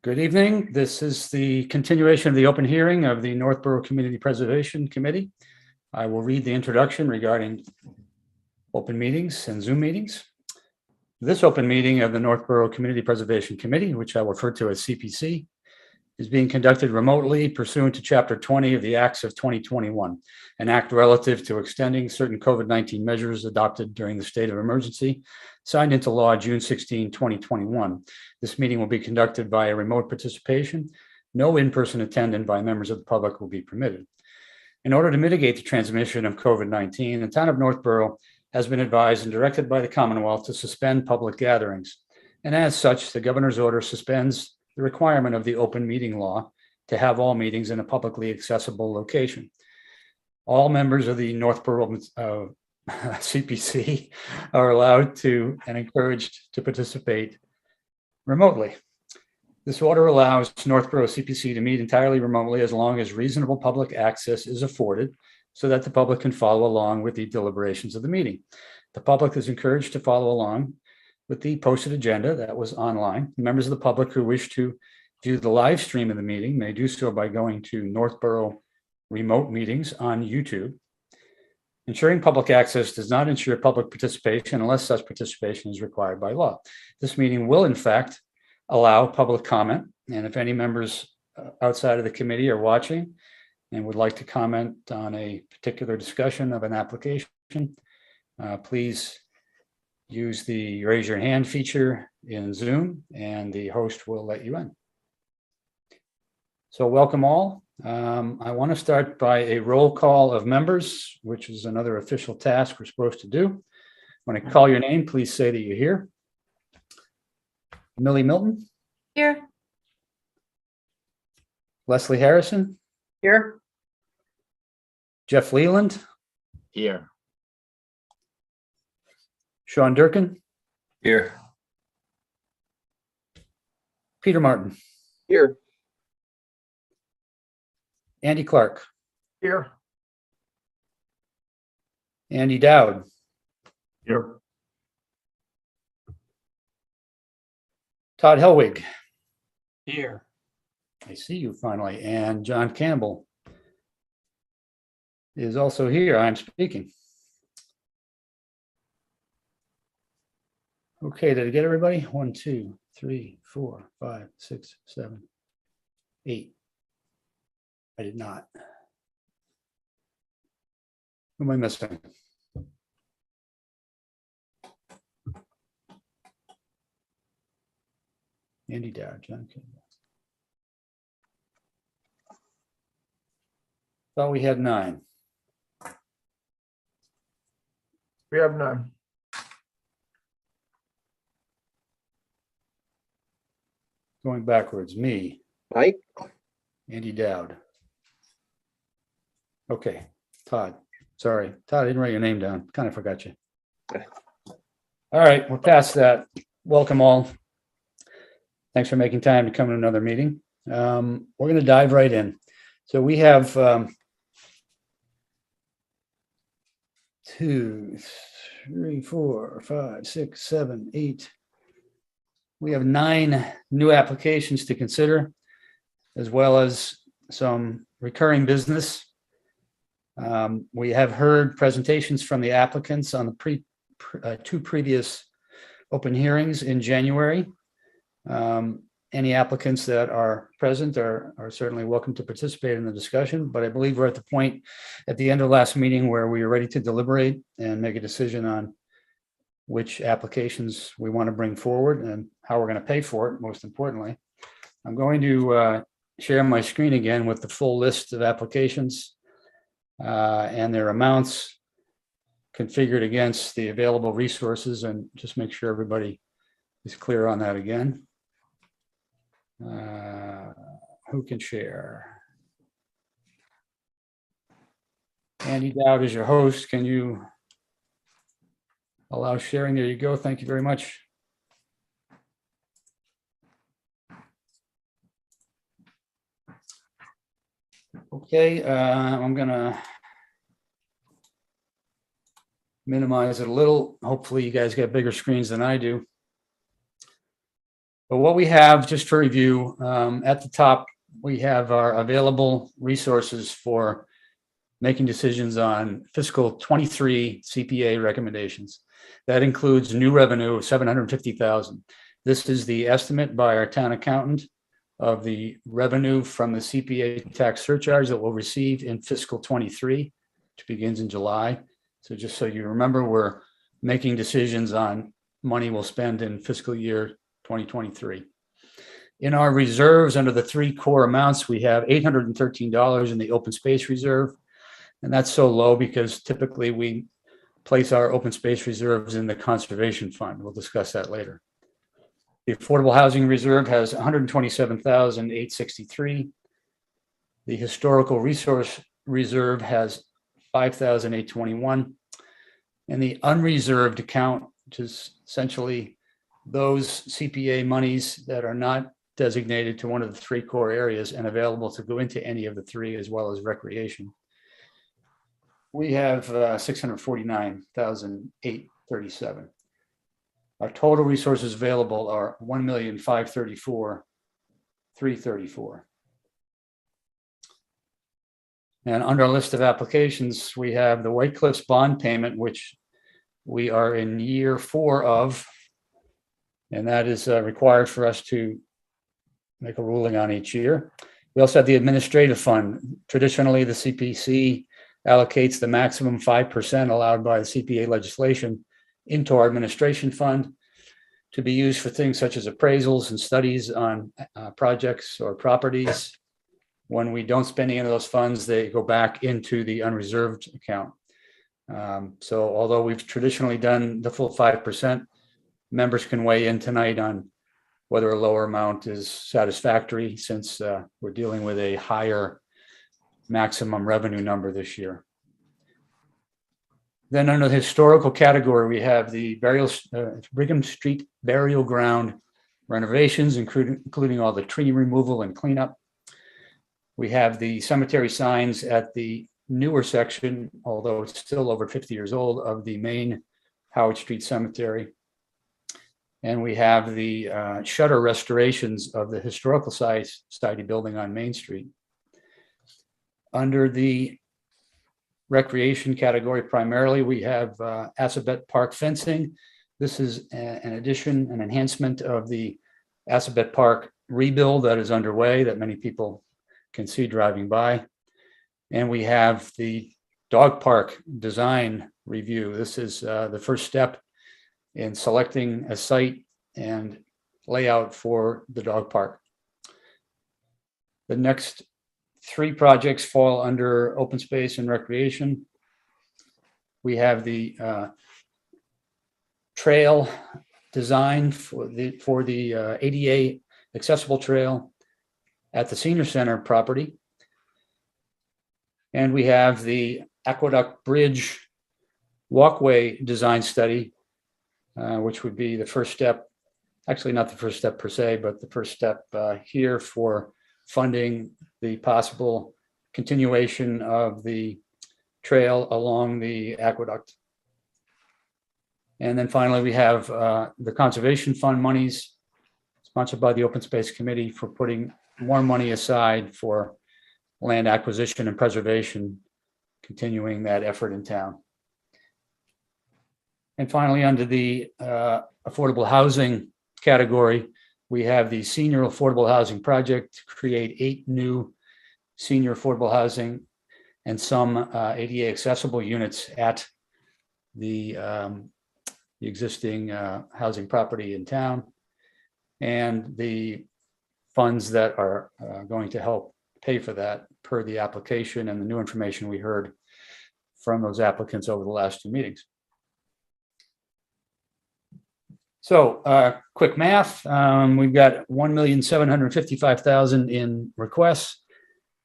Good evening. This is the continuation of the open hearing of the Northborough Community Preservation Committee. I will read the introduction regarding open meetings and Zoom meetings. This open meeting of the Northborough Community Preservation Committee, which I will refer to as CPC, is being conducted remotely pursuant to Chapter 20 of the Acts of 2021, an act relative to extending certain COVID-19 measures adopted during the state of emergency, signed into law June 16, 2021. This meeting will be conducted via remote participation. No in-person attendance by members of the public will be permitted. In order to mitigate the transmission of COVID-19, the town of Northborough has been advised and directed by the Commonwealth to suspend public gatherings. And as such, the governor's order suspends the requirement of the open meeting law to have all meetings in a publicly accessible location. All members of the Northborough CPC are allowed to and encouraged to participate remotely. This order allows Northborough CPC to meet entirely remotely as long as reasonable public access is afforded so that the public can follow along with the deliberations of the meeting. The public is encouraged to follow along with the posted agenda that was online. Members of the public who wish to view the live stream of the meeting may do so by going to Northborough Remote Meetings on YouTube. Ensuring public access does not ensure public participation unless such participation is required by law. This meeting will, in fact, allow public comment. And if any members outside of the committee are watching and would like to comment on a particular discussion of an application, please use the raise your hand feature in Zoom and the host will let you in. So welcome all. I want to start by a roll call of members, which is another official task we're supposed to do. When I call your name, please say that you're here. Millie Milton. Here. Leslie Harrison. Here. Jeff Leland. Here. Sean Durkin. Here. Peter Martin. Here. Andy Clark. Here. Andy Dowd. Here. Todd Helwig. Here. I see you finally. And John Campbell is also here. I'm speaking. Okay, did I get everybody? 1, 2, 3, 4, 5, 6, 7, 8. I did not. Who am I missing? Andy Dowd, John Campbell. Thought we had 9. We have none. Going backwards, me, Mike? Andy Dowd. Okay, Todd. Sorry, Todd, I didn't write your name down. Kind of forgot you. All right, we're past that. Welcome all. Thanks for making time to come to another meeting. We're going to dive right in. So we have 2, 3, 4, 5, 6, 7, 8. We have 9 new applications to consider, as well as some recurring business. We have heard presentations from the applicants on the 2 previous open hearings in January. Any applicants that are present are certainly welcome to participate in the discussion, but I believe we're at the point at the end of last meeting where we are ready to deliberate and make a decision on which applications we want to bring forward and how we're going to pay for it, most importantly. I'm going to share my screen again with the full list of applications and their amounts configured against the available resources, and just make sure everybody is clear on that again. Who can share? Andy Dowd is your host. Can you allow sharing? There you go. Thank you very much. Okay, I'm gonna minimize it a little. Hopefully you guys got bigger screens than I do. But what we have, just for review, at the top, we have our available resources for making decisions on fiscal 23 CPA recommendations. That includes new revenue of $750,000. This is the estimate by our town accountant of the revenue from the CPA tax surcharge that we'll receive in fiscal 23, which begins in July. So just so you remember, we're making decisions on money we'll spend in fiscal year 2023. In our reserves, under the three core amounts, we have $813 in the open space reserve. And that's so low because typically we place our open space reserves in the conservation fund. We'll discuss that later. The affordable housing reserve has $127,863. The historical resource reserve has $5,821. And the unreserved account, which is essentially those CPA monies that are not designated to one of the three core areas and available to go into any of the three, as well as recreation. We have $649,837. Our total resources available are $1,534,334. And under our list of applications, we have the White Cliffs bond payment, which we are in year 4 of, and that is required for us to make a ruling on each year. We also have the administrative fund. Traditionally, the CPC allocates the maximum 5% allowed by the CPA legislation into our administration fund to be used for things such as appraisals and studies on projects or properties. When we don't spend any of those funds, they go back into the unreserved account. So although we've traditionally done the full 5%, members can weigh in tonight on whether a lower amount is satisfactory, since we're dealing with a higher maximum revenue number this year. Then under the historical category, we have the Brigham Street Burial Ground renovations, including all the tree removal and cleanup. We have the cemetery signs at the newer section, although it's still over 50 years old, of the main Howard Street Cemetery. And we have the shutter restorations of the Historical Society building on Main Street. Under the recreation category, primarily, we have Assabet Park fencing. This is an addition, an enhancement of the Assabet Park rebuild that is underway that many people can see driving by. And we have the dog park design review. This is the first step in selecting a site and layout for the dog park. The next 3 projects fall under open space and recreation. We have the trail design for the ADA accessible trail at the senior center property. And we have the Aqueduct Bridge walkway design study, which would be the first step, actually not the first step per se, but the first step here for funding the possible continuation of the trail along the aqueduct. And then finally, we have the Conservation Fund monies sponsored by the Open Space Committee for putting more money aside for land acquisition and preservation, continuing that effort in town. And finally, under the affordable housing category, we have the Senior Affordable Housing Project to create 8 new senior affordable housing and some ADA accessible units at the existing housing property in town, and the funds that are going to help pay for that per the application and the new information we heard from those applicants over the last 2 meetings. So quick math, we've got $1,755,000 in requests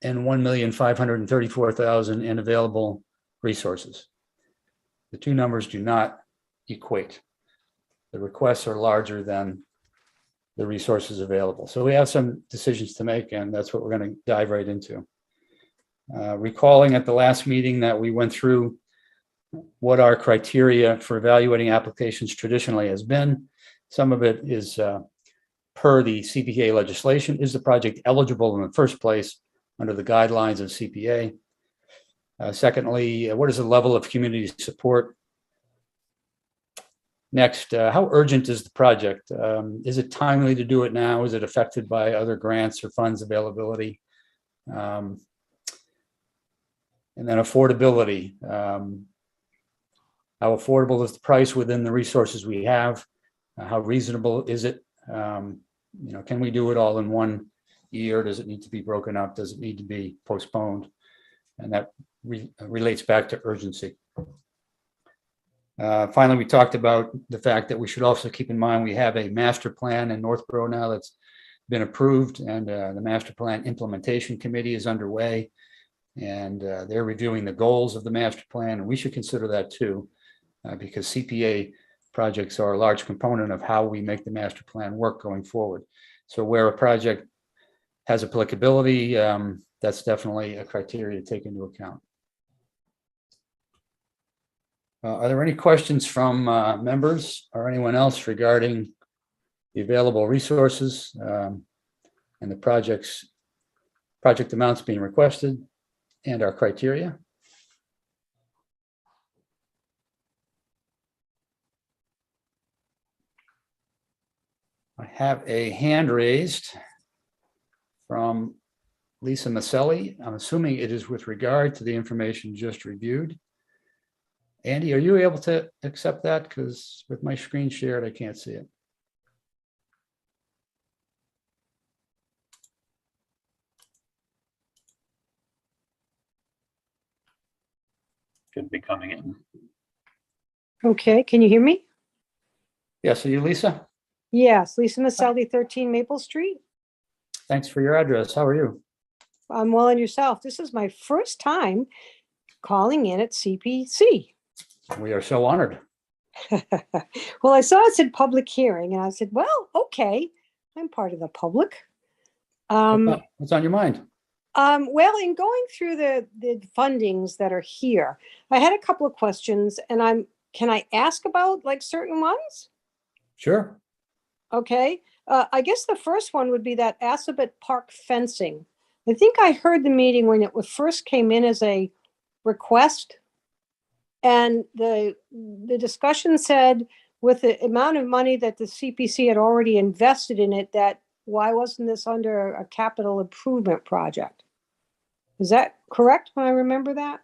and $1,534,000 in available resources. The 2 numbers do not equate. The requests are larger than the resources available. So we have some decisions to make, and that's what we're going to dive right into. Recalling at the last meeting that we went through what our criteria for evaluating applications traditionally has been. Some of it is per the CPA legislation. Is the project eligible in the first place under the guidelines of CPA? Secondly, what is the level of community support? Next, how urgent is the project? Is it timely to do it now? Is it affected by other grants or funds availability? And then affordability. How affordable is the price within the resources we have? How reasonable is it? Can we do it all in 1 year? Does it need to be broken up? Does it need to be postponed? And that relates back to urgency. Finally, we talked about the fact that we should also keep in mind we have a master plan in Northborough now that's been approved, and the master plan implementation committee is underway, and they're reviewing the goals of the master plan, and we should consider that too, because CPA projects are a large component of how we make the master plan work going forward. So where a project has applicability, that's definitely a criteria to take into account. Are there any questions from members or anyone else regarding the available resources and the project amounts being requested and our criteria? I have a hand raised from Lisa Maselli. I'm assuming it is with regard to the information just reviewed. Andy, are you able to accept that? Because with my screen shared, I can't see it. Should be coming in. Okay, can you hear me? Yes, are you Lisa? Yes, Lisa Maselli, 13 Maple Street. Thanks for your address. How are you? I'm well, and yourself. This is my first time calling in at CPC. We are so honored. Well, I saw it said public hearing, and I said, well, okay, I'm part of the public. What's on your mind? Well, in going through the fundings that are here, I had a couple of questions, and can I ask about like certain ones? Sure. Okay. I guess the first one would be that Assabet Park fencing. I think I heard the meeting when it first came in as a request. And the discussion said with the amount of money that the CPC had already invested in it, that why wasn't this under a capital improvement project? Is that correct when I remember that?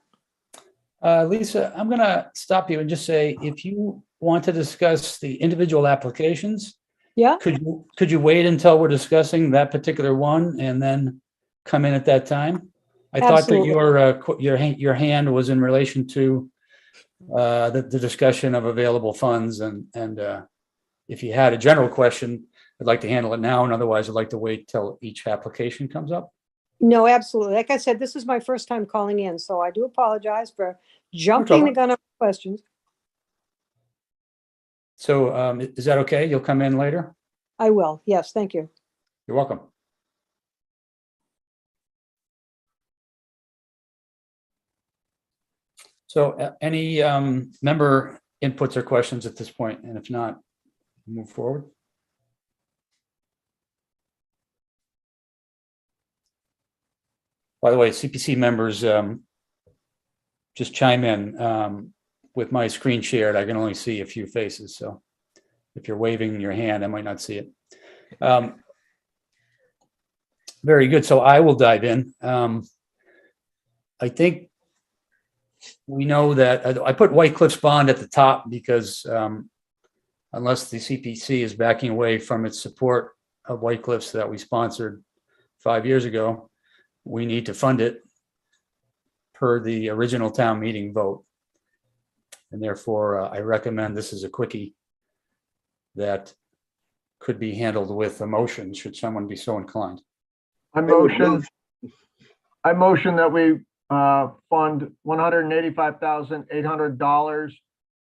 Lisa, I'm going to stop you and just say, if you want to discuss the individual applications, Yeah. could you wait until we're discussing that particular one and then come in at that time? I thought that your hand was in relation to the discussion of available funds, and if you had a general question, I'd like to handle it now, and otherwise I'd like to wait till each application comes up. No, absolutely. Like I said, this is my first time calling in, so I do apologize for jumping the gun on questions. So is that okay? You'll come in later? I will. Yes, thank you. You're welcome. So any member inputs or questions at this point? And if not, move forward. By the way, CPC members, just chime in. With my screen shared, I can only see a few faces. So if you're waving your hand, I might not see it. Very good. So I will dive in. I think we know that I put White Cliffs Bond at the top because unless the CPC is backing away from its support of White Cliffs that we sponsored 5 years ago, we need to fund it per the original town meeting vote. And therefore, I recommend this is a quickie that could be handled with a motion, should someone be so inclined. I motion that we fund $185,800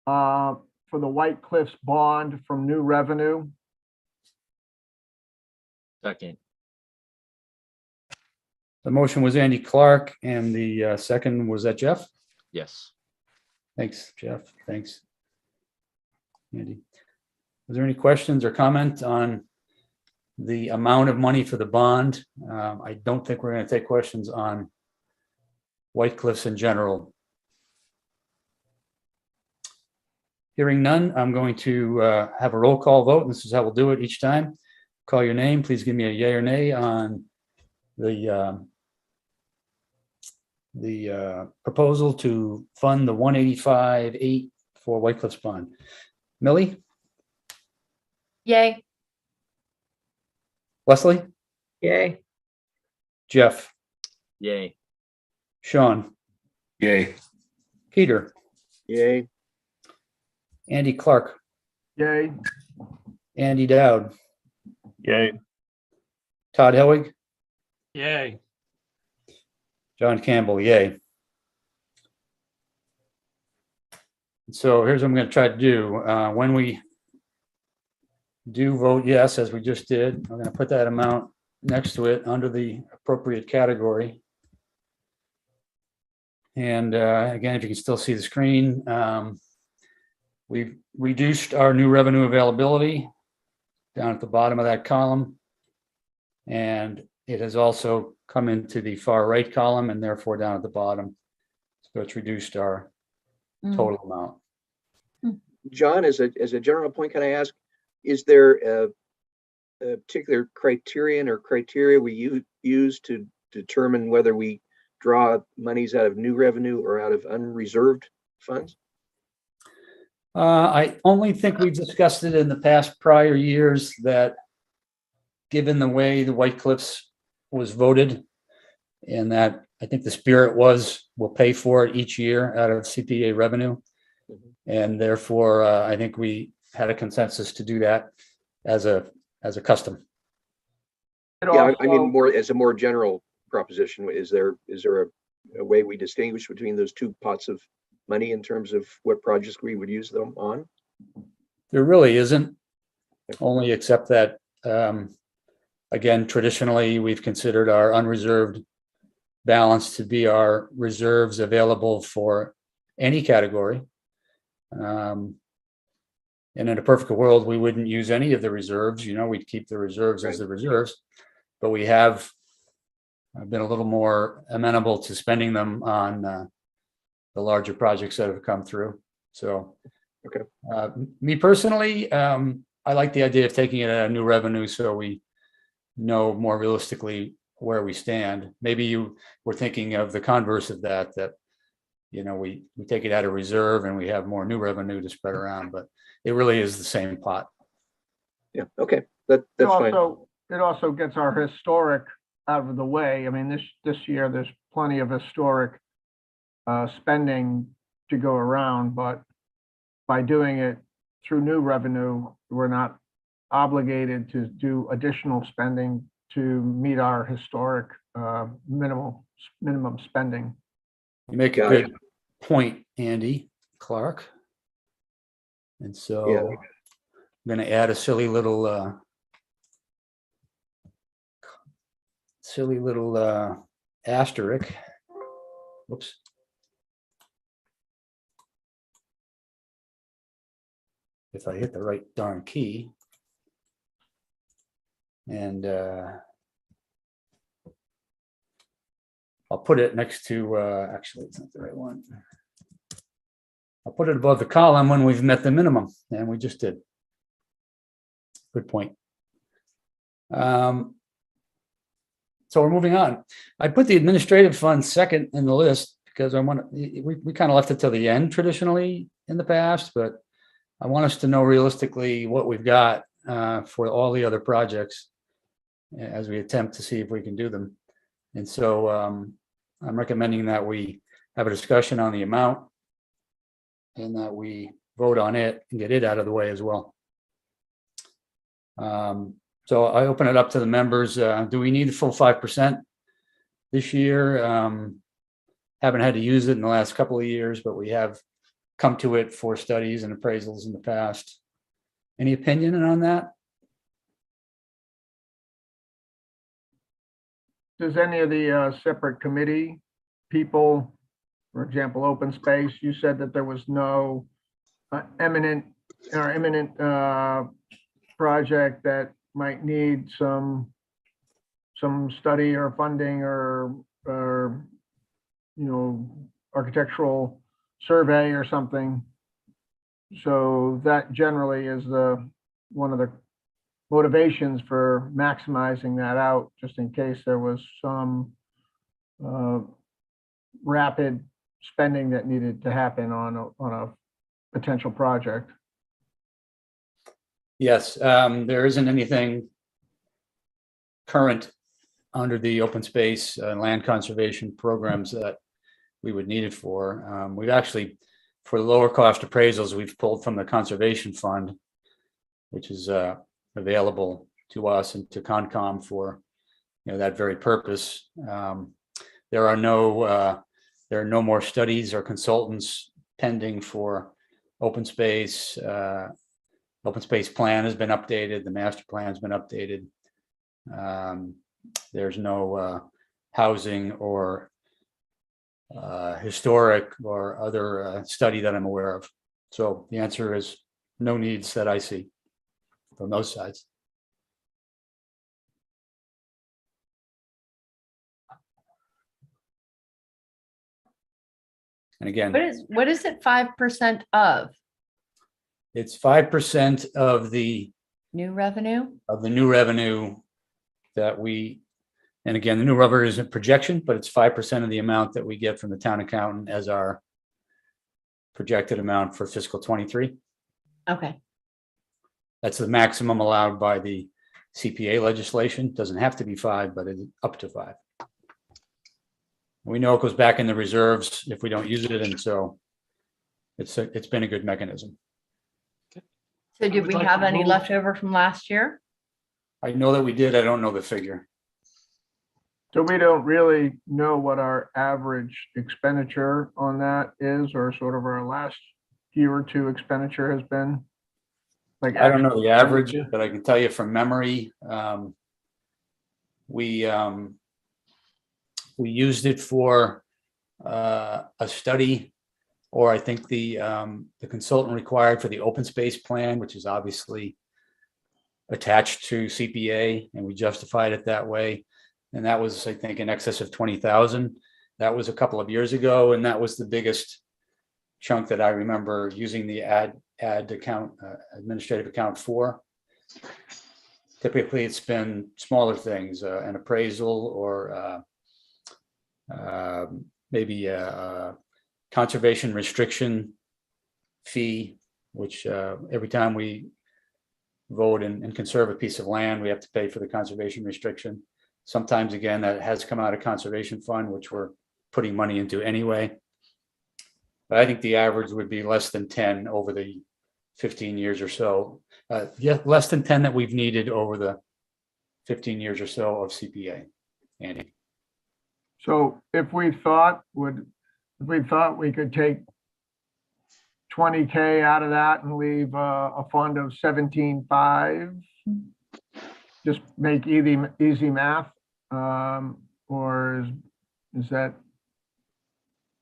for the White Cliffs bond from new revenue. Second. The motion was Andy Clark, and the second was that Jeff? Yes. Thanks, Jeff. Thanks, Andy. Is there any questions or comment on the amount of money for the bond. I don't think we're going to take questions on White Cliffs in general. Hearing none, I'm going to have a roll call vote, and this is how we'll do it each time. Call your name. Please give me a yay or nay on the proposal to fund the 185.8 for White Cliffs bond. Millie, Yay. Leslie, Yay. Jeff, Yay. Sean, Yay. Peter, Yay. Andy Clark, Yay. Andy Dowd, Yay. Todd Helwig, Yay. John Campbell, yay. So here's what I'm going to try to do. When we do vote yes, as we just did, I'm going to put that amount next to it under the appropriate category. And again, if you can still see the screen, we've reduced our new revenue availability down at the bottom of that column. And it has also come into the far right column and therefore down at the bottom. So it's reduced our total amount. John, as a general point, can I ask, is there a particular criterion or criteria we use to determine whether we draw monies out of new revenue or out of unreserved funds? I only think we've discussed it in the past prior years that given the way the White Cliffs was voted and that I think the spirit was we'll pay for it each year out of CPA revenue. And therefore, I think we had a consensus to do that as a custom. Yeah, I mean, more as a more general proposition, is there a way we distinguish between those two pots of money in terms of what projects we would use them on? There really isn't, only except that, again, traditionally, we've considered our unreserved balance to be our reserves available for any category. And in a perfect world, we wouldn't use any of the reserves, we'd keep the reserves as the reserves, but we have been a little more amenable to spending them on the larger projects that have come through. So, okay. Me personally, I like the idea of taking it at a new revenue so we know more realistically where we stand. Maybe you were thinking of the converse of that we take it out of reserve and we have more new revenue to spread around, but it really is the same pot. Yeah, okay, that's fine. It also gets our historic out of the way. I mean, this year, there's plenty of historic spending to go around, but by doing it through new revenue, we're not obligated to do additional spending to meet our historic minimum spending. You make a good point, Andy Clark. And so Yeah. I'm going to add a silly little asterisk. Whoops. If I hit the right darn key. And I'll put it next to, actually, it's not the right one. I'll put it above the column when we've met the minimum, and we just did. Good point. So we're moving on. I put the administrative fund second in the list because we kind of left it till the end traditionally in the past, but I want us to know realistically what we've got for all the other projects as we attempt to see if we can do them. And so I'm recommending that we have a discussion on the amount and that we vote on it and get it out of the way as well. So I open it up to the members. Do we need the full 5% this year? Haven't had to use it in the last couple of years, but we have come to it for studies and appraisals in the past. Any opinion on that? Does any of the separate committee people, for example, open space, you said that there was no imminent project that might need some study or funding or, you know, architectural survey or something. So that generally is one of the motivations for maximizing that out, just in case there was some rapid spending that needed to happen on a potential project. Yes, there isn't anything current under the open space and land conservation programs that we would need it for. We've actually, for lower cost appraisals, we've pulled from the conservation fund, which is available to us and to Concom for, you know, that very purpose. There are no more studies or consultants pending for open space. Open space plan has been updated. The master plan has been updated. There's no housing or historic or other study that I'm aware of. So the answer is no needs that I see from those sides. And again, What is it 5% of? it's 5% of the New revenue? new revenue that we, and again, the new revenue isn't projection, but it's 5% of the amount that we get from the town accountant as our projected amount for fiscal 23. Okay. That's the maximum allowed by the CPA legislation. Doesn't have to be 5, but it's up to 5. We know it goes back in the reserves if we don't use it, and so it's been a good mechanism. So did we like have to any move- left over from last year? I know that we did. I don't know the figure. So we don't really know what our average expenditure on that is, or sort of our last year or two expenditure has been? Like, I don't know the average, expenditure? but I can tell you from memory, we used it for a study, or I think the consultant required for the open space plan, which is obviously attached to CPA, and we justified it that way. And that was, I think, in excess of 20,000. That was a couple of years ago, and that was the biggest chunk that I remember using the ad account, administrative account for. Typically, it's been smaller things, an appraisal or maybe a conservation restriction fee, which every time we vote and conserve a piece of land, we have to pay for the conservation restriction. Sometimes, again, that has come out of conservation fund, which we're putting money into anyway. But I think the average would be less than 10 over the 15 years or so. Yeah, less than 10 that we've needed over the 15 years or so of CPA, Andy. So if we thought we could take 20K out of that and leave a fund of 17.5, just make easy math, or is that?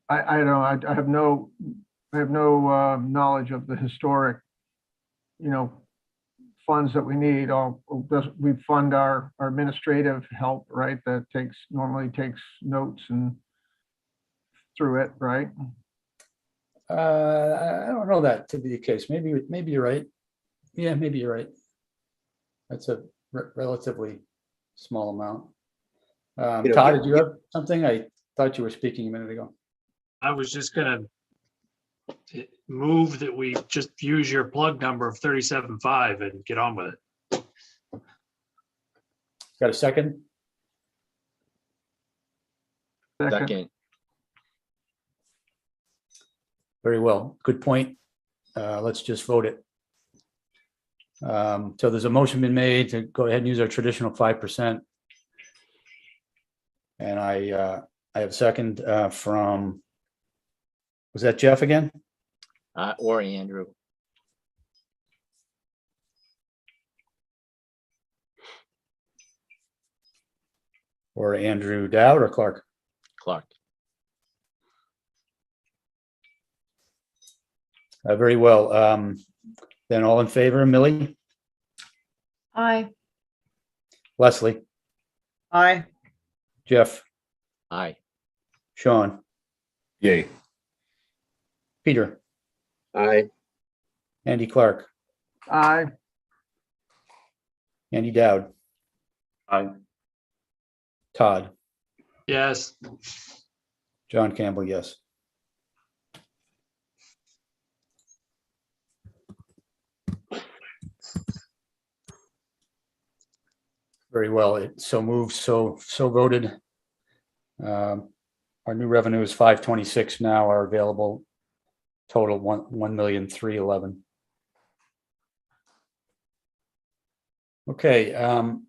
I don't know. I have no knowledge of the historic, you know, funds that we need. We fund our administrative help, right? That normally takes notes and through it, right? I don't know that to be the case. Maybe you're right. Yeah, maybe you're right. That's a relatively small amount. You know, Todd, did you have something? I thought you were speaking a minute ago. I was just gonna move that we just use your plug number of 37.5 and get on with it. Got a second? Second. Very well. Good point. Let's just vote it. So there's a motion been made to go ahead and use our traditional 5%. And I have a second from, was that Jeff again? Or Andrew. Or Andrew Dowd or Clark? Clark. Very well. Then all in favor, Millie, Aye. Leslie, Aye. Jeff, Aye. Sean, Yay. Peter, Aye. Andy Clark, Aye. Andy Dowd, Aye. Todd, Yes. John Campbell, yes. Very well. It so moved, so voted. Our new revenue is 526 now, our available total 1,311,000. Okay, I'm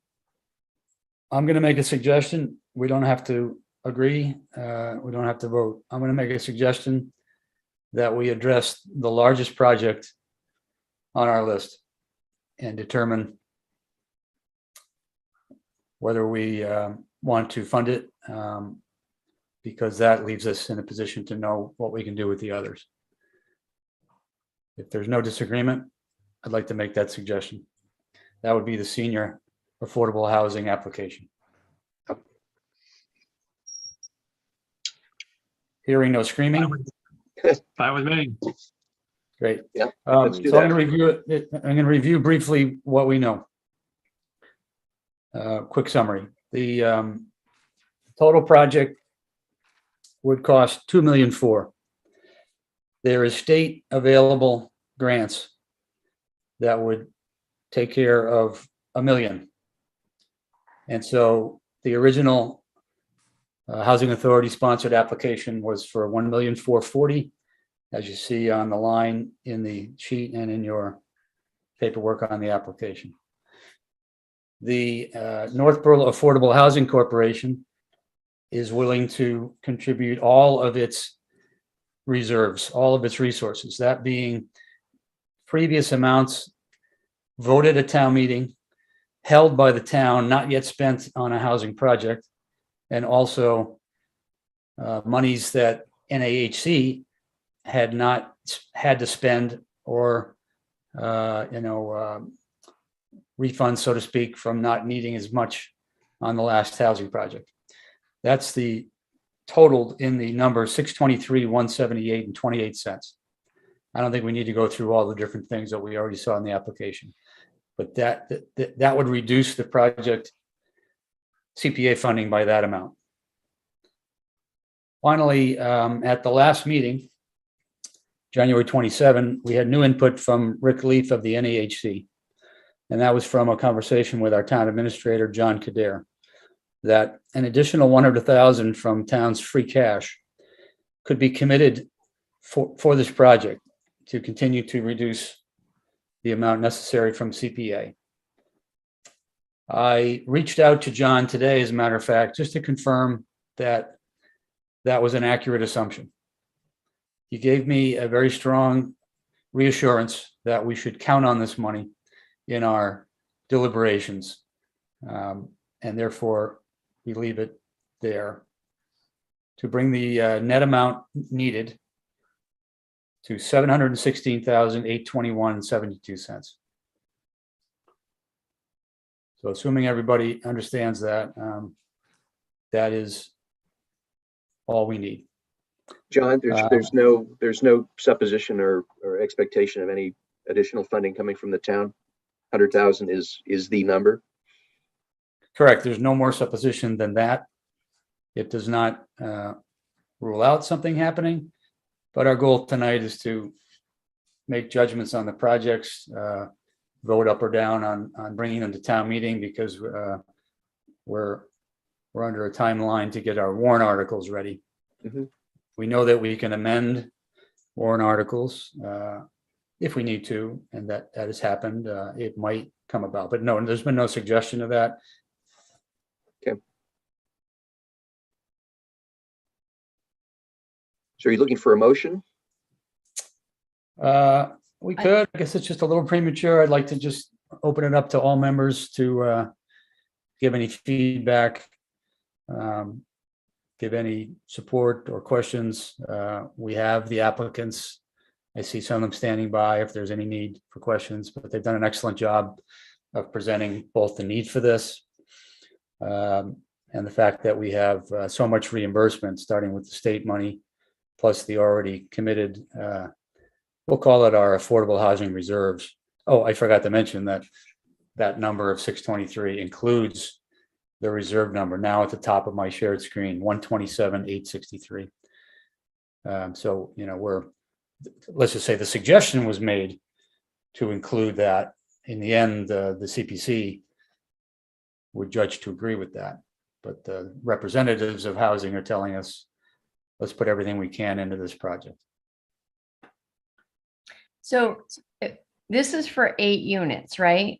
going to make a suggestion. We don't have to agree. We don't have to vote. I'm going to make a suggestion that we address the largest project on our list and determine whether we want to fund it, because that leaves us in a position to know what we can do with the others. If there's no disagreement, I'd like to make that suggestion. That would be the senior affordable housing application. Hearing no screaming. Fine with me. Great. Yeah, So let's I'm do going that. to review it. I'm going to review briefly what we know. Quick summary. The total project would cost $2.4 million. There is state available grants that would take care of $1 million. And so the original Housing Authority sponsored application was for $1,440,000, as you see on the line in the sheet and in your paperwork on the application. The Northborough Affordable Housing Corporation is willing to contribute all of its reserves, all of its resources, that being previous amounts voted at town meeting, held by the town, not yet spent on a housing project, and also monies that NAHC had not had to spend or, refund, so to speak, from not needing as much on the last housing project. That's the total in the number 623,178 and 28 cents. I don't think we need to go through all the different things that we already saw in the application, but that would reduce the project CPA funding by that amount. Finally, at the last meeting, January 27, we had new input from Rick Leaf of the NAHC. And that was from a conversation with our town administrator, John Kader, that an additional $100,000 from town's free cash could be committed for this project to continue to reduce the amount necessary from CPA. I reached out to John today, as a matter of fact, just to confirm that that was an accurate assumption. He gave me a very strong reassurance that we should count on this money in our deliberations, and therefore we leave it there to bring the net amount needed to $716,821.72. So assuming everybody understands that, that is all we need. John, there's no supposition or expectation of any additional funding coming from the town. 100,000 is the number. Correct. There's no more supposition than that. It does not rule out something happening, but our goal tonight is to make judgments on the projects, vote up or down on bringing them to town meeting, because we're under a timeline to get our warrant articles ready. Mhm. We know that we can amend warrant articles if we need to, and that has happened. It might come about, but no, there's been no suggestion of that. So are you looking for a motion? We could, I guess it's just a little premature. I'd like to just open it up to all members to give any feedback, give any support or questions. We have the applicants. I see some of them standing by if there's any need for questions, but they've done an excellent job of presenting both the need for this And the fact that we have so much reimbursement, starting with the state money, plus the already committed, we'll call it our affordable housing reserves. Oh, I forgot to mention that that number of 623 includes the reserve number now at the top of my shared screen, 127,863. So, let's just say the suggestion was made to include that. In the end, the CPC would judge to agree with that. But the representatives of housing are telling us, let's put everything we can into this project. So this is for 8 units, right?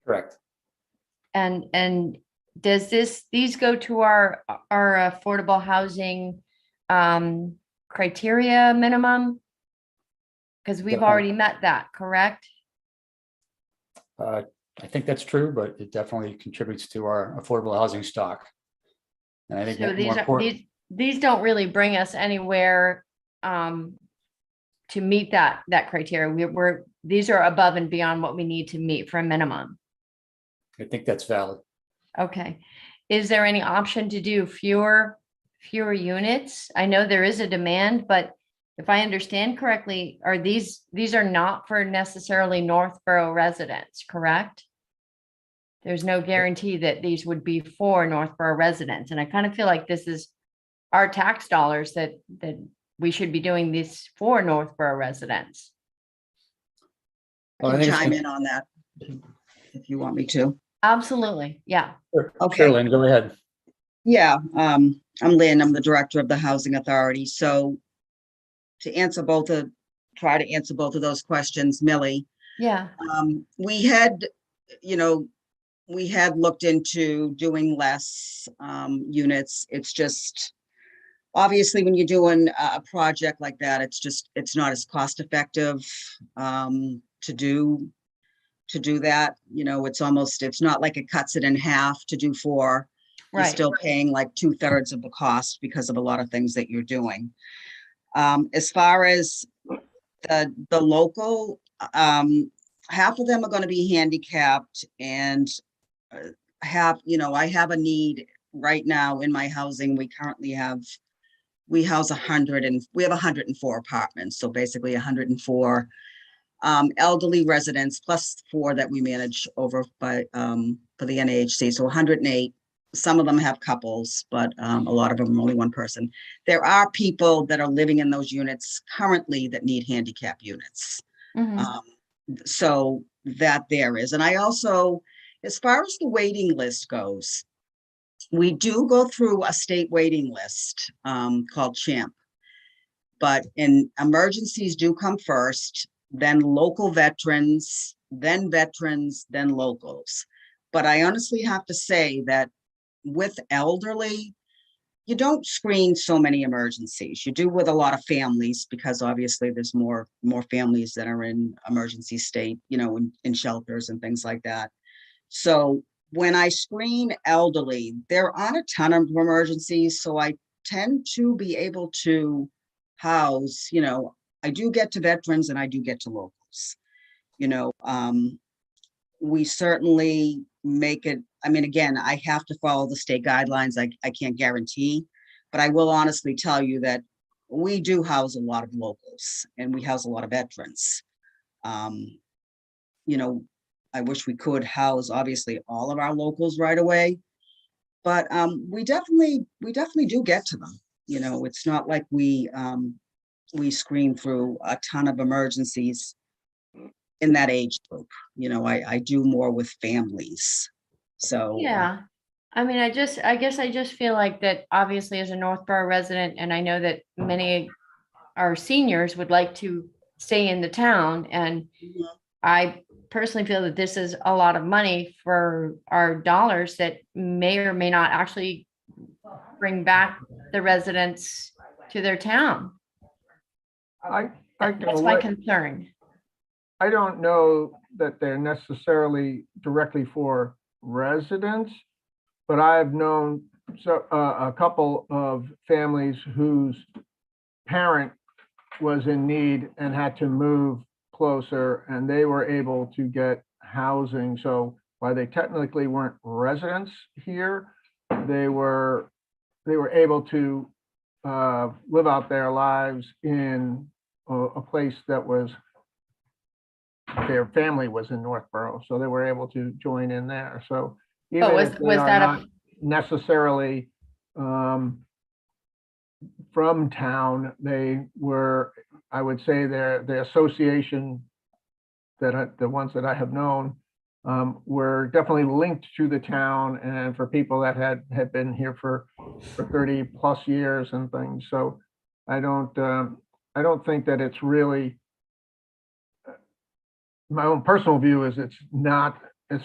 Correct. And does these go to our affordable housing criteria minimum? Because we've Definitely. already met that, correct? I think that's true, but it definitely contributes to our affordable housing stock. And I think So that more important, these don't really bring us anywhere to meet that criteria. These are above and beyond what we need to meet for a minimum. I think that's valid. Okay. Is there any option to do fewer units? I know there is a demand, but if I understand correctly, these are not for necessarily Northborough residents, correct? There's no guarantee that these would be for Northborough residents. And I kind of feel like this is our tax dollars that we should be doing this for Northborough residents. Well, I I can think it's chime in on that if you want me to. Absolutely. Yeah. Sure, Okay. Lynn, go ahead. Yeah, I'm Lynn. I'm the director of the Housing Authority. So to try to answer both of those questions, Millie, Yeah. we had looked into doing less units. It's just, obviously, when you're doing a project like that, it's not as cost effective to do that. It's not like it cuts it in half to do 4. You're Right. still paying like 2/3 of the cost because of a lot of things that you're doing. As far as the local, half of them are going to be handicapped, and I have a need right now in my housing. We house 100 and we have 104 apartments. So basically 104 elderly residents plus 4 that we manage over by for the NAHC. So 108. Some of them have couples, but a lot of them are only one person. There are people that are living in those units currently that need handicap units. Mhm. So that there is. And I also, as far as the waiting list goes, we do go through a state waiting list called CHAMP. But emergencies do come first, then local veterans, then locals. But I honestly have to say that with elderly, you don't screen so many emergencies. You do with a lot of families, because obviously there's more families that are in emergency state, in shelters and things like that. So when I screen elderly, there aren't a ton of emergencies. So I tend to be able to house, I do get to veterans and I do get to locals. We certainly make it. I mean, again, I have to follow the state guidelines. I can't guarantee, but I will honestly tell you that we do house a lot of locals and we house a lot of veterans. I wish we could house obviously all of our locals right away, but we definitely do get to them. It's not like we screen through a ton of emergencies in that age group. I do more with families. So Yeah. I mean, I guess I just feel like that obviously as a Northborough resident, and I know that many our seniors would like to stay in the town. And I personally feel that this is a lot of money for our dollars that may or may not actually bring back the residents to their town. That's my concern. I don't know that they're necessarily directly for residents, but I've known a couple of families whose parent was in need and had to move closer, and they were able to get housing. So while they technically weren't residents here, they were able to live out their lives in a place that was, their family was in Northborough, so they were able to join in there. So even was- if they was are that a- not necessarily from town, they were, I would say the association the ones that I have known were definitely linked to the town, and for people that had been here for 30 plus years and things. So I don't think that it's really, my own personal view is it's not, it's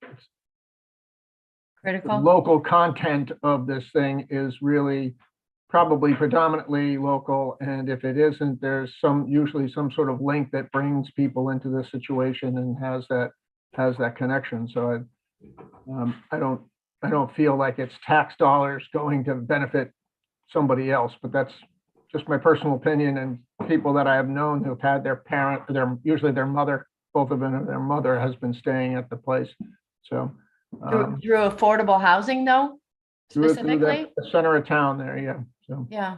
the Critical? local content of this thing is really probably predominantly local, and if it isn't, there's usually some sort of link that brings people into this situation and has that connection. So I don't feel like it's tax dollars going to benefit somebody else, but that's just my personal opinion, and people that I have known who've had usually their mother, both of them, their mother has been staying at the place. So Through affordable housing though, through specifically? the center of town there, yeah. So, Yeah,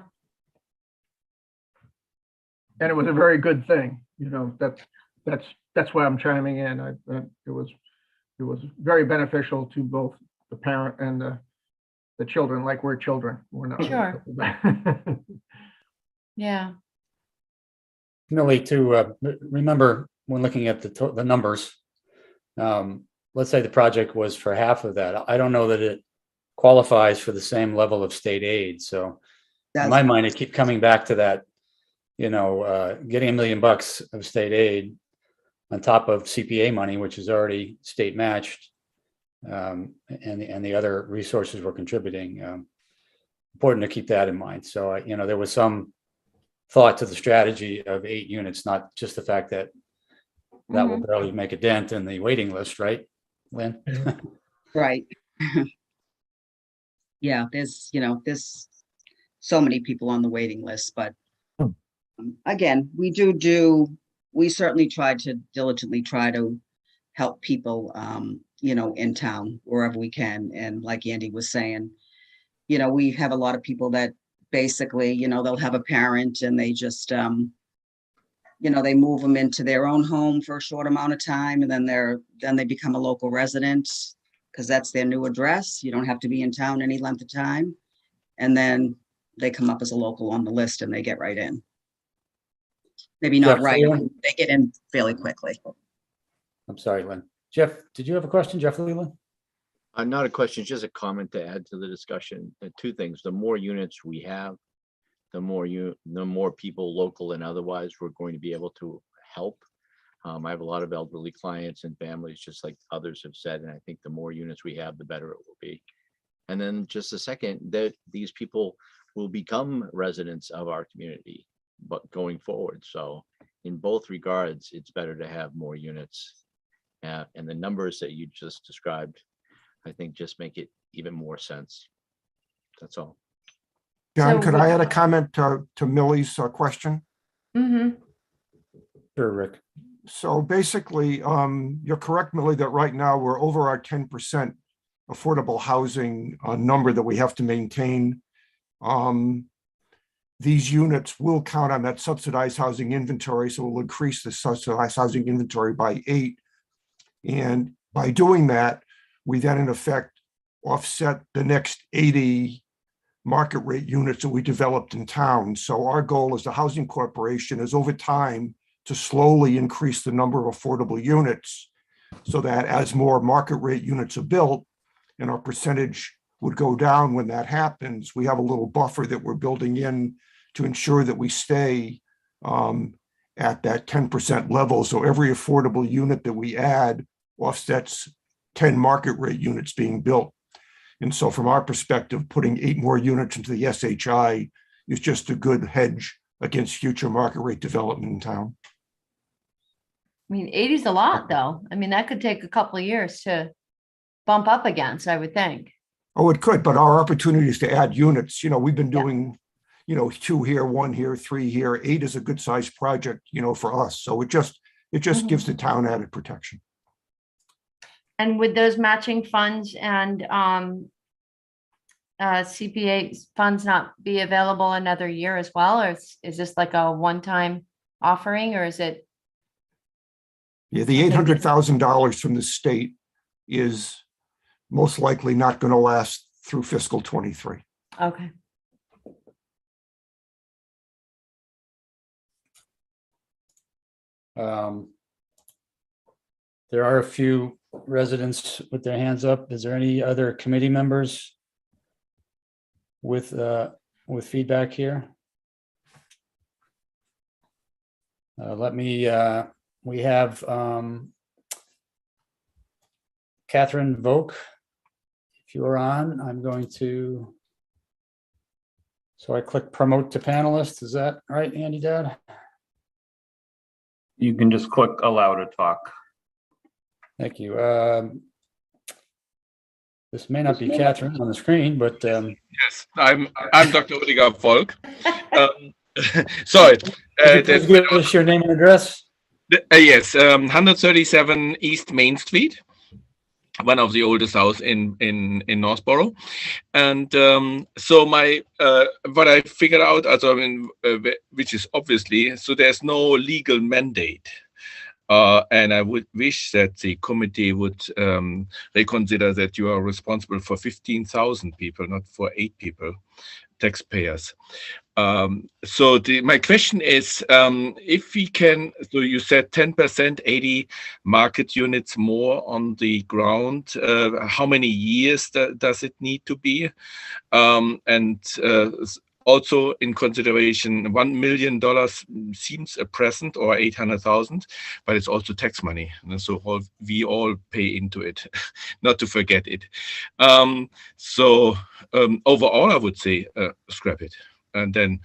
and it was a very good thing, that's why I'm chiming in. It was very beneficial to both the parent and the children, like we're children. We're not. Sure. yeah. Millie, to remember when looking at the numbers, let's say the project was for half of that. I don't know that it qualifies for the same level of state aid. So in my mind, I keep coming back to that, getting $1 million of state aid on top of CPA money, which is already state matched, and the other resources we're contributing. Important to keep that in mind. So, there was some thought to the strategy of 8 units, not just the fact that will barely make a dent in the waiting list, right, Lynn? Right. Yeah, there's so many people on the waiting list, but again, we certainly diligently try to help people, in town wherever we can. And like Andy was saying, we have a lot of people that basically, they'll have a parent and they just, they move them into their own home for a short amount of time, and then they become a local resident because that's their new address. You don't have to be in town any length of time. And then they come up as a local on the list and they get right in. Maybe not Jeff, right, Leland? they get in fairly quickly. I'm sorry, Lynn. Jeff, did you have a question, Jeff Leland? Not a question, just a comment to add to the discussion. 2 things. The more units we have, the more people, local and otherwise, we're going to be able to help. I have a lot of elderly clients and families, just like others have said, and I think the more units we have, the better it will be. And then just a second, that these people will become residents of our community, but going forward. So in both regards, it's better to have more units. And the numbers that you just described, I think just make it even more sense. That's all. John, So could would- I add a comment to Millie's question? Mm-hmm. Sure, Rick. So basically, you're correct, Millie, that right now we're over our 10% affordable housing number that we have to maintain. These units will count on that subsidized housing inventory, so we'll increase the subsidized housing inventory by 8. And by doing that, we then in effect offset the next 80 market rate units that we developed in town. So our goal as the Housing Corporation is over time to slowly increase the number of affordable units so that as more market rate units are built and our percentage would go down when that happens, we have a little buffer that we're building in to ensure that we stay at that 10% level. So every affordable unit that we add offsets 10 market rate units being built. And so from our perspective, putting 8 more units into the SHI is just a good hedge against future market rate development in town. I mean, 80 is a lot though. I mean, that could take a couple of years to bump up against, I would think. Oh, it could, but our opportunity is to add units. We've been Yeah. doing, 2 here, 1 here, 3 here. 8 is a good sized project, for us. So it just gives the town added protection. And would those matching funds and CPA funds not be available another year as well? Or is this like a one-time offering, or is it? Yeah, the $800,000 from the state is most likely not going to last through fiscal '23. Okay. There are a few residents with their hands up. Is there any other committee members with feedback here? We have Catherine Voke. If you are on, I'm going to, so I click promote to panelist. Is that right, Andy Dowd? You can just click allow to talk. Thank you. This may not be Catherine on the screen, but Yes, I'm Dr. Rüdiger Volk. Sorry. Please give us your name and address. Yes, 137 East Main Street, one of the oldest house in Northborough. And so my what I figured out, also, which is obviously, so there's no legal mandate. And I would wish that the committee would reconsider that you are responsible for 15,000 people, not for 8 people, taxpayers. So my question is, if we can, so you said 10%, 80 market units more on the ground, how many years does it need to be? Also in consideration, $1 million seems a present, or 800,000, but it's also tax money. And so we all pay into it, not to forget it. Overall, I would say scrap it and then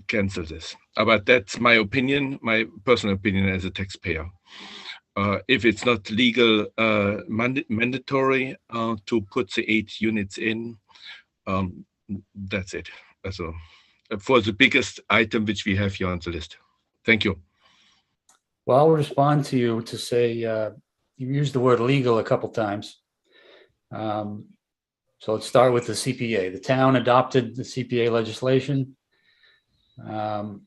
cancel this. But that's my opinion, my personal opinion as a taxpayer. If it's not legal, mandatory to put the 8 units in, that's it. So for the biggest item which we have here on the list. Thank you. Well, I'll respond to you to say you used the word legal a couple times. So let's start with the CPA. The town adopted the CPA legislation. And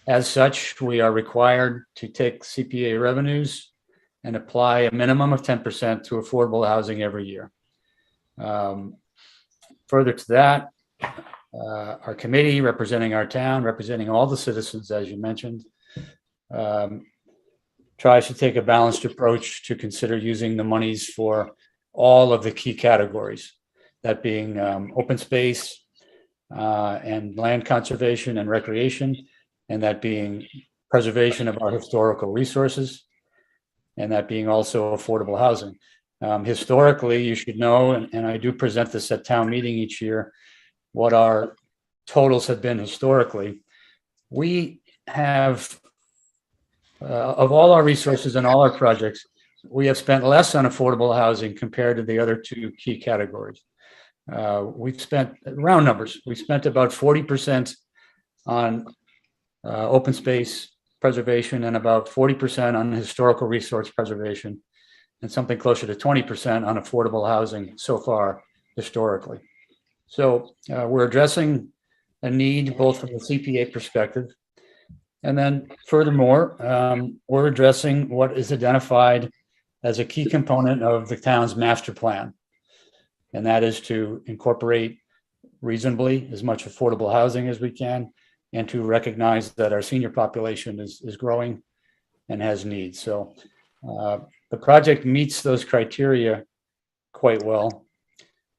as such, we are required to take CPA revenues and apply a minimum of 10% to affordable housing every year. Further to that, our committee representing our town, representing all the citizens, as you mentioned, tries to take a balanced approach to consider using the monies for all of the key categories, that being open space and land conservation and recreation, and that being preservation of our historical resources, and that being also affordable housing. Historically, you should know, and I do present this at town meeting each year, what our totals have been historically. We have, of all our resources and all our projects, we have spent less on affordable housing compared to the other 2 key categories. We've spent, round numbers, we spent about 40% on open space preservation and about 40% on historical resource preservation, and something closer to 20% on affordable housing so far historically. So we're addressing a need both from the CPA perspective, and then furthermore, we're addressing what is identified as a key component of the town's master plan. And that is to incorporate reasonably as much affordable housing as we can, and to recognize that our senior population is growing and has needs. So the project meets those criteria quite well.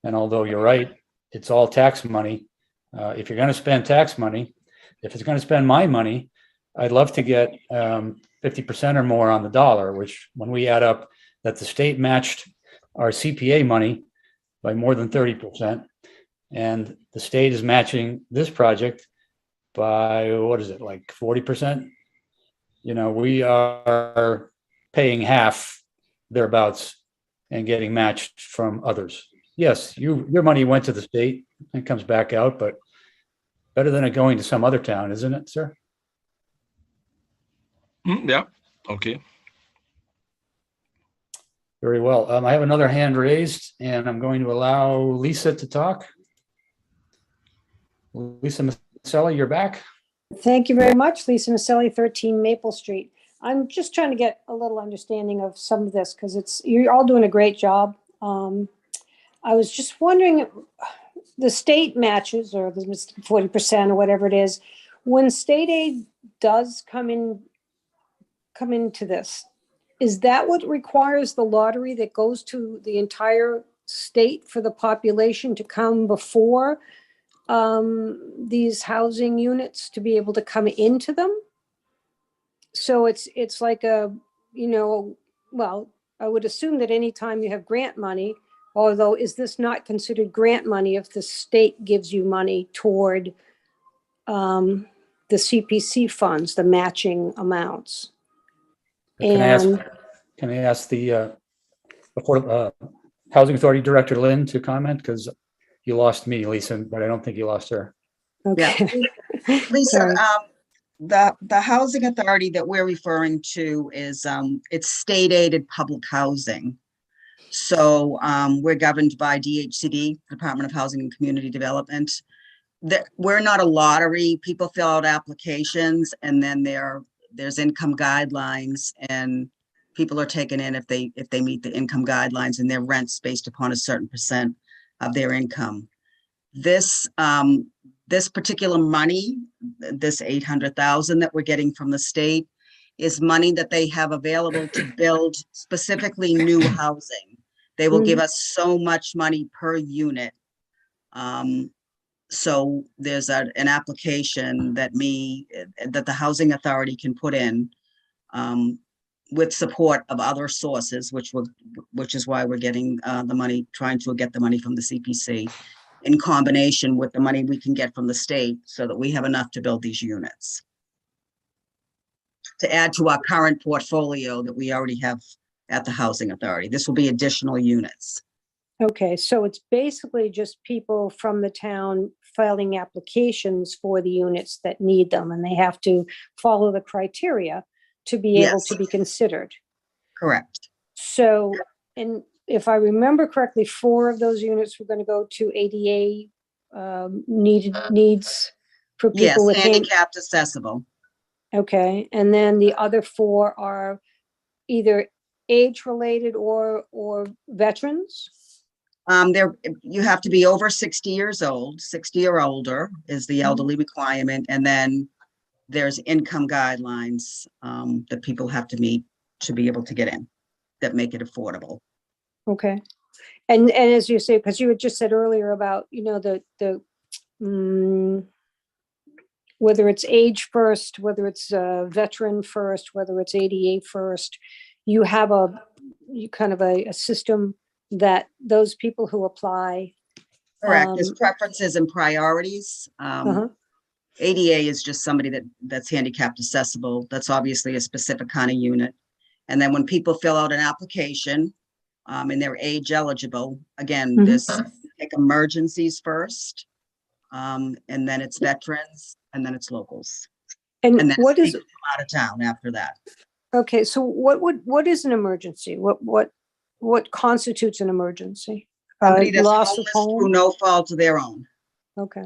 And although you're right, it's all tax money. If you're going to spend tax money, if it's going to spend my money, I'd love to get 50% or more on the dollar, which when we add up that the state matched our CPA money by more than 30%, and the state is matching this project by, what is it, like 40%? You know, we are paying half thereabouts and getting matched from others. Yes, your money went to the state and comes back out, but better than it going to some other town, isn't it, sir? Yeah, okay. Very well. I have another hand raised and I'm going to allow Lisa to talk. Lisa Maselli, you're back. Thank you very much, Lisa Maselli, 13 Maple Street. I'm just trying to get a little understanding of some of this because you're all doing a great job. I was just wondering, the state matches or the 40% or whatever it is, when state aid does come into this, is that what requires the lottery that goes to the entire state for the population to come before these housing units to be able to come into them? So it's like a, well, I would assume that anytime you have grant money, although is this not considered grant money if the state gives you money toward the CPC funds, the matching amounts? Can I ask the Housing Authority Director Lynn to comment? Because you lost me, Lisa, but I don't think you lost her. Okay. Lisa, Sorry. the housing authority that we're referring to is, it's state aided public housing. So we're governed by DHCD, Department of Housing and Community Development. We're not a lottery. People fill out applications and then there's income guidelines and people are taken in if they meet the income guidelines and their rent's based upon a certain percent of their income. This particular money, this 800,000 that we're getting from the state, is money that they have available to build specifically new housing. They will give us so much money per unit. So there's an application that the housing authority can put in with support of other sources, which is why we're getting the money, trying to get the money from the CPC in combination with the money we can get from the state so that we have enough to build these units to add to our current portfolio that we already have at the housing authority. This will be additional units. Okay, so it's basically just people from the town filing applications for the units that need them, and they have to follow the criteria to be able Yes. to be considered. Correct. So, and if I remember correctly, 4 of those units were going to go to ADA needs for Yes, people with handicapped accessible. Okay, and then the other 4 are either age-related or veterans? You have to be over 60 years old. 60 or older is the elderly requirement. And then there's income guidelines that people have to meet to be able to get in that make it affordable. Okay. And as you say, because you had just said earlier about, whether it's age first, whether it's veteran first, whether it's ADA first, you have kind of a system that those people who apply. Correct. There's preferences and priorities. ADA is just somebody that's handicapped accessible. That's obviously a specific kind of unit. And then when people fill out an application and they're age eligible, again, there's like emergencies first, and then it's veterans, and then it's locals. And then what it's is, people from out of town after that. okay, so what is an emergency? What constitutes an emergency? Somebody that's Loss of homeless through home? no fault of their own. Okay,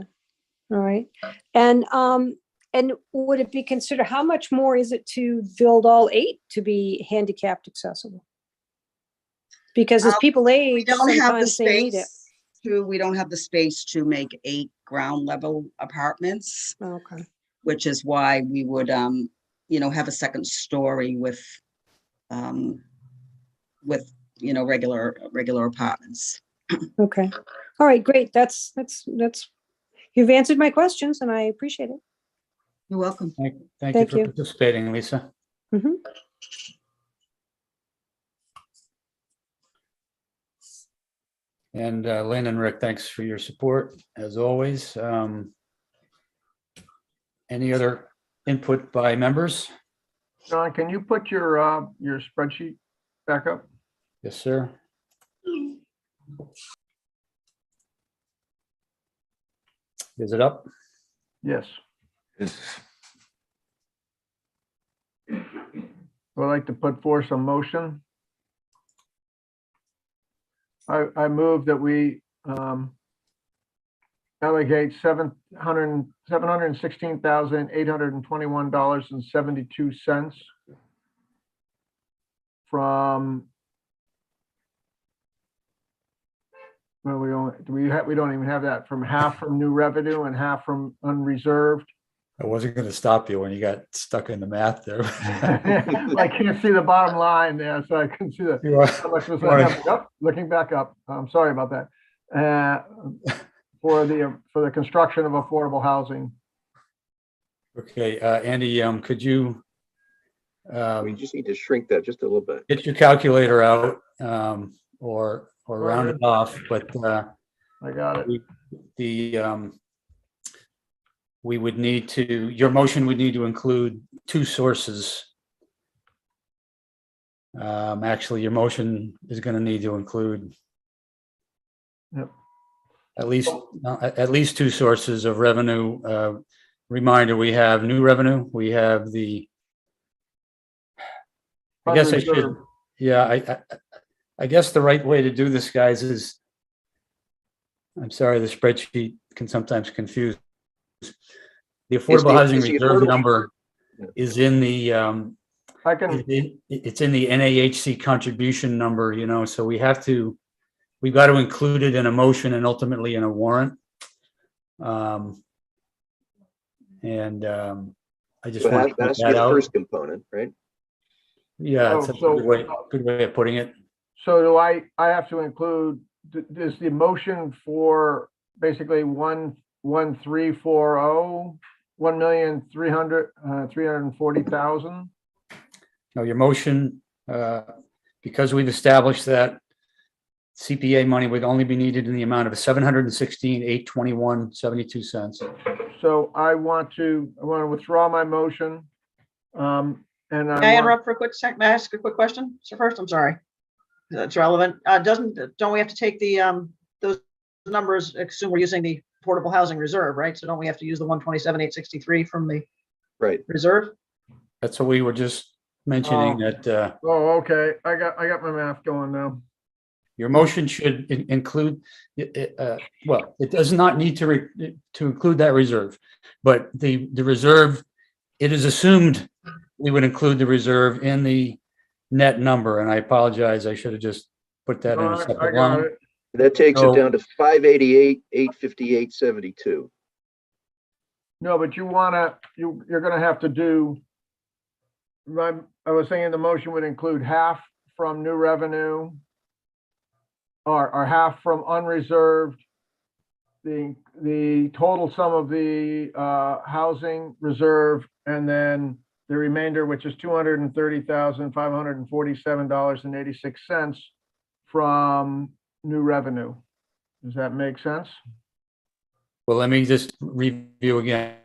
all right. And would it be considered, how much more is it to build all 8 to be handicapped accessible? Because as people age, We don't have the sometimes they need it. space we don't have the space to make 8 ground level apartments, Okay, which is why we would, have a second story with regular apartments. okay. All right, great. That's, you've answered my questions and I appreciate it. You're welcome. Thank you Thank for you. participating, Lisa. Mhm. And Lynn and Rick, thanks for your support as always. Any other input by members? John, can you put your spreadsheet back up? Yes, sir. Is it up? Yes. Is- I'd like to put forth some motion I move that we allocate $716,821.72 from, well, we don't even have that, from half from new revenue and half from unreserved. I wasn't going to stop you when you got stuck in the math there. I can't see the bottom line there, so I couldn't see the, You are- how much was you are- that? Yep, looking back up. I'm sorry about that. For the construction of affordable housing. Okay, Andy, could you We just need to shrink that just a little bit. get your calculator out, or round it off, but I got it. we would need to, your motion would need to include two sources. Actually, your motion is going to need to include Yep. at least two sources of revenue. Reminder, we have new revenue, we have the, I guess I should, Unreserved. yeah, I guess the right way to do this, guys, is, I'm sorry, the spreadsheet can sometimes confuse. The affordable housing is the reserve affordable- number Yeah. is in the, I can, it's in the NAHC contribution number, you know, so we've got to include it in a motion and ultimately in a warrant. I just So want to that has point to be that the out. first component, right? Yeah, it's a So- good way of putting it. so do I have to include, is the motion for basically 1,340, 1,340,000? No, your motion, because we've established that CPA money would only be needed in the amount of $716,821.72. So I want to withdraw my motion. And I May I want, interrupt for a quick sec? May I ask a quick question? So first, I'm sorry. That's relevant. Don't we have to take those numbers, assume we're using the affordable housing reserve, right? So don't we have to use the 127,863 from the Right. reserve? That's what we were just mentioning, that oh, okay, I got my math going now. your motion should include, well, it does not need to include that reserve, but the reserve, it is assumed we would include the reserve in the net number, and I apologize, I should have just put that in a I separate got line. it. That takes So- it down to 588,858.72. No, but you're gonna have to do, I was thinking the motion would include half from new revenue or half from unreserved, the total sum of the housing reserve, and then the remainder, which is $230,547.86 from new revenue. Does that make sense? Well, let me just review again.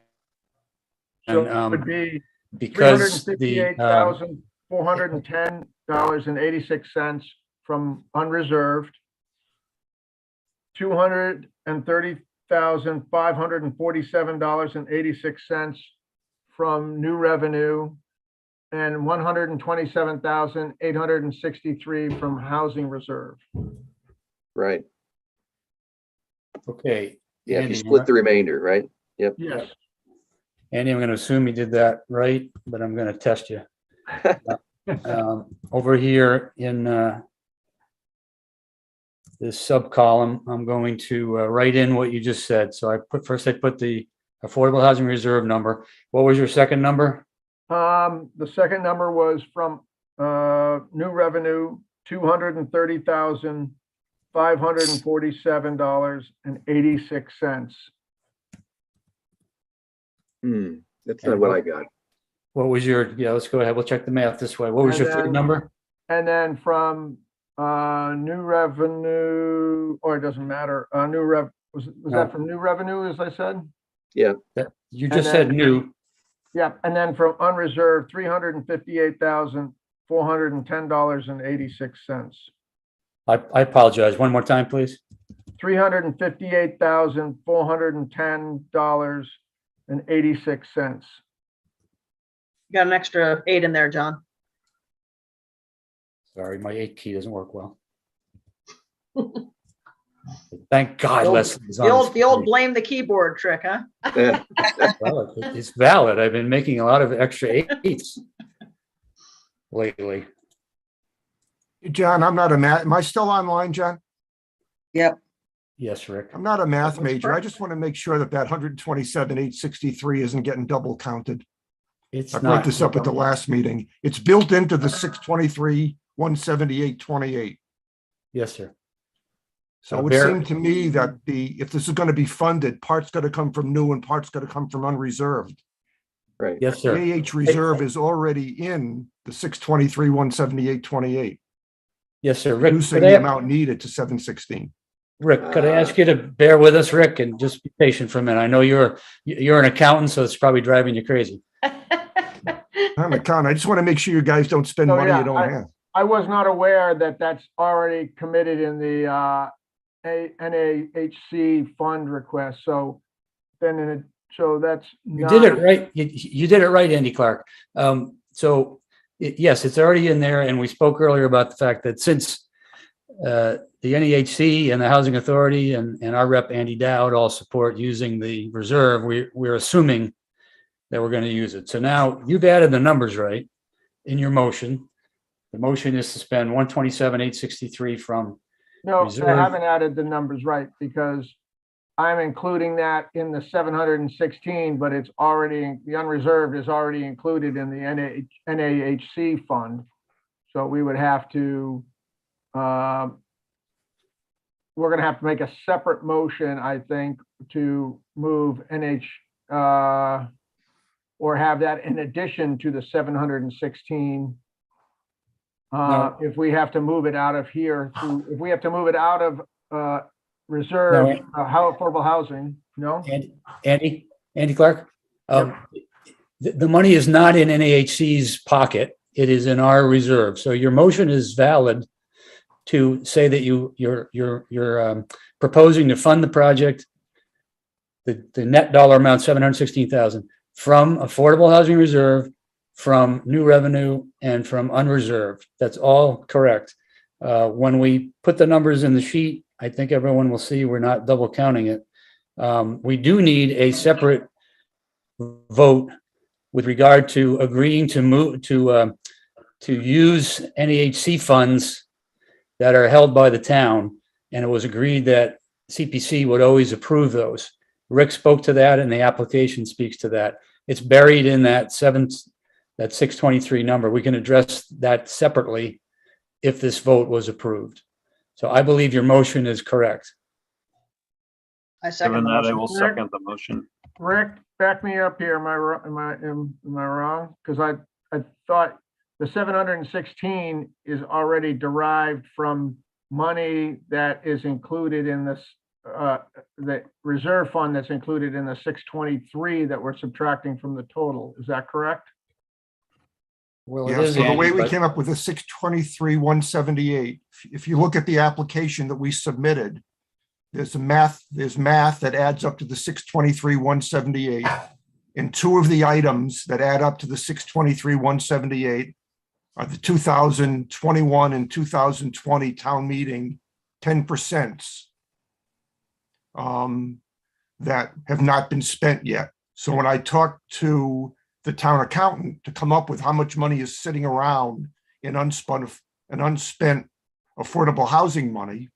So And, it would be because the, $358,410.86 from unreserved, $230,547.86 from new revenue, and $127,863 from housing reserve. Right. okay. Yeah, if you Andy, split the remainder, right? Yep. Yes. Andy, I'm going to assume you did that right, but I'm going to test you. Over here in this sub-column, I'm going to write in what you just said. So I put the affordable housing reserve number. What was your second number? The second number was from new revenue, $230,547.86. That's not what I got. What was your, yeah, let's go ahead. We'll check the math this way. What was And your third then- number? And then from new revenue, or it doesn't matter, was No. that from new revenue, as I said? You just then- said new. Yeah, and then from unreserved, $358,410.86. I apologize. One more time, please. $358,410.86. Got an extra 8 in there, John. Sorry, my 8 key doesn't work well. Thank God The old- Leslie's The on old, the old this blame the keyboard trick, huh? Yeah. committee. Well, it's valid. I've been making a lot of extra eights lately. John, I'm not a math, am I still online, John? Yep. Yes, Rick. I'm not a math That's major. I correct. just want to make sure that 127,863 isn't getting double counted. It's I brought not. this up at the last meeting. It's built into the 623, 178.28. Yes, sir. So it would Bear- seem to me that if this is going to be funded, part's got to come from new and part's got to come from unreserved. Right. Yes, The sir. AH reserve is already in the 623, 178.28, Yes, sir. Rick, reducing could I, the amount needed to 716. Rick, could I ask you to bear with us, Rick, and just be patient for a minute? I know you're an accountant, so it's probably driving you crazy. I'm a con. I just want to make sure you guys don't spend So, money yeah, you don't have. I was not aware that that's already committed in the NAHC fund request, so then so that's. You did it right. You did it right, Andy Clark. Yes, it's already in there, and we spoke earlier about the fact that since the NEHC and the Housing Authority and our rep Andy Dowd all support using the reserve, we're assuming that we're going to use it. So now you've added the numbers right in your motion. The motion is to spend 127,863 from No, reserve. I haven't added the numbers right because I'm including that in the 716, but it's already, the unreserved is already included in the NAHC fund. So we would have to, we're gonna have to make a separate motion, I think, to move or have that in addition to the 716. No. If we have to move it out of here, if we have to move it out of reserve, No. how affordable housing, no? Andy Clark, the money is not in NAHC's pocket. It is in our reserve. So your motion is valid to say that you're proposing to fund the project, the net dollar amount, 716,000 from affordable housing reserve, from new revenue, and from unreserved. That's all correct. When we put the numbers in the sheet, I think everyone will see we're not double counting it. We do need a separate vote with regard to agreeing to move to use NEHC funds that are held by the town. And it was agreed that CPC would always approve those. Rick spoke to that and the application speaks to that. It's buried in that 623 number. We can address that separately if this vote was approved. So I believe your motion is correct. I second Given the that, I motion. will second the motion. Rick, back me up here. Am I wrong? Because I thought the 716 is already derived from money that is included in this, the reserve fund that's included in the 623 that we're subtracting from the total. Is that correct? Well, it Yeah, is, so the way Andy, we but came up with the 623, 178, if you look at the application that we submitted, there's math that adds up to the 623, 178. And two of the items that add up to the 623, 178 are the 2021 and 2020 town meeting 10% that have not been spent yet. So when I talked to the town accountant to come up with how much money is sitting around in unspent affordable housing money,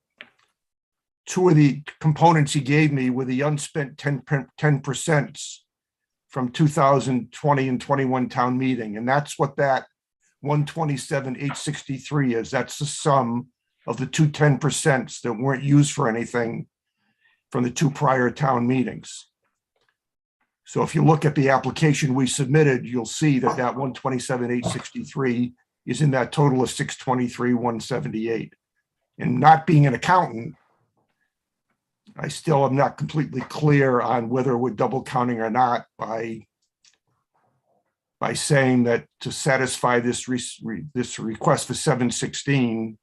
two of the components he gave me were the unspent 10% from 2020 and 21 town meeting. And that's what that 127,863 is. That's the sum of the two 10% that weren't used for anything from the two prior town meetings. So if you look at the application we submitted, you'll see that that 127,863 is in that total of 623, 178. And not being an accountant, I still am not completely clear on whether we're double counting or not by saying that to satisfy this request for 716,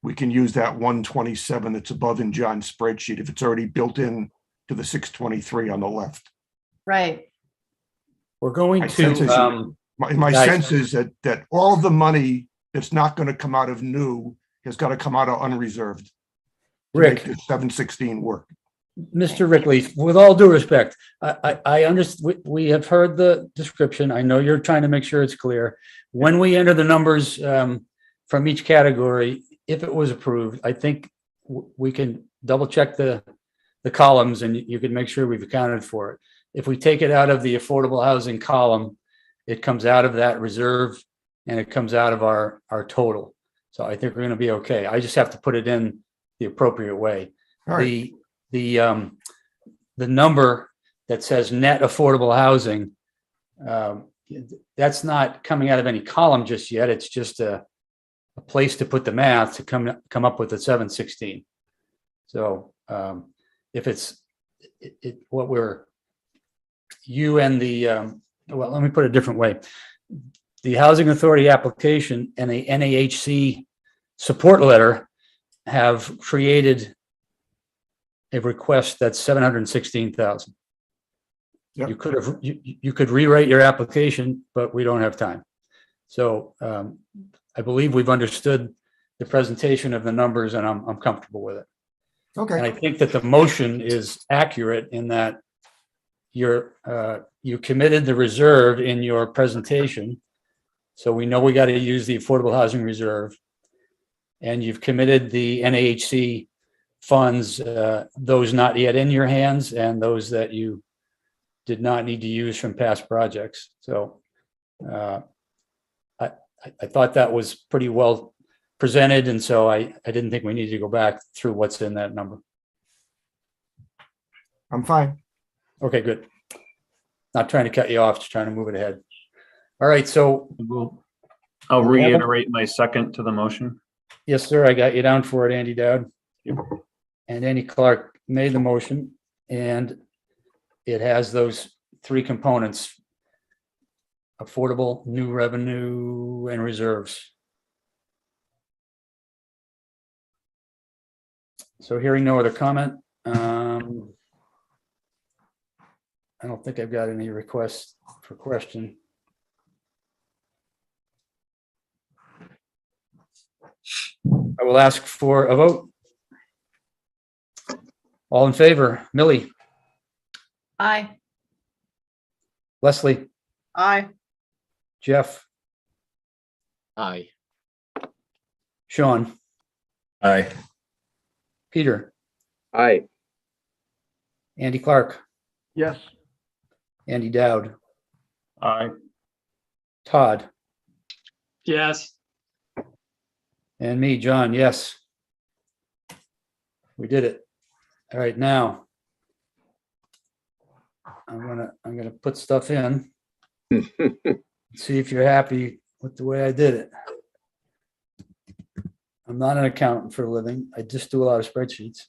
we can use that 127 that's above in John's spreadsheet if it's already built in to the 623 on the left. Right. we're going My sense is- to, My Guys. sense is that all the money that's not going to come out of new has got to come out of unreserved. make Rick, the 716 work. Mr. Rickley, with all due respect, I understand, we have heard the description. I know you're trying to make sure it's clear. When we enter the numbers from each category, if it was approved, I think we can double check the columns and you can make sure we've accounted for it. If we take it out of the affordable housing column, it comes out of that reserve and it comes out of our total. So I think we're going to be okay. I just have to put it in the appropriate way. All right. The number that says net affordable housing, that's not coming out of any column just yet. It's just a place to put the math to come up with the 716. So if it's what you and the well, let me put it a different way. The Housing Authority application and the NAHC support letter have created a request that's 716,000. Yep. You could rewrite your application, but we don't have time. So I believe we've understood the presentation of the numbers and I'm comfortable with it. And I Okay. think that the motion is accurate in that you committed the reserve in your presentation. So we know we got to use the affordable housing reserve. And you've committed the NAHC funds, those not yet in your hands and those that you did not need to use from past projects. So I thought that was pretty well presented. And so I didn't think we needed to go back through what's in that number. I'm fine. Okay, good. Not trying to cut you off, just trying to move it ahead. All right, so I'll reiterate my second to the motion. yes, sir, I got you down for it, Andy Dowd. And Andy Clark made the motion and it has those three components: affordable, new revenue, and reserves. So hearing no other comment, I don't think I've got any requests for question. I will ask for a vote. All in favor, Millie, Aye. Leslie, Aye. Jeff, Aye. Sean, Aye. Peter, Aye. Andy Clark, Yes, Andy Dowd, Aye. Todd, Yes. and me, John, yes. We did it. All right, now I'm gonna put stuff in. See if you're happy with the way I did it. I'm not an accountant for a living. I just do a lot of spreadsheets.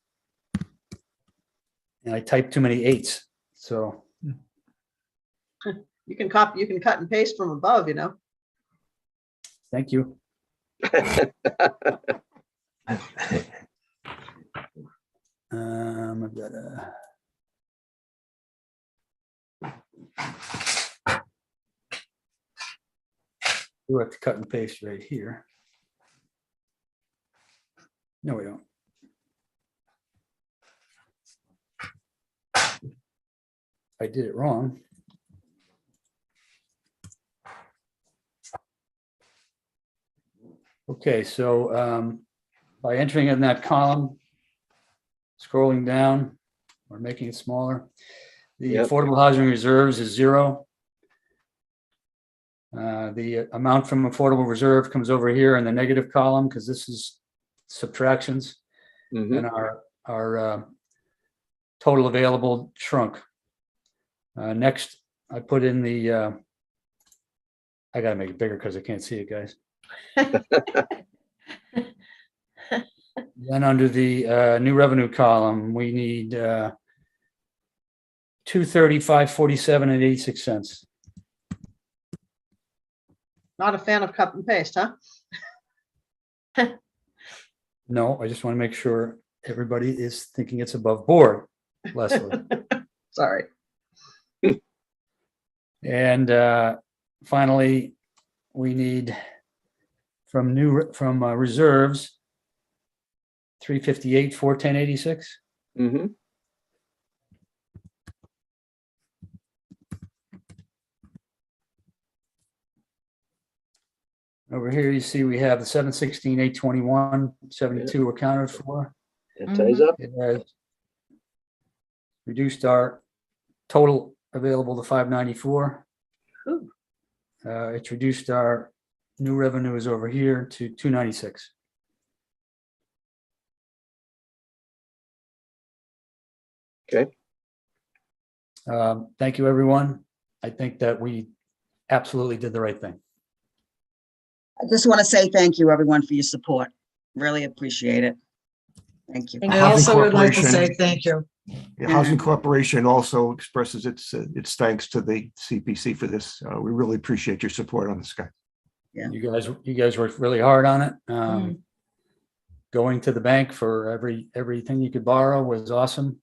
And I type too many 8s, so You can cut and paste from above, you know. thank you. I've got a. We have to cut and paste right here. No, we don't. I did it wrong. Okay, so by entering in that column, scrolling down or making it smaller, the Yep. affordable housing reserves is 0. The amount from affordable reserve comes over here in the negative column because this is subtractions, Mhm. and our total available shrunk. Next, I put in the, I gotta make it bigger because I can't see it, guys. Then under the new revenue column, we need 235.47 and 86 cents. Not a fan of cut and paste, huh? No, I just want to make sure everybody is thinking it's above board, Leslie. Sorry. And finally, we need from reserves 358, 41086. Mm-hmm. Over here, you see we have the 716, 821, 72 accounted for. It ties up. It has reduced our total available to 594. Ooh. It's reduced our new revenues over here to 296. Okay. Thank you, everyone. I think that we absolutely did the right thing. I just want to say thank you, everyone, for your support. Really appreciate it. Thank you. The I Housing also would like to say Corporation- thank you. The Housing Corporation also expresses its thanks to the CPC for this. We really appreciate your support on this, guy. Yeah. You guys worked really hard on it. Going to the bank for everything you could borrow was awesome.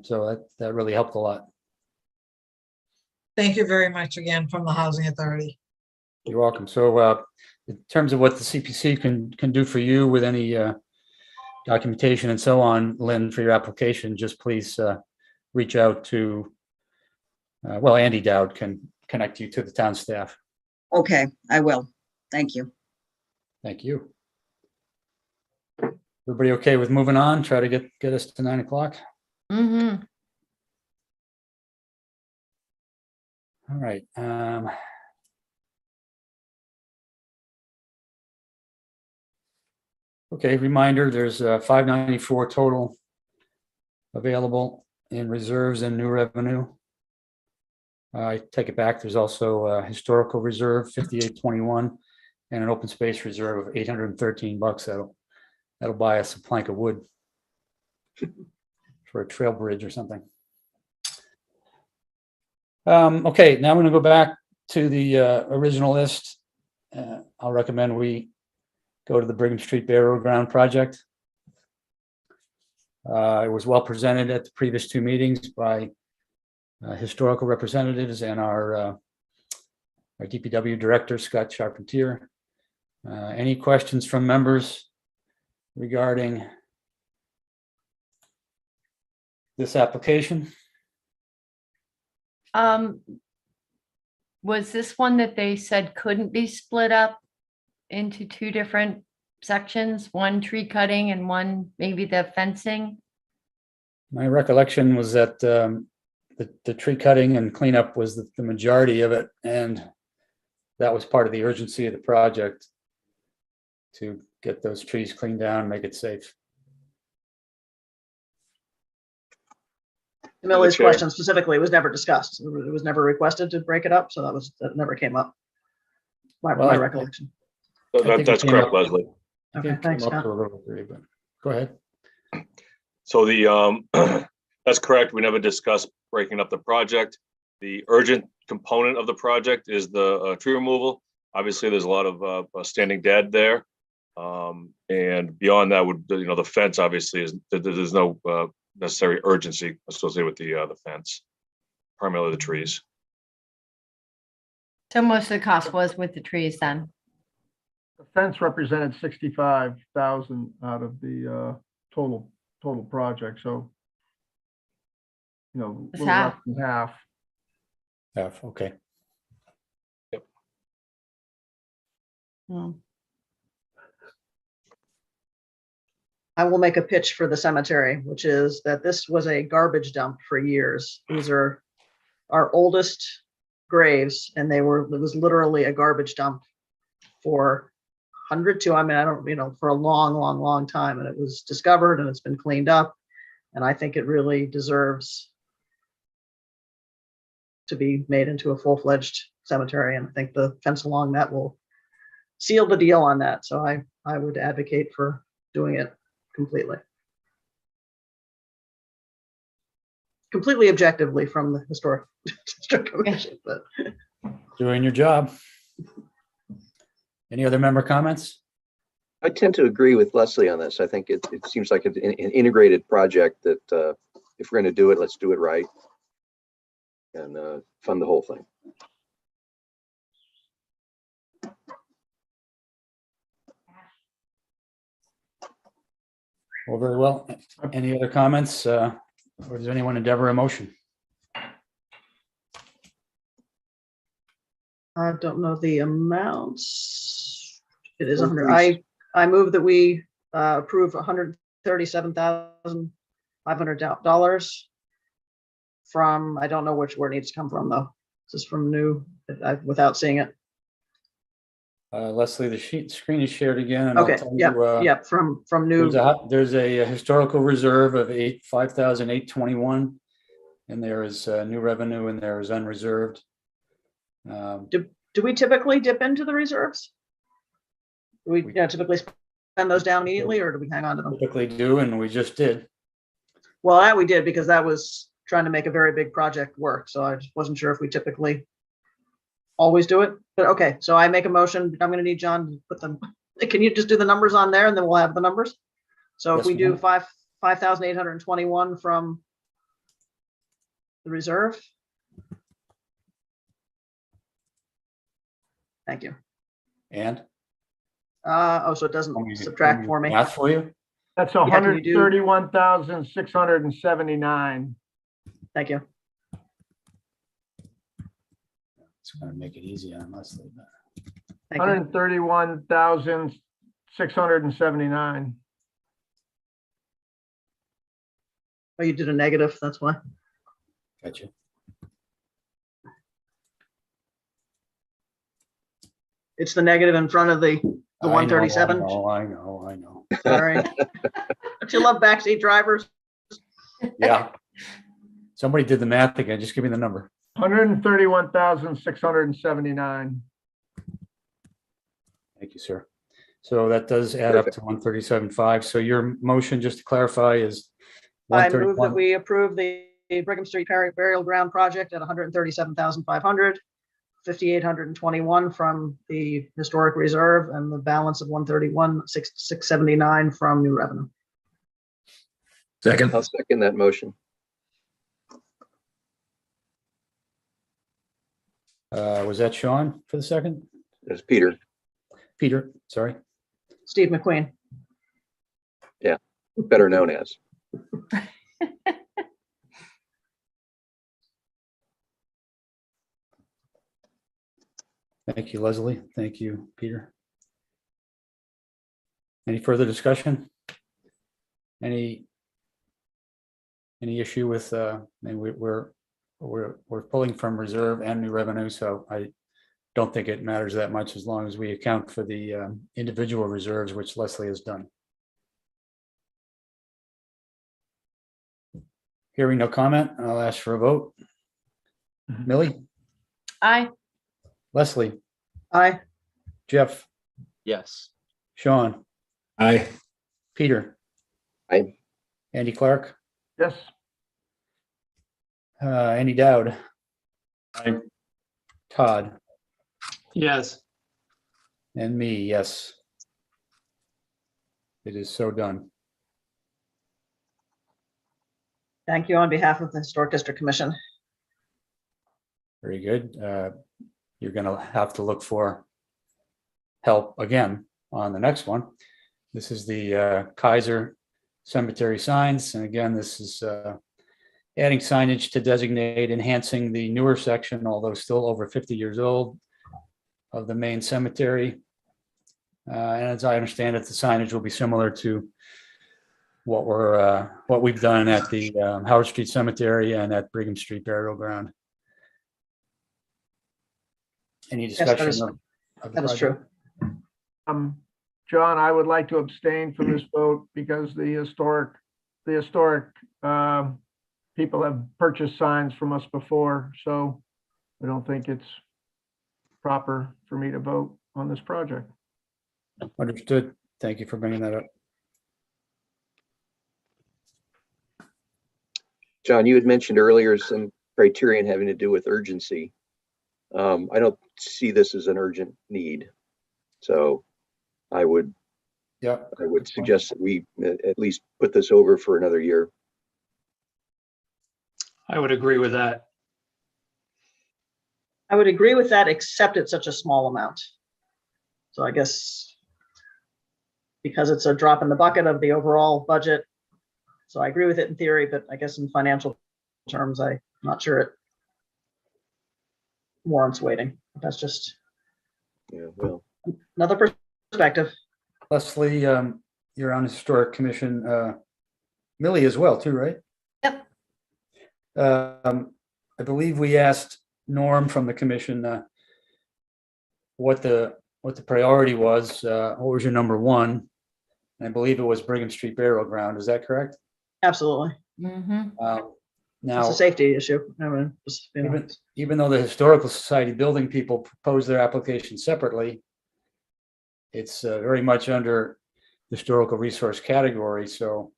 So that really helped a lot. Thank you very much again from the Housing Authority. You're welcome. So in terms of what the CPC can do for you with any documentation and so on, Lynn, for your application, just please reach out to, well, Andy Dowd can connect you to the town staff. Okay, I will. Thank you. Thank you. Everybody okay with moving on? Try to get us to 9 o'clock. Mm-hmm. All right. Okay, reminder, there's 594 total available in reserves and new revenue. I take it back. There's also a historical reserve, 5821, and an open space reserve of $813. That'll buy us a plank of wood for a trail bridge or something. Okay, now I'm going to go back to the original list. I'll recommend we go to the Brigham Street Burial Ground project. It was well presented at the previous two meetings by historical representatives and our DPW director, Scott Charpentier. Any questions from members regarding this application? Was this one that they said couldn't be split up into two different sections, one tree cutting and one maybe the fencing? My recollection was that the tree cutting and cleanup was the majority of it, and that was part of the urgency of the project to get those trees cleaned down and make it safe. Millie's Chair. question specifically was never discussed. It was never requested to break it up, so that never came up. My Well, I- recollection. I think it That's came correct, up- Leslie. I Okay, think it thanks, came up Scott. to a little degree, but go ahead. So that's correct. We never discussed breaking up the project. The urgent component of the project is the tree removal. Obviously, there's a lot of standing dead there. And beyond that would, the fence obviously there's no necessary urgency associated with the fence, primarily the trees. So most of the cost was with the trees then? The fence represented 65,000 out of the total project, so a It's little half. less than half. Okay. Hmm. I will make a pitch for the cemetery, which is that this was a garbage dump for years. These are our oldest graves, and it was literally a garbage dump for I don't, for a long, long, long time. And it was discovered and it's been cleaned up. And I think it really deserves to be made into a full-fledged cemetery. And I think the fence along that will seal the deal on that. So I would advocate for doing it completely. Completely objectively from the historic commission, but Doing your job. Any other member comments? I tend to agree with Leslie on this. I think it seems like an integrated project that if we're going to do it, let's do it right and fund the whole thing. Well, very well. Any other comments? Or does anyone endeavor a motion? I don't know the amounts. It is 100. 130. I move that we approve $137,500 from, I don't know where it needs to come from though. This is from new, without seeing it. Leslie, the screen is shared again. And I'll Okay, tell yep, you, yep, from new. there's a historical reserve of 5,821. And there is new revenue and there is unreserved. Do we typically dip into the reserves? Do we typically spend those down immediately, or do we hang on to them? Typically do, and we just did. Well, that we did because that was trying to make a very big project work. So I just wasn't sure if we typically always do it. But okay, so I make a motion. I'm going to need John to put them. Can you just do the numbers on there and then we'll have the numbers? So if Yes, we do ma'am. 5,821 from the reserve. Thank you. And? So it doesn't subtract for me. Math for you? That's can you do- 131,679. Thank you. It's gonna make it easy on Leslie. but- Thank you. 131,679. Oh, you did a negative, that's why. Gotcha. It's the negative in front of the I know, 137. I know. Sorry. Don't you love backseat drivers? Yeah. Somebody did the math again. Just give me the number. 131,679. Thank you, sir. So that does add up to 137.5. So your motion, just to clarify, is I move that 131. we approve the Brigham Street Burial Ground project at 137,500, 5,821 from the historic reserve, and the balance of 131,679 from new revenue. I'll second that motion. Was that Sean for the second? There's Peter. Peter, sorry. Steve McQueen. Better known as. Thank you, Leslie. Thank you, Peter. Any further discussion? Any issue with, and we're pulling from reserve and new revenue, so I don't think it matters that much as long as we account for the individual reserves, which Leslie has done. Hearing no comment, I'll ask for a vote. Millie, Aye. Leslie, Aye. Jeff, Yes. Sean, Aye. Peter. Aye. Andy Clark, Yes. Andy Dowd. Aye. Todd, Yes. and me, yes. It is so done. Thank you on behalf of the Historic District Commission. Very good. You're going to have to look for help again on the next one. This is the Kaiser Cemetery signs. And again, this is adding signage to designate enhancing the newer section, although still over 50 years old, of the main cemetery. And as I understand it, the signage will be similar to what we've done at the Howard Street Cemetery and at Brigham Street Burial Ground. Any Yes, that discussion is- of the That is project? true. John, I would like to abstain from this vote because the historic people have purchased signs from us before, so I don't think it's proper for me to vote on this project. Understood. Thank you for bringing that up. John, you had mentioned earlier some criterion having to do with urgency. I don't see this as an urgent need. So I would suggest that we at least put this over for another year. I would agree with that. I would agree with that, except it's such a small amount. So I guess because it's a drop in the bucket of the overall budget. So I agree with it in theory, but I guess in financial terms, I'm not sure it warrants waiting. That's just Yeah, well, another perspective. Leslie, you're on Historic Commission, Millie as well too, right? Yep. I believe we asked Norm from the commission what the priority was. What was your number one? And I believe it was Brigham Street Burial Ground. Is that correct? Absolutely. Mhm. It's Now, a safety issue. I mean, just, you know, even though the Historical Society building people proposed their application separately, it's very much under historical resource category. So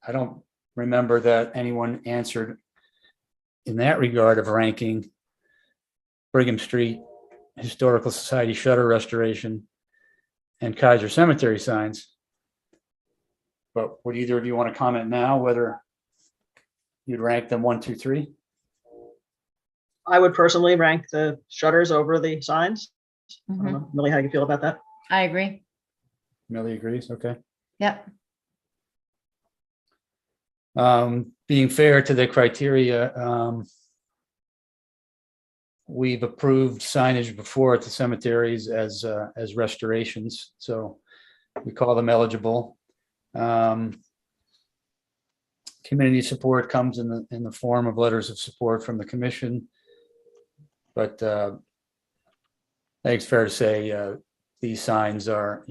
I don't remember that anyone answered in that regard of ranking Brigham Street Historical Society shutter restoration and Kaiser Cemetery signs. But would either of you want to comment now whether you'd rank them 1, 2, 3? I would personally rank the shutters over the signs. I don't Mhm. know, Millie, how you feel about that? I agree. Millie agrees. Okay. Yep. Being fair to the criteria, we've approved signage before at the cemeteries as restorations, so we call them eligible. Community support comes in the form of letters of support from the commission. But I think it's fair to say these signs are,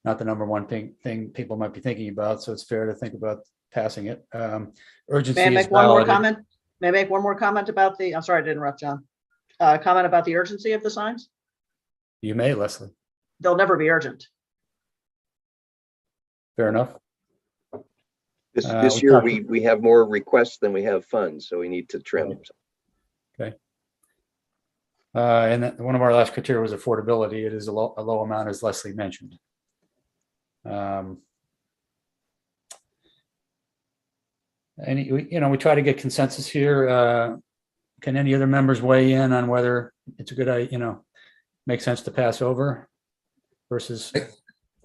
not the number one thing people might be thinking about, so it's fair to think about passing it. Urgency May I is make one more valid. comment? May I make one more comment about the, I'm sorry to interrupt, John. Comment about the urgency of the signs? You may, Leslie. They'll never be urgent. Fair enough. this we year, talked- we have more requests than we have funds, so we need to trim. And one of our last criteria was affordability. It is a low amount, as Leslie mentioned. We try to get consensus here. Can any other members weigh in on whether it's a good idea, makes sense to pass over versus?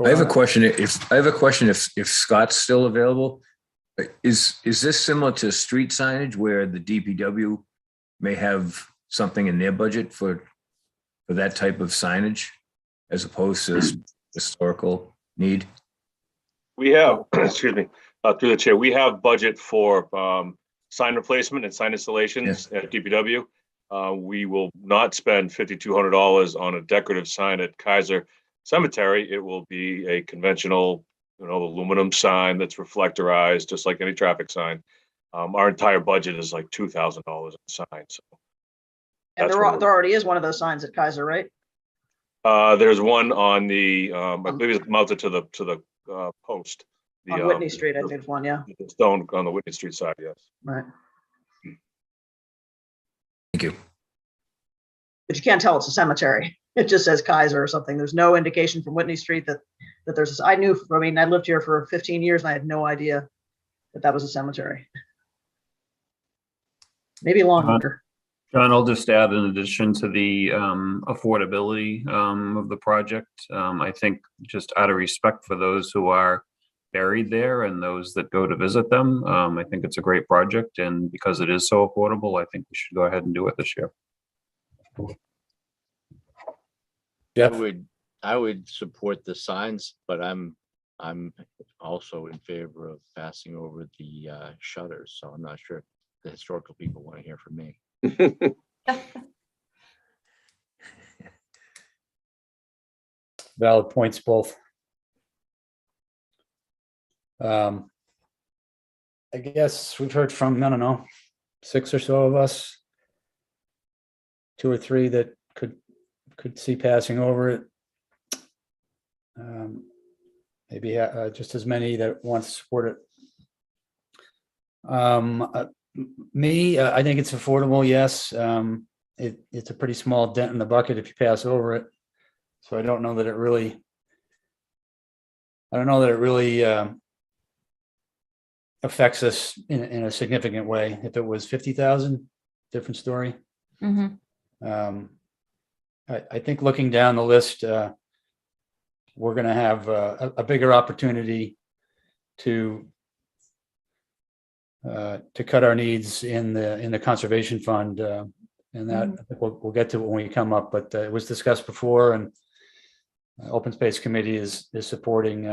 I have a question. If Scott's still available, is this similar to street signage where the DPW may have something in their budget for that type of signage as opposed to historical need? We have, excuse me, through the chair, we have budget for sign replacement and sign installations at DPW. We will not spend $5,200 on a decorative sign at Kaiser Cemetery. It will be a conventional, aluminum sign that's reflectorized, just like any traffic sign. Our entire budget is like $2,000 a sign. So And that's there what there already is one of those signs at Kaiser, right? there's one on the, I believe it's mounted to the post. The, On Whitney Street, I think it's one, yeah, the stone on the Whitney Street side, yes. right. Thank you. But you can't tell it's a cemetery. It just says Kaiser or something. There's no indication from Whitney Street that there's this. I lived here for 15 years and I had no idea that was a cemetery. Maybe longer. John, I'll just add in addition to the affordability of the project, I think just out of respect for those who are buried there and those that go to visit them, I think it's a great project. And because it is so affordable, I think we should go ahead and do it this year. Jeff? I would support the signs, but I'm also in favor of passing over the shutters. So I'm not sure if the historical people want to hear from me. Valid points both. I guess we've heard from, I don't know, 6 or so of us, 2 or 3 that could see passing over it. Maybe just as many that want to support it. I think it's affordable, yes. It's a pretty small dent in the bucket if you pass over it. So I don't know that it really affects us in a significant way. If it was 50,000, different story. Mhm. I think looking down the list, we're going to have a bigger opportunity to cut our needs in the conservation fund. And that I think we'll get to it when we come up, but it was discussed before, and Open Space Committee is supporting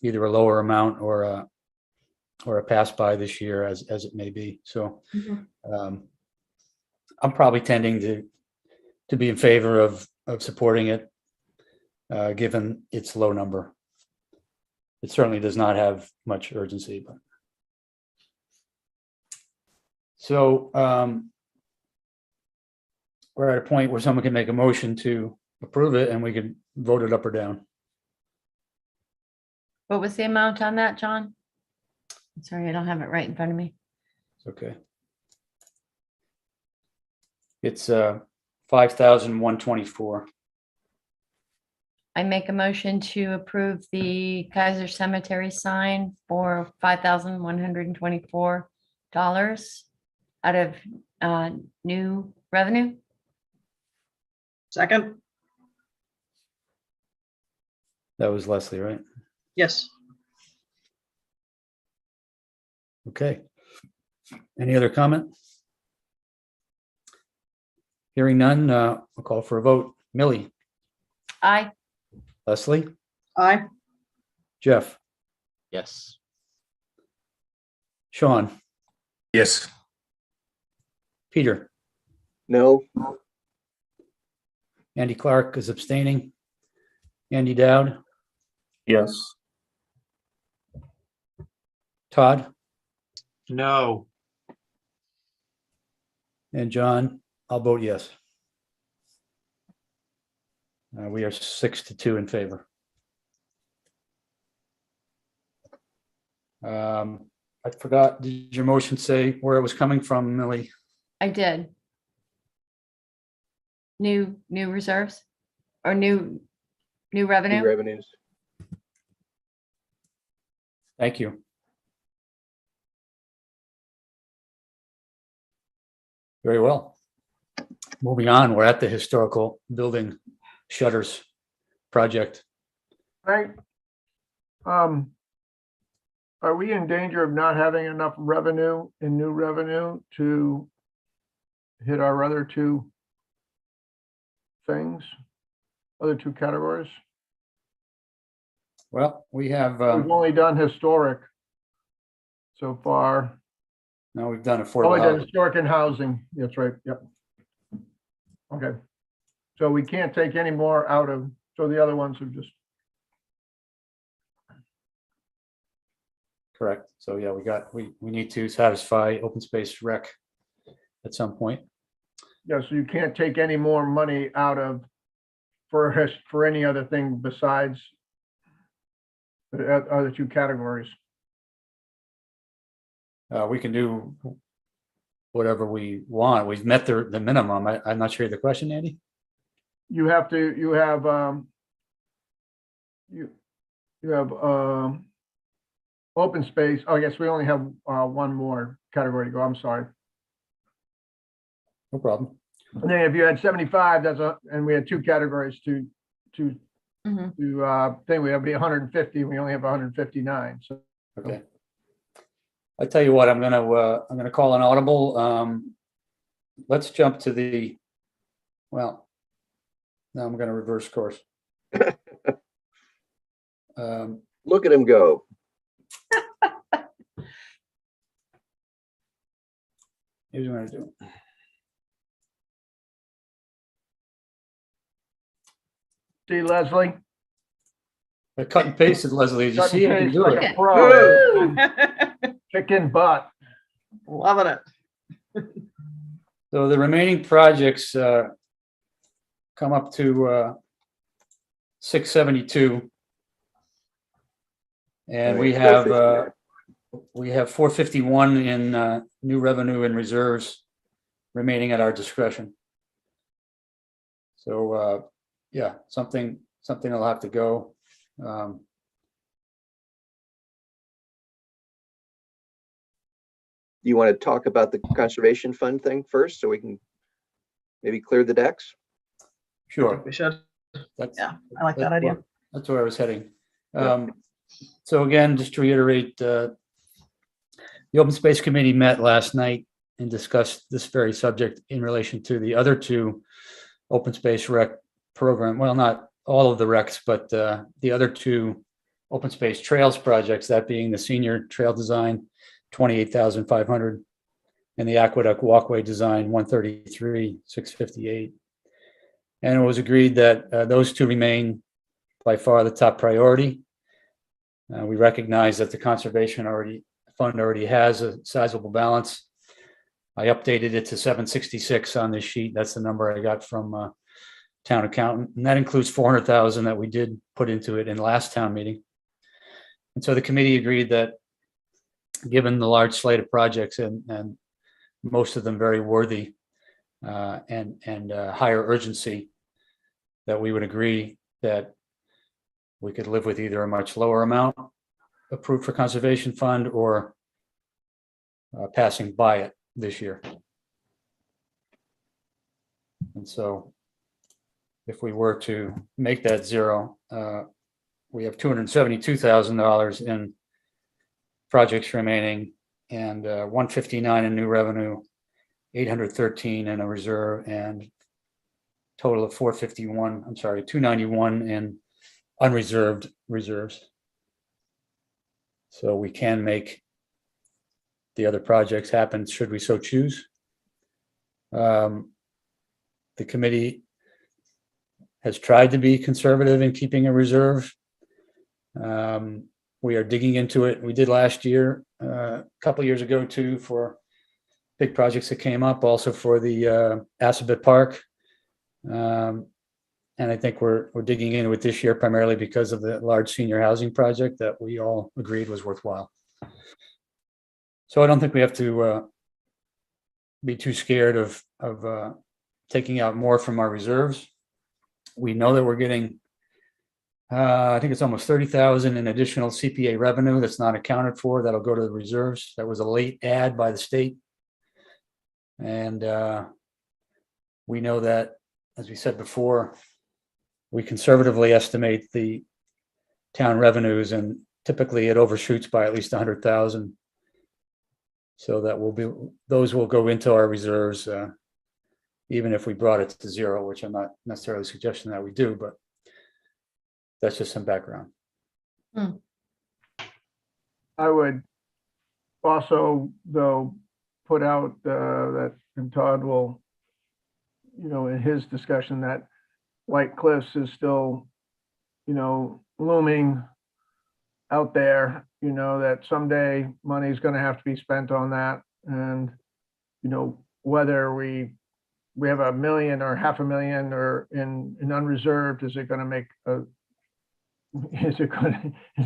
either a lower amount or a pass by this year, as it may be. So I'm probably tending to be in favor of supporting it, given its low number. It certainly does not have much urgency, but. So we're at a point where someone can make a motion to approve it and we can vote it up or down. What was the amount on that, John? I'm sorry, I don't have it right in front of me. It's okay. It's 5,124. I make a motion to approve the Kaiser Cemetery sign for $5,124 out of new revenue. Second, That was Leslie, right? yes. Okay. Any other comment? Hearing none, I'll call for a vote. Millie, Aye. Leslie, Aye. Jeff, Yes. Sean, Yes. Peter, No, Andy Clark is abstaining. Andy Dowd, Yes. Todd, No. and John. I'll vote yes. We are 6-2 in favor. I forgot, did your motion say where it was coming from, Millie? I did. New reserves or new new revenue? revenues. Thank you. Very well. Moving on, we're at the historical building shutters project. Right? Are we in danger of not having enough revenue in new revenue to hit our other two things, other two categories? Well, we have, We've only done historic so far. now we've done Only affordable done housing. historic and housing. That's right. Yep. Okay. So we can't take any more out of, so the other ones are just, Correct. So yeah, we need to satisfy open space rec at some point. yeah, so you can't take any more money out of for any other thing besides the other two categories. We can do whatever we want. We've met the minimum. I'm not sure the question, Andy. You have open space. Oh, I guess we only have one more category to go. I'm sorry. No problem. And then if you had 75, and we had two categories to Mhm. thing, we have 150. We only have 159. So Okay. I tell you what, I'm gonna call an audible. Let's jump to now I'm gonna reverse course. Look at him go. Here's what I'm gonna do. see, Leslie. I cut and pasted, Leslie. Did you Cut see? and I can paste do like it. a pro. Woo! Chicken butt. Loving it. So the remaining projects come up to 672. And All we right, have 459. 451 in new revenue and reserves remaining at our discretion. So yeah, something will have to go. You want to talk about the conservation fund thing first, so we can maybe clear the decks? Sure. We should. That's, Yeah, I like that that's idea. where- That's where I was heading. Yeah. So again, just to reiterate, the Open Space Committee met last night and discussed this very subject in relation to the other two open space rec program, well, not all of the recs, but the other two open space trails projects, that being the senior trail design, 28,500, and the aqueduct walkway design, 133,658. And it was agreed that those two remain by far the top priority. We recognize that the conservation fund already has a sizable balance. I updated it to 766 on this sheet. That's the number I got from town accountant, and that includes 400,000 that we did put into it in last town meeting. And so the committee agreed that, given the large slate of projects and most of them very worthy and higher urgency, that we would agree that we could live with either a much lower amount approved for conservation fund or passing by it this year. And so if we were to make that zero, we have $272,000 in projects remaining and 159 in new revenue, 813 in a reserve, and total of 451, I'm sorry, 291 in unreserved reserves. So we can make the other projects happen should we so choose. The committee has tried to be conservative in keeping a reserve. We are digging into it. We did last year, a couple of years ago too, for big projects that came up, also for the Assabet Park. And I think we're digging into it this year primarily because of the large senior housing project that we all agreed was worthwhile. So I don't think we have to be too scared of taking out more from our reserves. We know that we're getting, I think it's almost 30,000 in additional CPA revenue that's not accounted for. That'll go to the reserves. That was a late add by the state. And we know that, as we said before, we conservatively estimate the town revenues, and typically it overshoots by at least 100,000. So that those will go into our reserves, even if we brought it to zero, which I'm not necessarily suggesting that we do, but that's just some background. I would also, though, put out that, and Todd will, in his discussion, that White Cliffs is still, looming out there, that someday money's going to have to be spent on that. And, whether we have $1 million or $500,000 or in unreserved, is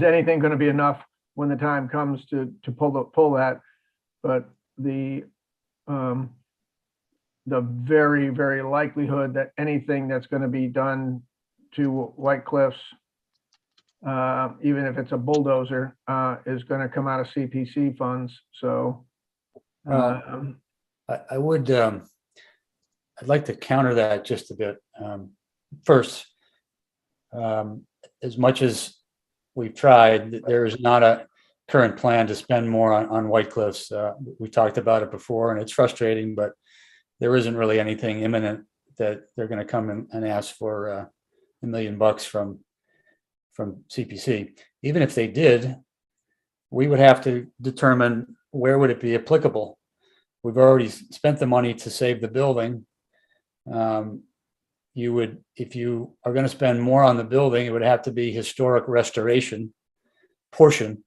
anything going to be enough when the time comes to pull that? But the very, very likelihood that anything that's going to be done to White Cliffs, even if it's a bulldozer, is going to come out of CPC funds. So I would, I'd like to counter that just a bit. First, as much as we've tried, there is not a current plan to spend more on White Cliffs. We talked about it before, and it's frustrating, but there isn't really anything imminent that they're going to come and ask for $1 million from CPC. Even if they did, we would have to determine where would it be applicable. We've already spent the money to save the building. You would, if you are going to spend more on the building, it would have to be historic restoration portion.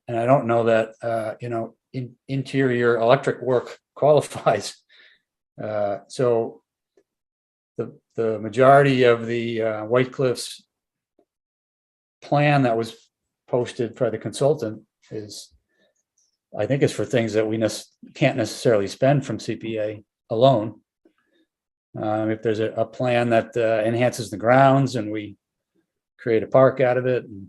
And I don't know that, interior electric work qualifies. So the majority of the White Cliffs plan that was posted by the consultant is, I think, is for things that we can't necessarily spend from CPA alone. If there's a plan that enhances the grounds and we create a park out of it, and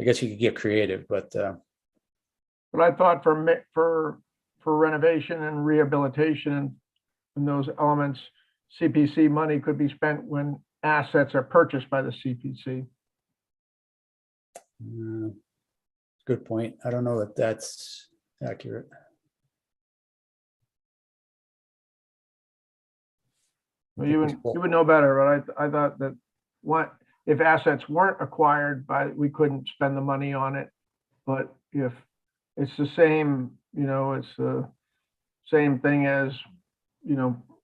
I guess you could get creative, but I thought for renovation and rehabilitation and those elements, CPC money could be spent when assets are purchased by the CPC. Good point. I don't know that that's accurate. Well, you would know better, but I thought that if assets weren't acquired we couldn't spend the money on it. But if it's the same, it's the same thing as,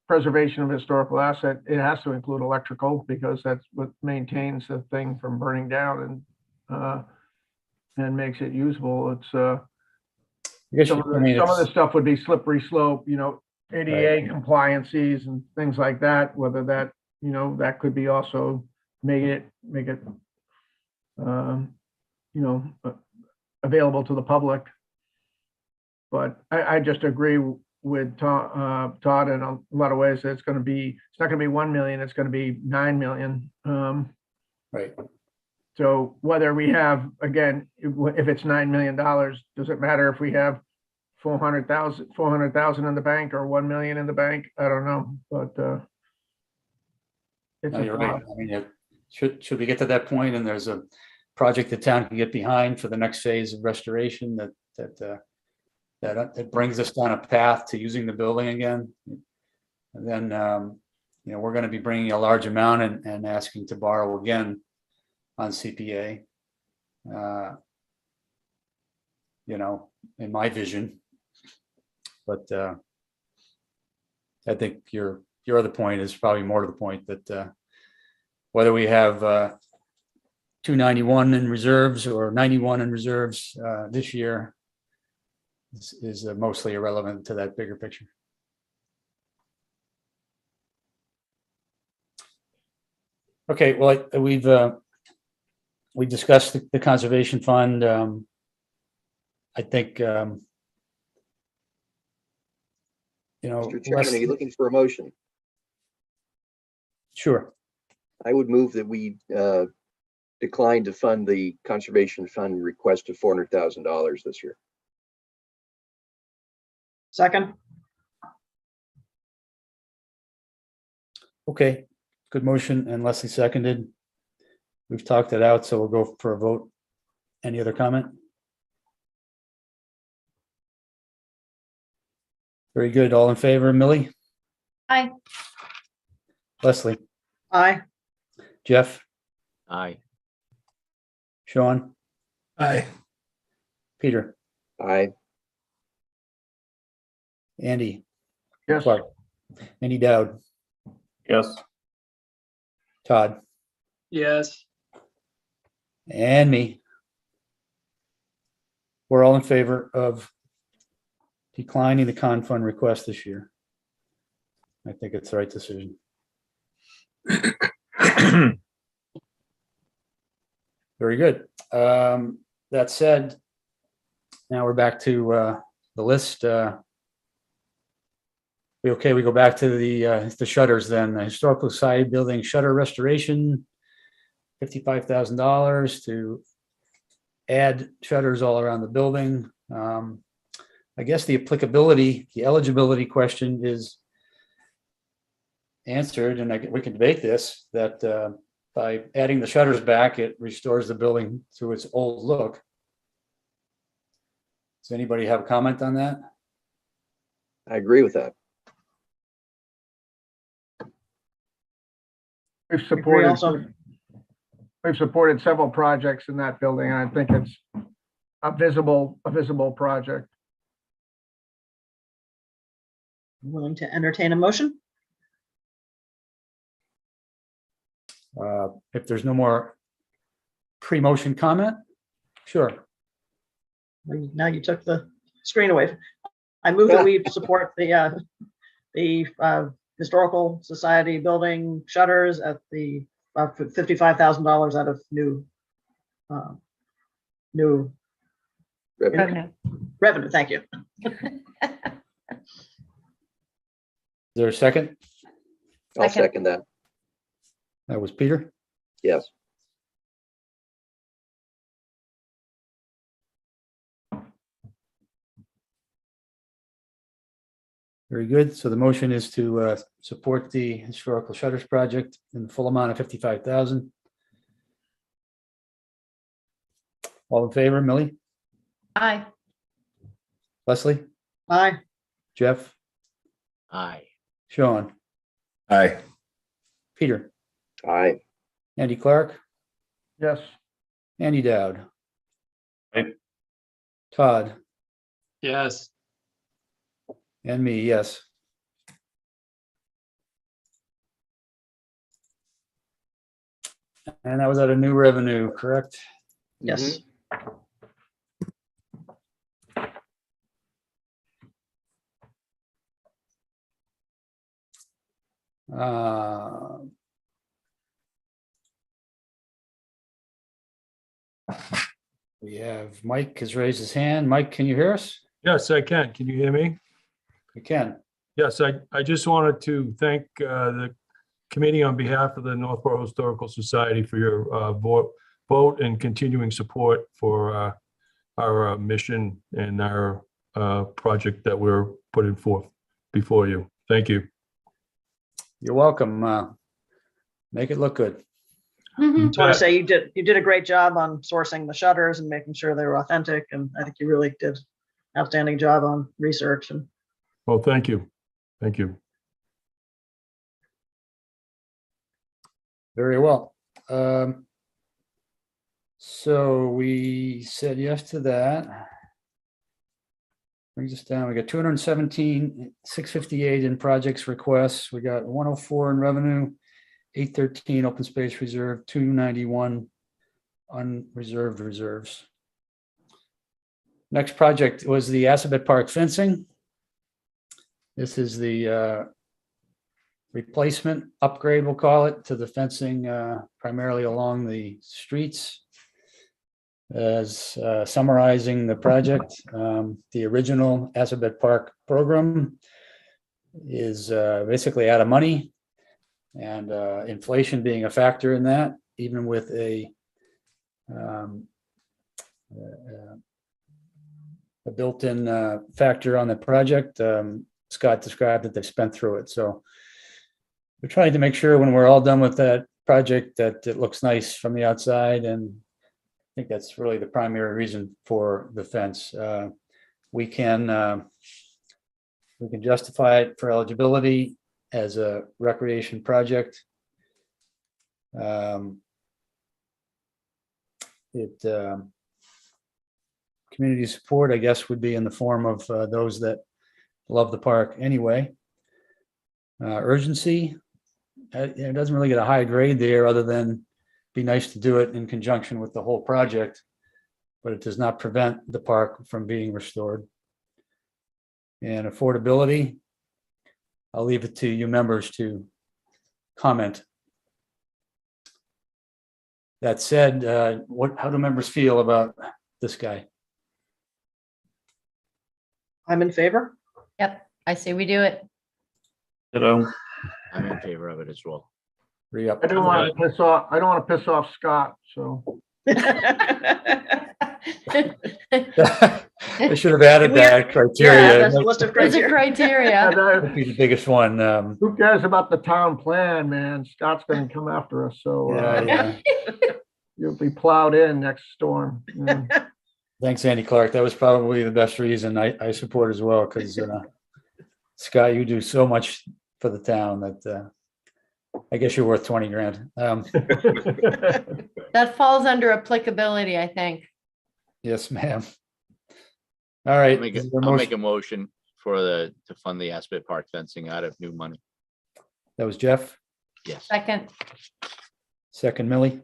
preservation of historical asset, it has to include electrical because that's what maintains the thing from burning down and makes it usable. It's I guess some of the stuff would be slippery slope, ADA compliances and things like that, whether that, that could be also make it available to the public. But I just agree with Todd in a lot of ways that it's not going to be 1 million, it's going to be 9 million. Right. So whether we have, again, if it's $9 million, does it matter if we have 400,000 in the bank or 1 million in the bank? I don't know, but it's No, you're right. I mean, should we get to that point and there's a project the town can get behind for the next phase of restoration that brings us down a path to using the building again, and then we're going to be bringing a large amount and asking to borrow again on CPA. In my vision, but I think your other point is probably more to the point that whether we have 291 in reserves or 91 in reserves this year is mostly irrelevant to that bigger picture. Okay, well, we discussed the conservation fund. I think Mr. Chairman, are you looking for a motion? Sure. I would move that we decline to fund the conservation fund request of $400,000 this year. Second. Okay, good motion, and Leslie seconded. We've talked it out, so we'll go for a vote. Any other comment? Very good. All in favor, Millie? Aye. Leslie? Aye. Jeff? Aye. Sean? Aye. Peter? Aye. Andy? Yes. Clark? Andy Dowd? Yes. Todd? Yes. And me. We're all in favor of declining the con fund request this year. I think it's the right decision. Very good. That said, now we're back to the list. We go back to the shutters then. The Historical Society Building shutter restoration, $55,000 to add shutters all around the building. I guess the eligibility question is answered, and we can debate this, that by adding the shutters back, it restores the building to its old look. Does anybody have a comment on that? I agree with that. We've Agree also. supported several projects in that building, and I think it's a visible project. Willing to entertain a motion? If there's no more pre-motion comment, sure. Now you took the screen away. I move that we support the Historical Society building shutters at the $55,000 out of new revenue. Thank you. Is there a second? I'll second that. That was Peter. Yes. Very good. So the motion is to support the historical shutters project in the full amount of 55,000. All in favor, Millie, Aye. Leslie, Aye. Jeff, Aye. Sean, Aye. Peter, Aye. Andy Clark, Yes, Andy Dowd. Aye. Todd, Yes. and me, yes. And that was out of new revenue, correct? Yes. Uh, We have Mike has raised his hand. Mike, can you hear us? Yes, I can. Can you hear me? You can. Yes, I just wanted to thank the committee on behalf of the Northborough Historical Society for your vote and continuing support for our mission and our project that we're putting forth before you. Thank you. You're welcome. Make it look good. Just want to say you did a great job on sourcing the shutters and making sure they were authentic, and I think you really did outstanding job on research. And Well, thank you. Thank you. Very well. So we said yes to that. Brings us down. We got 217, 658 in projects requests. We got 104 in revenue, 813 open space reserve, 291 unreserved reserves. Next project was the Assabet Park fencing. This is the replacement upgrade, we'll call it, to the fencing primarily along the streets. As summarizing the project, the original Assabet Park program is basically out of money, and inflation being a factor in that, even with a built-in factor on the project. Scott described that they've spent through it. So we're trying to make sure when we're all done with that project that it looks nice from the outside, and I think that's really the primary reason for the fence. We can justify it for eligibility as a recreation project. Community support, I guess, would be in the form of those that love the park anyway. Urgency, it doesn't really get a high grade there, other than be nice to do it in conjunction with the whole project, but it does not prevent the park from being restored. And affordability, I'll leave it to you members to comment. That said, how do members feel about this guy? I'm in favor. Yep, I say we do it. Ditto. I'm in favor of it as well. Re-up. I don't want to piss off, I don't want to piss off Scott, so. I should have added that Yeah, criteria. that's a list of There's a criteria. criteria. That'd be the biggest one. Who cares about the town plan, man? Scott's gonna come after us, so Yeah. you'll be plowed in next storm. Yeah. Thanks, Andy Clark. That was probably the best reason I support as well, because Scott, you do so much for the town that I guess you're worth 20 grand. That falls under applicability, I think. Yes, ma'am. All right. I'll make a motion to fund the Assabet Park fencing out of new money. That was Jeff. Yes. Second. Second, Millie.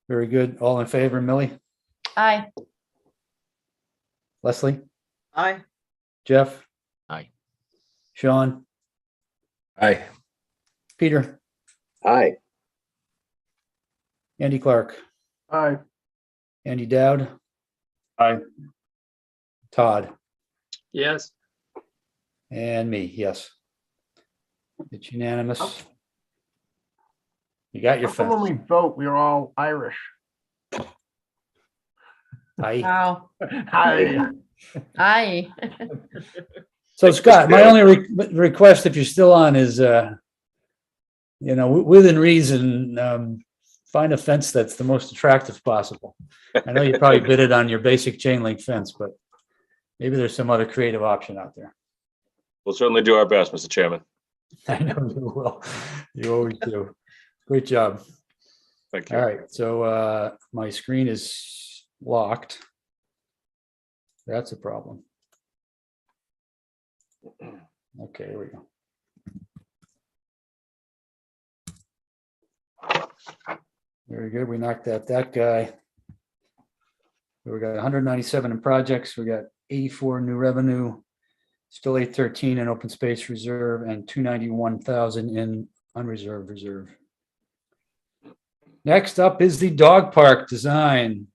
Very good. All in favor, Millie? Aye. Leslie? Aye. Jeff? Aye. Sean? Aye. Peter? Aye. Andy Clark? Aye. Andy Dowd? Aye. Todd? Yes. And me, yes. It's unanimous. You got your How come when fence. we vote, we're all Irish? Aye. Wow. Aye. Aye. So Scott, my only request, if you're still on, is, within reason, find a fence that's the most attractive possible. I know you probably bid it on your basic chain link fence, but maybe there's some other creative option out there. We'll certainly do our best, Mr. Chairman. I know you will. You always do. Great job. Thank you. All right, so my screen is locked. That's a problem. Okay, here we go. Very good. We knocked out that guy. We got 197 in projects. We got 84 new revenue, still 813 in open space reserve, and 291,000 in unreserved reserve. Next up is the dog park design.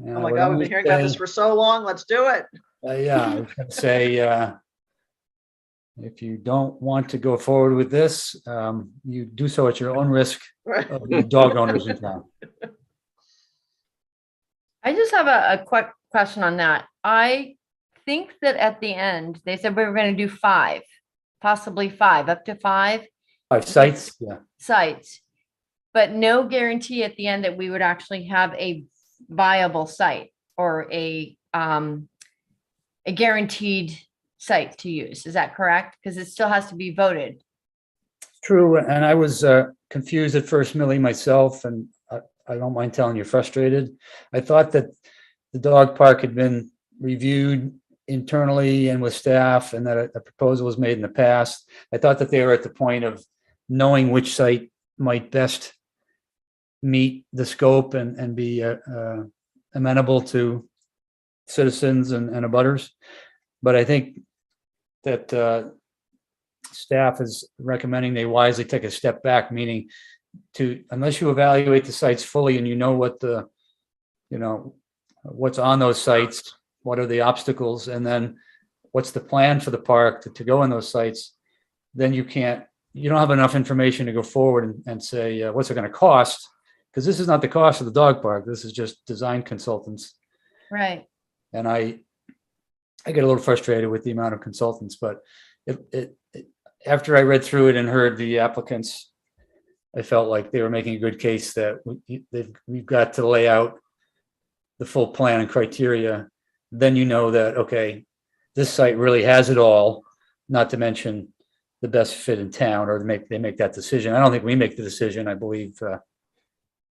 Oh my God, we've been hearing about this for so long. Let's do it. Yeah, I was gonna say, if you don't want to go forward with this, you do so at your own risk of the dog owners in town. I just have a quick question on that. I think that at the end, they said we were going to do 5, possibly 5, up to 5 Sites, yeah. sites, but no guarantee at the end that we would actually have a viable site or a guaranteed site to use. Is that correct? Because it still has to be voted. True, and I was confused at first, Millie, myself, and I don't mind telling you, frustrated. I thought that the dog park had been reviewed internally and with staff, and that a proposal was made in the past. I thought that they were at the point of knowing which site might best meet the scope and be amenable to citizens and abutters. But I think that staff is recommending they wisely take a step back, meaning unless you evaluate the sites fully and you know what what's on those sites, what are the obstacles, and then what's the plan for the park to go on those sites, then you don't have enough information to go forward and say, what's it going to cost? Because this is not the cost of the dog park. This is just design consultants. Right. And I get a little frustrated with the amount of consultants, but after I read through it and heard the applicants, I felt like they were making a good case that we've got to lay out the full plan and criteria. Then you know that, okay, this site really has it all, not to mention the best fit in town, or they make that decision. I don't think we make the decision. I believe,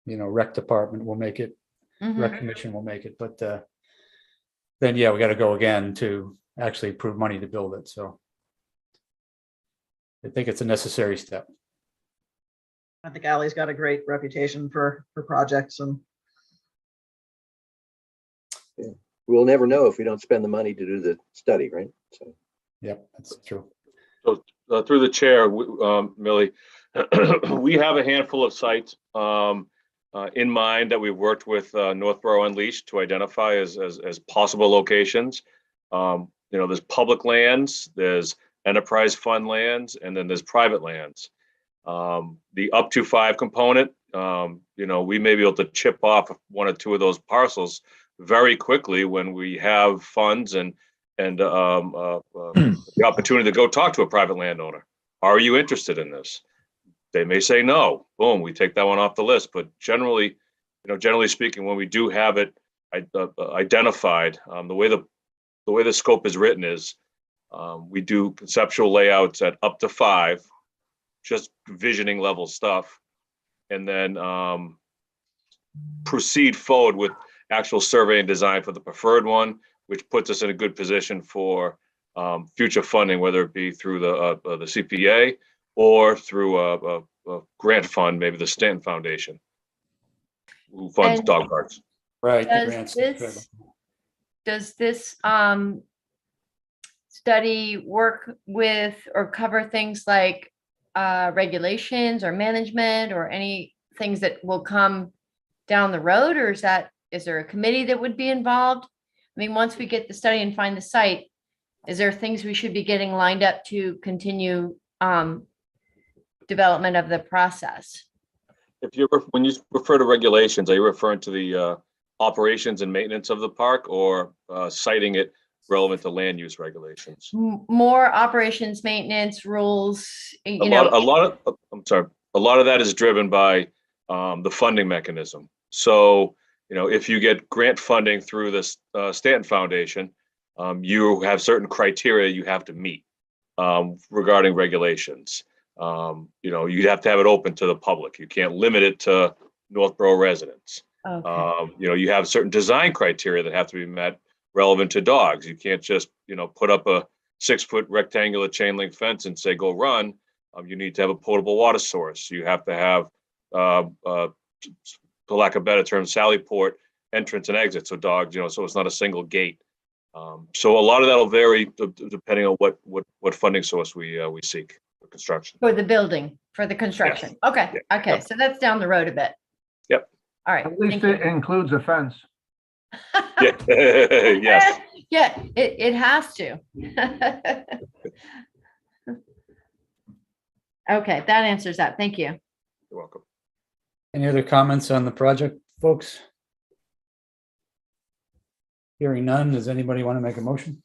rec department will make it, rec commission will make it, but then, yeah, we got to go again to actually approve money to build it. So I think it's a necessary step. I think Ally's got a great reputation for projects, and We'll never know if we don't spend the money to do the study, right? So. Yep, that's true. So through the chair, Millie, we have a handful of sites in mind that we've worked with Northborough Unleashed to identify as possible locations. There's public lands, there's enterprise fund lands, and then there's private lands. The up to 5 component, we may be able to chip off 1 or 2 of those parcels very quickly when we have funds and the opportunity to go talk to a private landowner. Are you interested in this? They may say no. Boom, we take that one off the list. But generally speaking, when we do have it identified, the way the scope is written is we do conceptual layouts at up to 5, just visioning level stuff, and then proceed forward with actual survey and design for the preferred one, which puts us in a good position for future funding, whether it be through the CPA or through a grant fund, maybe the Stanton Foundation, who funds dog parks. Right. Does this study work with or cover things like regulations or management or any things that will come down the road, or is there a committee that would be involved? I mean, once we get the study and find the site, is there things we should be getting lined up to continue development of the process? When you refer to regulations, are you referring to the operations and maintenance of the park or citing it relevant to land use regulations? More operations, maintenance rules, A you lot, know. a lot of, I'm sorry, a lot of that is driven by the funding mechanism. So, if you get grant funding through this Stanton Foundation, you have certain criteria you have to meet regarding regulations. You'd have to have it open to the public. You can't limit it to Northborough residents. Okay. You have certain design criteria that have to be met relevant to dogs. You can't just, put up a 6-foot rectangular chain link fence and say, go run. You need to have a potable water source. You have to have, for lack of a better term, Sally Port entrance and exit. So dogs, so it's not a single gate. So a lot of that will vary depending on what funding source we seek for construction. For the building, for the construction. Okay, Yeah. okay. Yep. So that's down the road a bit. Yep. All right. At least thank it you. includes a fence. Yeah. Yes. Yeah, it has to. Okay, that answers that. Thank you. You're welcome. Any other comments on the project, folks? Hearing none, does anybody want to make a motion?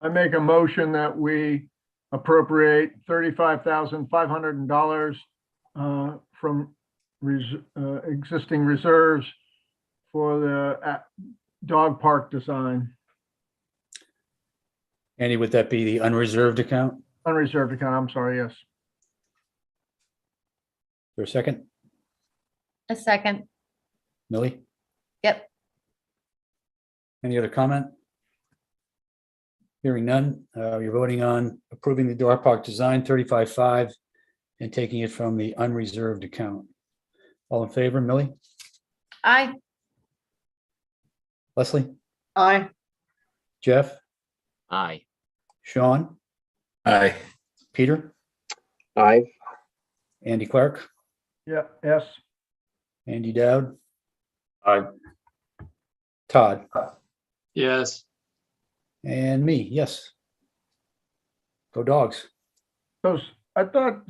I make a motion that we appropriate $35,500 from existing reserves for the dog park design, Andy, would that be the unreserved account? unreserved account, I'm sorry, yes. For a second, A second. Millie? Yep. Any other comment? Hearing none, you're voting on approving the dog park design 35.5 and taking it from the unreserved account. All in favor, Millie? Aye. Leslie? Aye. Jeff? Aye. Sean? Aye. Peter? Aye. Andy Clark? Yeah, yes. Andy Dowd? Aye. Todd? Yes. And me, yes. Go dogs. So I thought,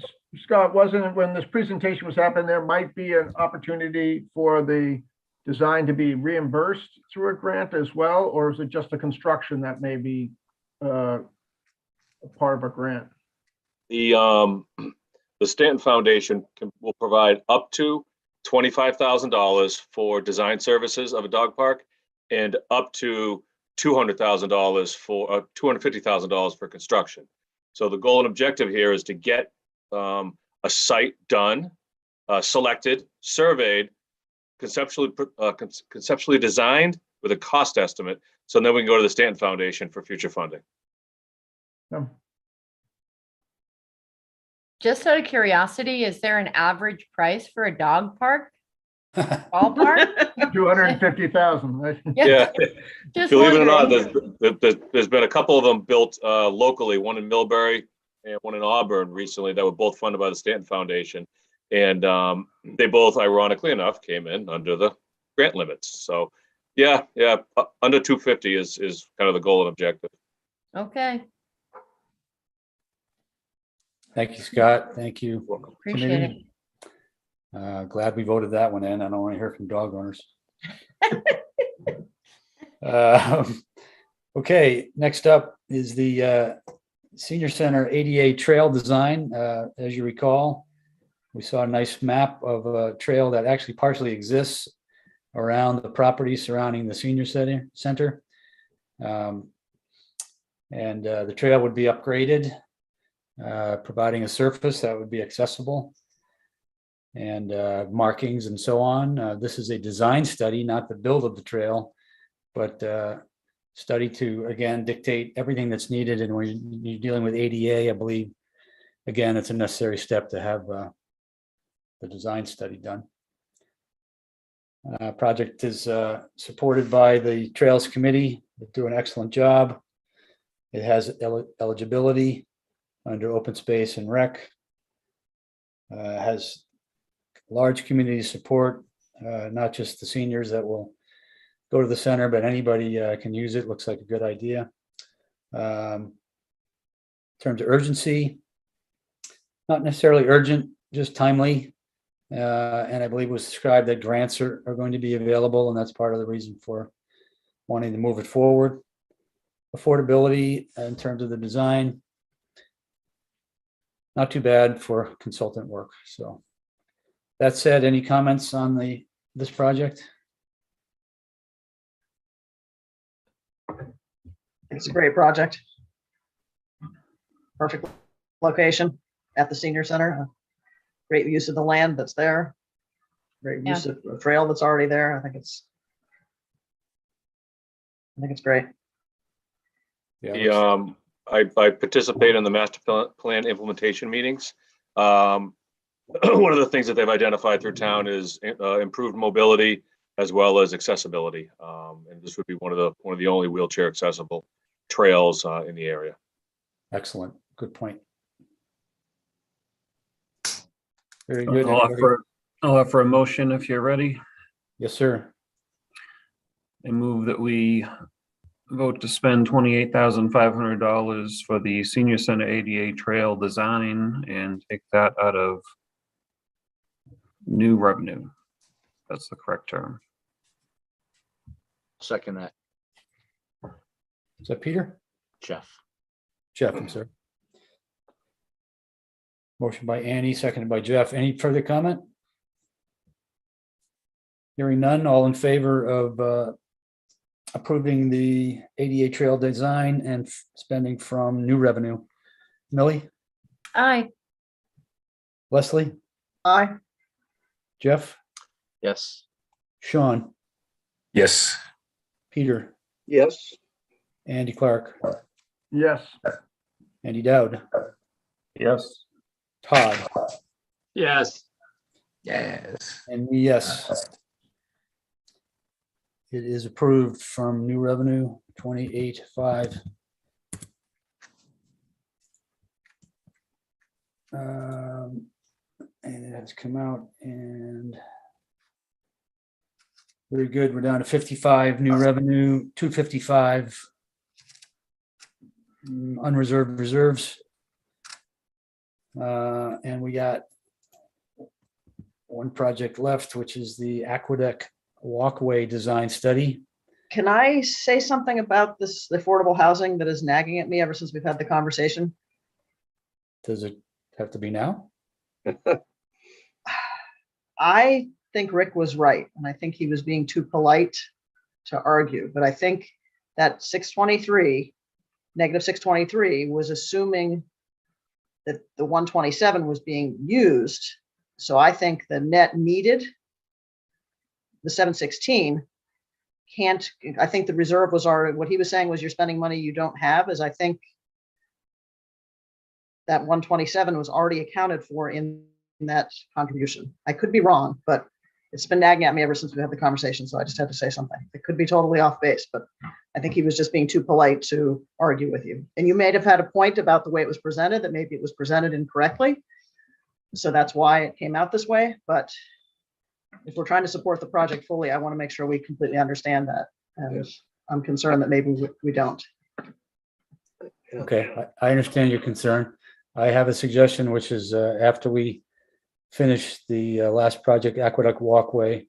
Scott, wasn't it when this presentation was happening, there might be an opportunity for the design to be reimbursed through a grant as well? Or is it just the construction that may be a part of a grant? The Stanton Foundation will provide up to $25,000 for design services of a dog park and up to $200,000 for $250,000 for construction. So the goal and objective here is to get a site done, selected, surveyed, conceptually designed with a cost estimate. So then we can go to the Stanton Foundation for future funding. Just out of curiosity, is there an average price for a dog park? Ballpark? 250,000, right? Yeah, Just believe it or not, wondering. there's been a couple of them built locally, one in Millbury and one in Auburn recently that were both funded by the Stanton Foundation. And they both, ironically enough, came in under the grant limits. So yeah, under 250 is kind of the goal and objective. Okay, Thank you, Scott. Thank you. appreciate it. committee. Glad we voted that one in. I don't want to hear from dog owners. Okay, next up is the Senior Center ADA trail design. As you recall, we saw a nice map of a trail that actually partially exists around the property surrounding the senior center. And the trail would be upgraded, providing a surface that would be accessible and markings and so on. This is a design study, not the build of the trail, but study to, again, dictate everything that's needed. And when you're dealing with ADA, I believe, again, it's a necessary step to have the design study done. Project is supported by the Trails Committee. They do an excellent job. It has eligibility under open space and rec. Has large community support, not just the seniors that will go to the center, but anybody can use it. Looks like a good idea. In terms of urgency, not necessarily urgent, just timely. And I believe it was described that grants are going to be available, and that's part of the reason for wanting to move it forward. Affordability in terms of the design, not too bad for consultant work. So that said, any comments on this project? It's a great project. Perfect location at the senior center. Great use of the land that's there. Great use of the trail that's already there. I think it's great. Yeah, I participate in the master plan implementation meetings. One of the things that they've identified through town is improved mobility as well as accessibility. And this would be one of the only wheelchair accessible trails in the area. excellent. Good point. Very good. I'll offer a motion if you're ready. Yes, sir. I move that we vote to spend $28,500 for the senior center ADA trail design and take that out of new revenue. That's the correct term. Second that, Is that Peter? Jeff. Jeff, I'm sorry. Motion by Annie, seconded by Jeff. Any further comment? Hearing none, all in favor of approving the ADA trail design and spending from new revenue? Millie, Aye. Leslie, Aye. Jeff, Yes. Sean, Yes. Peter, Yes. Andy Clark, Yes. Andy Dowd, Yes. Todd, Yes. Yes. and me, yes. It is approved from new revenue, 28.5. And it has come out and very good. We're down to 55 new revenue, 255 unreserved reserves. And we got one project left, which is the Aqueduct Walkway Design Study. Can I say something about this affordable housing that is nagging at me ever since we've had the conversation? Does it have to be now? I think Rick was right, and I think he was being too polite to argue, but I think that 623, negative 623 was assuming that the 127 was being used. So I think the net needed, the 716 can't, I think the reserve was already, what he was saying was you're spending money you don't have, is I think that 127 was already accounted for in that contribution. I could be wrong, but it's been nagging at me ever since we had the conversation. So I just had to say something. It could be totally off base, but I think he was just being too polite to argue with you. And you may have had a point about the way it was presented, that maybe it was presented incorrectly. So that's why it came out this way. But if we're trying to support the project fully, I want to make sure we completely understand that. And I'm concerned that maybe we don't. Okay, I understand your concern. I have a suggestion, which is after we finish the last project, Aqueduct Walkway,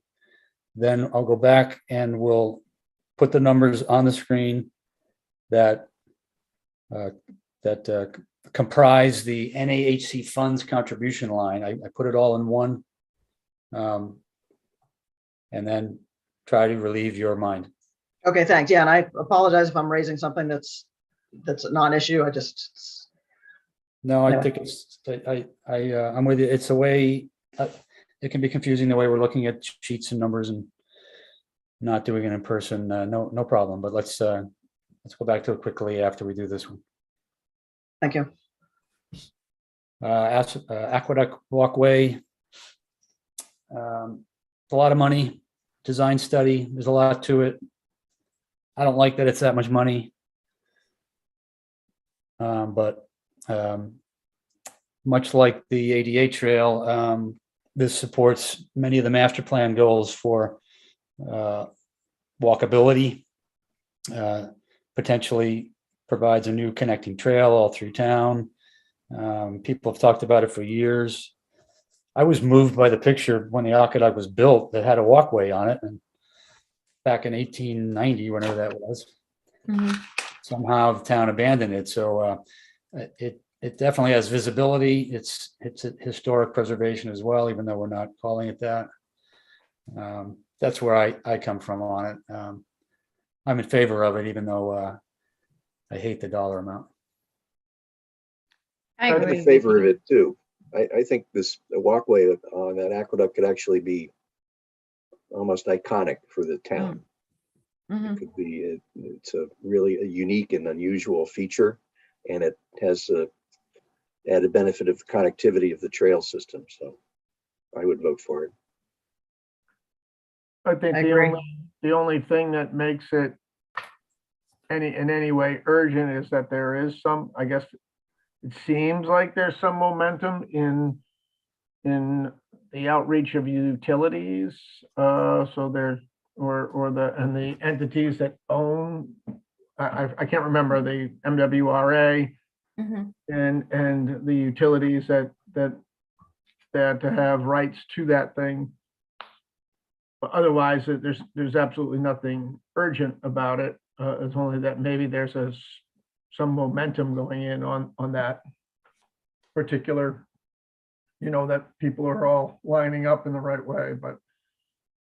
then I'll go back and we'll put the numbers on the screen that comprise the NAHC funds contribution line. I put it all in one, and then try to relieve your mind. Okay, thanks. Yeah, and I apologize if I'm raising something that's a non-issue. I just, No, I Anyway. think I'm with you. It's a way, it can be confusing the way we're looking at sheets and numbers and not doing it in person. No problem. But let's go back to it quickly after we do this one. thank you. Aqueduct Walkway. It's a lot of money. Design study. There's a lot to it. I don't like that it's that much money. But much like the ADA trail, this supports many of the master plan goals for walkability, potentially provides a new connecting trail all through town. People have talked about it for years. I was moved by the picture when the aqueduct was built that had a walkway on it, and back in 1890, whenever that was. Mhm. Somehow the town abandoned it, so it definitely has visibility. It's a historic preservation as well, even though we're not calling it that. That's where I come from on it. I'm in favor of it, even though I hate the dollar amount. I I'm agree. in with favor of you. it too. I think this walkway on that aqueduct could actually be almost iconic for the town. Mhm. It could be, it's a really a unique and unusual feature, and it has a added benefit of the connectivity of the trail system. So I would vote for it. I think I the agree. only thing that makes it in any way urgent is that there is some, I guess, it seems like there's some momentum in the outreach of utilities. So there's, or the entities that own, I can't remember, the MWRA Mhm. and the utilities that have rights to that thing. But otherwise, there's absolutely nothing urgent about it. It's only that maybe there's some momentum going in on that particular, that people are all lining up in the right way, but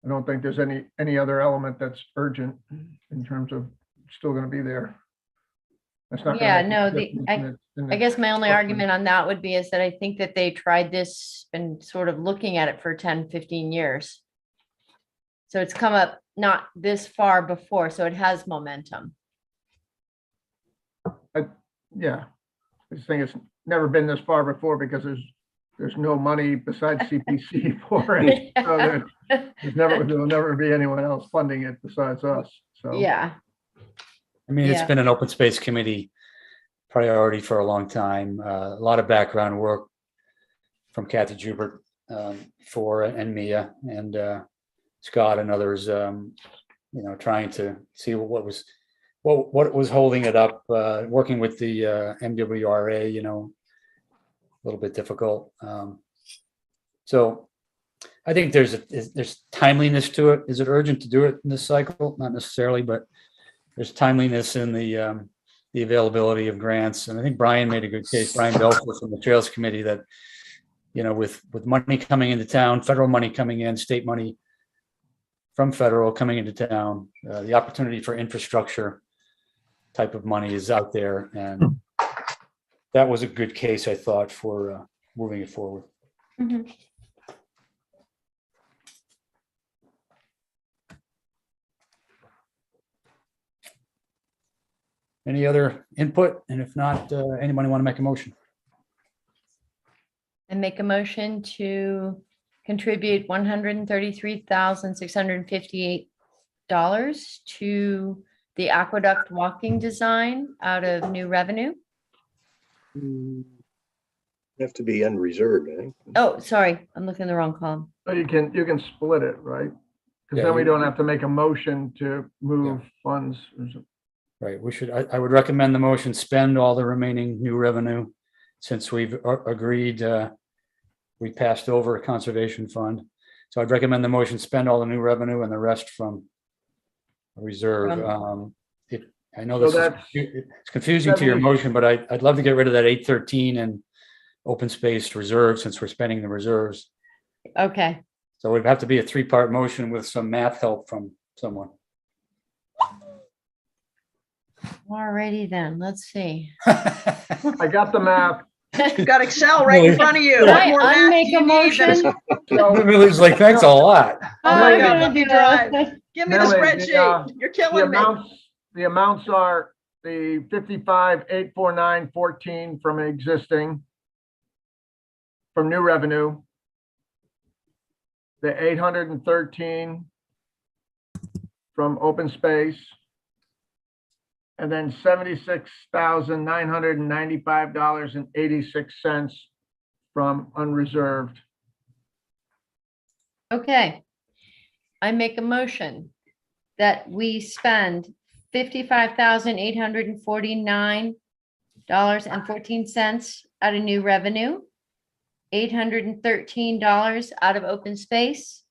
I don't think there's any other element that's urgent in terms of still going to be there. That's not. Yeah, gonna no, make a difference in I the guess my only structure. argument on that would be is that I think that they tried this and sort of looking at it for 10, 15 years. So it's come up not this far before, so it has momentum. Yeah, this thing has never been this far before because there's no money besides CPC for it. So there'll never be anyone else funding it besides us. So Yeah, I mean, it's Yeah. been an open space committee priority for a long time. A lot of background work from Kathy Jubert for and Mia and Scott and others, trying to see what was holding it up. Working with the MWRA, a little bit difficult. So I think there's timeliness to it. Is it urgent to do it in this cycle? Not necessarily, but there's timeliness in the availability of grants. And I think Brian made a good case, Brian Belfort from the Trails Committee, that, with money coming into town, federal money coming in, state money from federal coming into town, the opportunity for infrastructure type of money is out there. And that was a good case, I thought, for moving it forward. Mhm. Any other input? And if not, anybody want to make a motion? And make a motion to contribute $133,658 to the aqueduct walking design out of new revenue. Have to be unreserved, eh? Oh, sorry, I'm looking in the wrong column. So you can split it, right? Because Yeah, then we you- don't have to make a motion to move funds. Right, I would recommend the motion, spend all the remaining new revenue, since we've agreed, we passed over a conservation fund. So I'd recommend the motion, spend all the new revenue and the rest from reserve. I know So this that's- it's confusing to your that means- motion, but I'd love to get rid of that 813 and open space reserve, since we're spending the reserves. Okay, So it'd have to be a three-part motion with some math help from someone. alrighty then, let's see. I got the math. You've got Excel right in front of you. Can What I more math do unmake you a need? motion? Lily's like, thanks a lot. Oh my Millie, God, let me drive. Give me the Millie, spreadsheet. You're killing me. The amounts are the 55,849.14 from existing, from new revenue, the 813 from open space, and then $76,995.86 from unreserved. Okay. I make a motion that we spend $55,849.14 out of new revenue $813 out of open space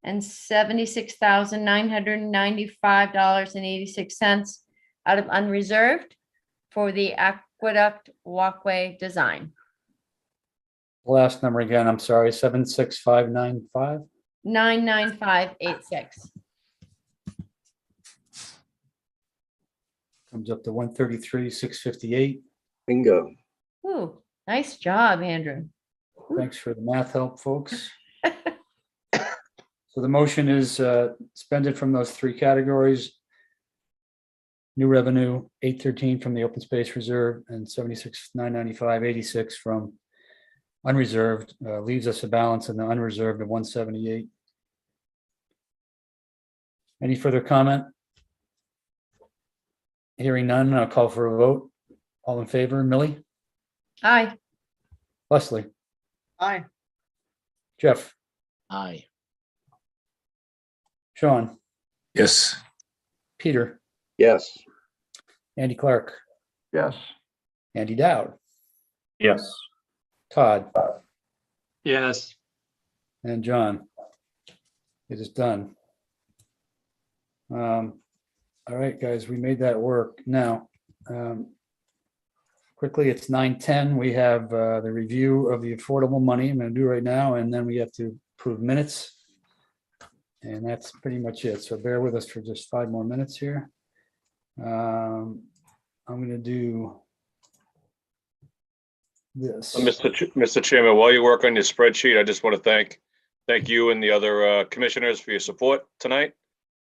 and $76,995.86 out of unreserved for the aqueduct walkway design. Last number again, I'm sorry, 76595. 99586. Comes up to 133,658. Bingo. Ooh, nice job, Andrew. Thanks for the math help, folks. So the motion is expended from those three categories. New revenue, 813 from the open space reserve and 76,995.86 from unreserved, leaves us a balance in the unreserved of 178. Any further comment? Hearing none, I'll call for a vote. All in favor, Millie, Aye. Leslie, Aye. Jeff, Aye. Sean, Yes. Peter, Yes. Andy Clark, Yes. Andy Dowd, Yes. Todd, Yes. and John. It is done. All right, guys, we made that work. Now, quickly, it's 9:10. We have the review of the affordable money I'm going to do right now, and then we have to approve minutes. And that's pretty much it. So bear with us for just 5 more minutes here. I'm going to do this. Mr. Chairman, while you work on your spreadsheet, I just want to thank you and the other commissioners for your support tonight.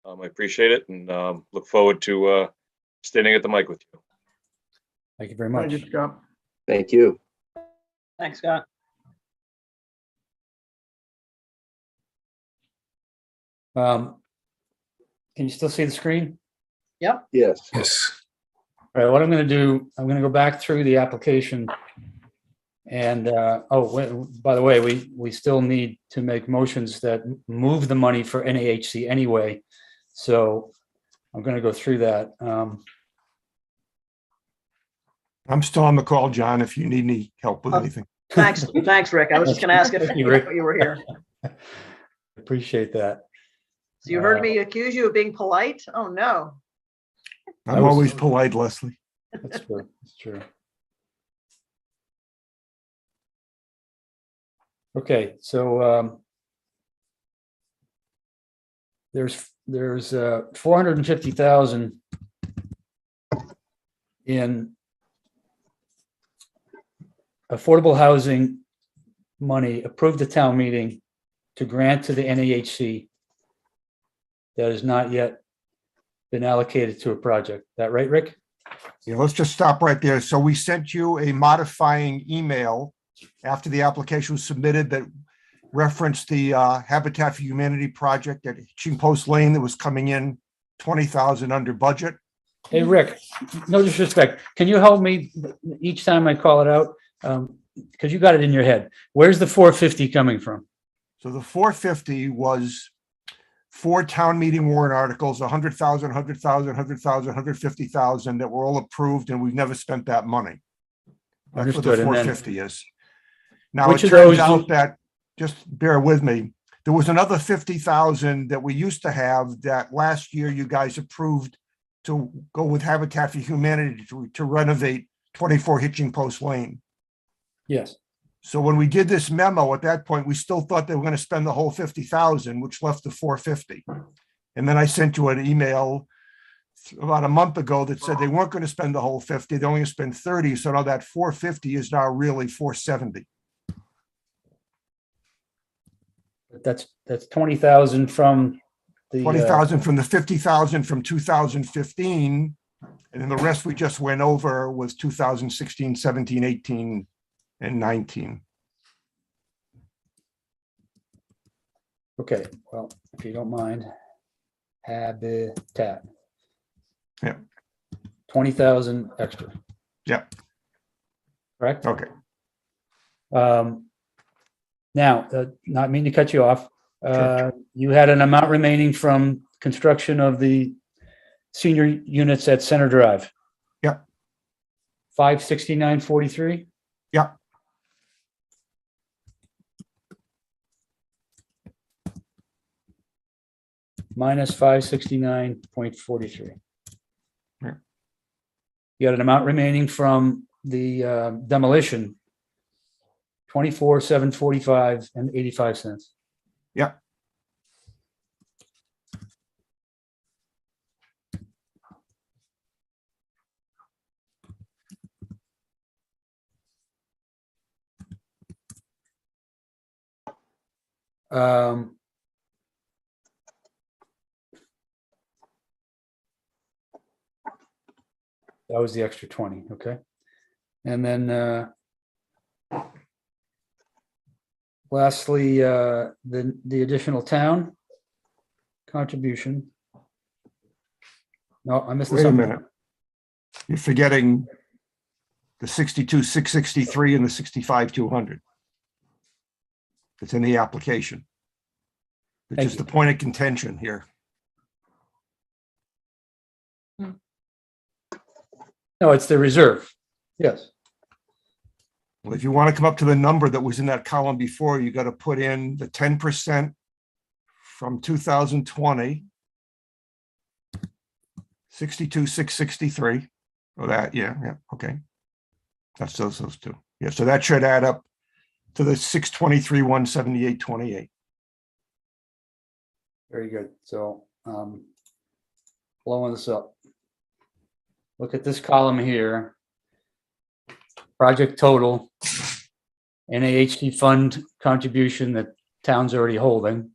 I appreciate it and look forward to standing at the mic with you. Thank you very Thank much. you, Scott. Thank you. Thanks, Scott. Can you still see the screen? Yep. Yes. Yes. All right, what I'm going to do, I'm going to go back through the application. And, by the way, we still need to make motions that move the money for NAHC anyway. So I'm going to go through that. I'm still on the call, John, if you need any help with anything. Thanks, Rick. I was just gonna ask if Thank you, Rick. you were here. Appreciate that. So you heard me accuse you of being polite? Oh, no. I I'm was- always polite, Leslie. That's true. That's true. Okay, so there's 450,000 in affordable housing money approved at town meeting to grant to the NAHC that has not yet been allocated to a project. That right, Rick? Yeah, let's just stop right there. So we sent you a modifying email after the application was submitted that referenced the Habitat for Humanity project at Hitching Post Lane that was coming in 20,000 under budget. Hey, Rick, no disrespect. Can you help me each time I call it out? Because you got it in your head. Where's the 450 coming from? So the 450 was 4 town meeting warrant articles, 100,000, 100,000, 100,000, 150,000 that were all approved and we've never spent that money. That's what the Understood. And then 450 is. Now, it which of turns those out that, just bear with me, there was another 50,000 that we used to have that last year you guys approved to go with Habitat for Humanity to renovate 24 Hitching Post Lane. Yes. So when we did this memo at that point, we still thought they were going to spend the whole 50,000, which left the 450. And then I sent you an email about a month ago that said they weren't going to spend the whole 50, they're only going to spend 30. So now that 450 is now really 470. That's 20,000 from the 20,000 from the 50,000 from 2015. And then the rest we just went over was 2016, 17, 18, and 19. Okay, well, if you don't mind, Habitat. Yeah. 20,000 extra. Yeah. Correct? Okay. Now, not meaning to cut you off. You had an amount remaining from construction of the senior units at Center Drive. Yep. 569.43. Yep. minus 569.43. Yeah. You got an amount remaining from the demolition, 24,745 and 85 cents. Yeah. Um, That was the extra 20, okay? And then lastly, the additional town contribution. No, I'm missing Wait a something. minute. You're forgetting the 62,663 and the 65,200. It's in the application. It's Thank just you. the point of contention here. No, it's the reserve. Yes. Well, if you want to come up to the number that was in that column before, you got to put in the 10% from 2020. 62,663. Oh, that, yeah, okay. That's those two. Yeah, so that should add up to the 623, 178, 28. Very good. So blowing this up. Look at this column here. Project total, NAHD fund contribution that town's already holding.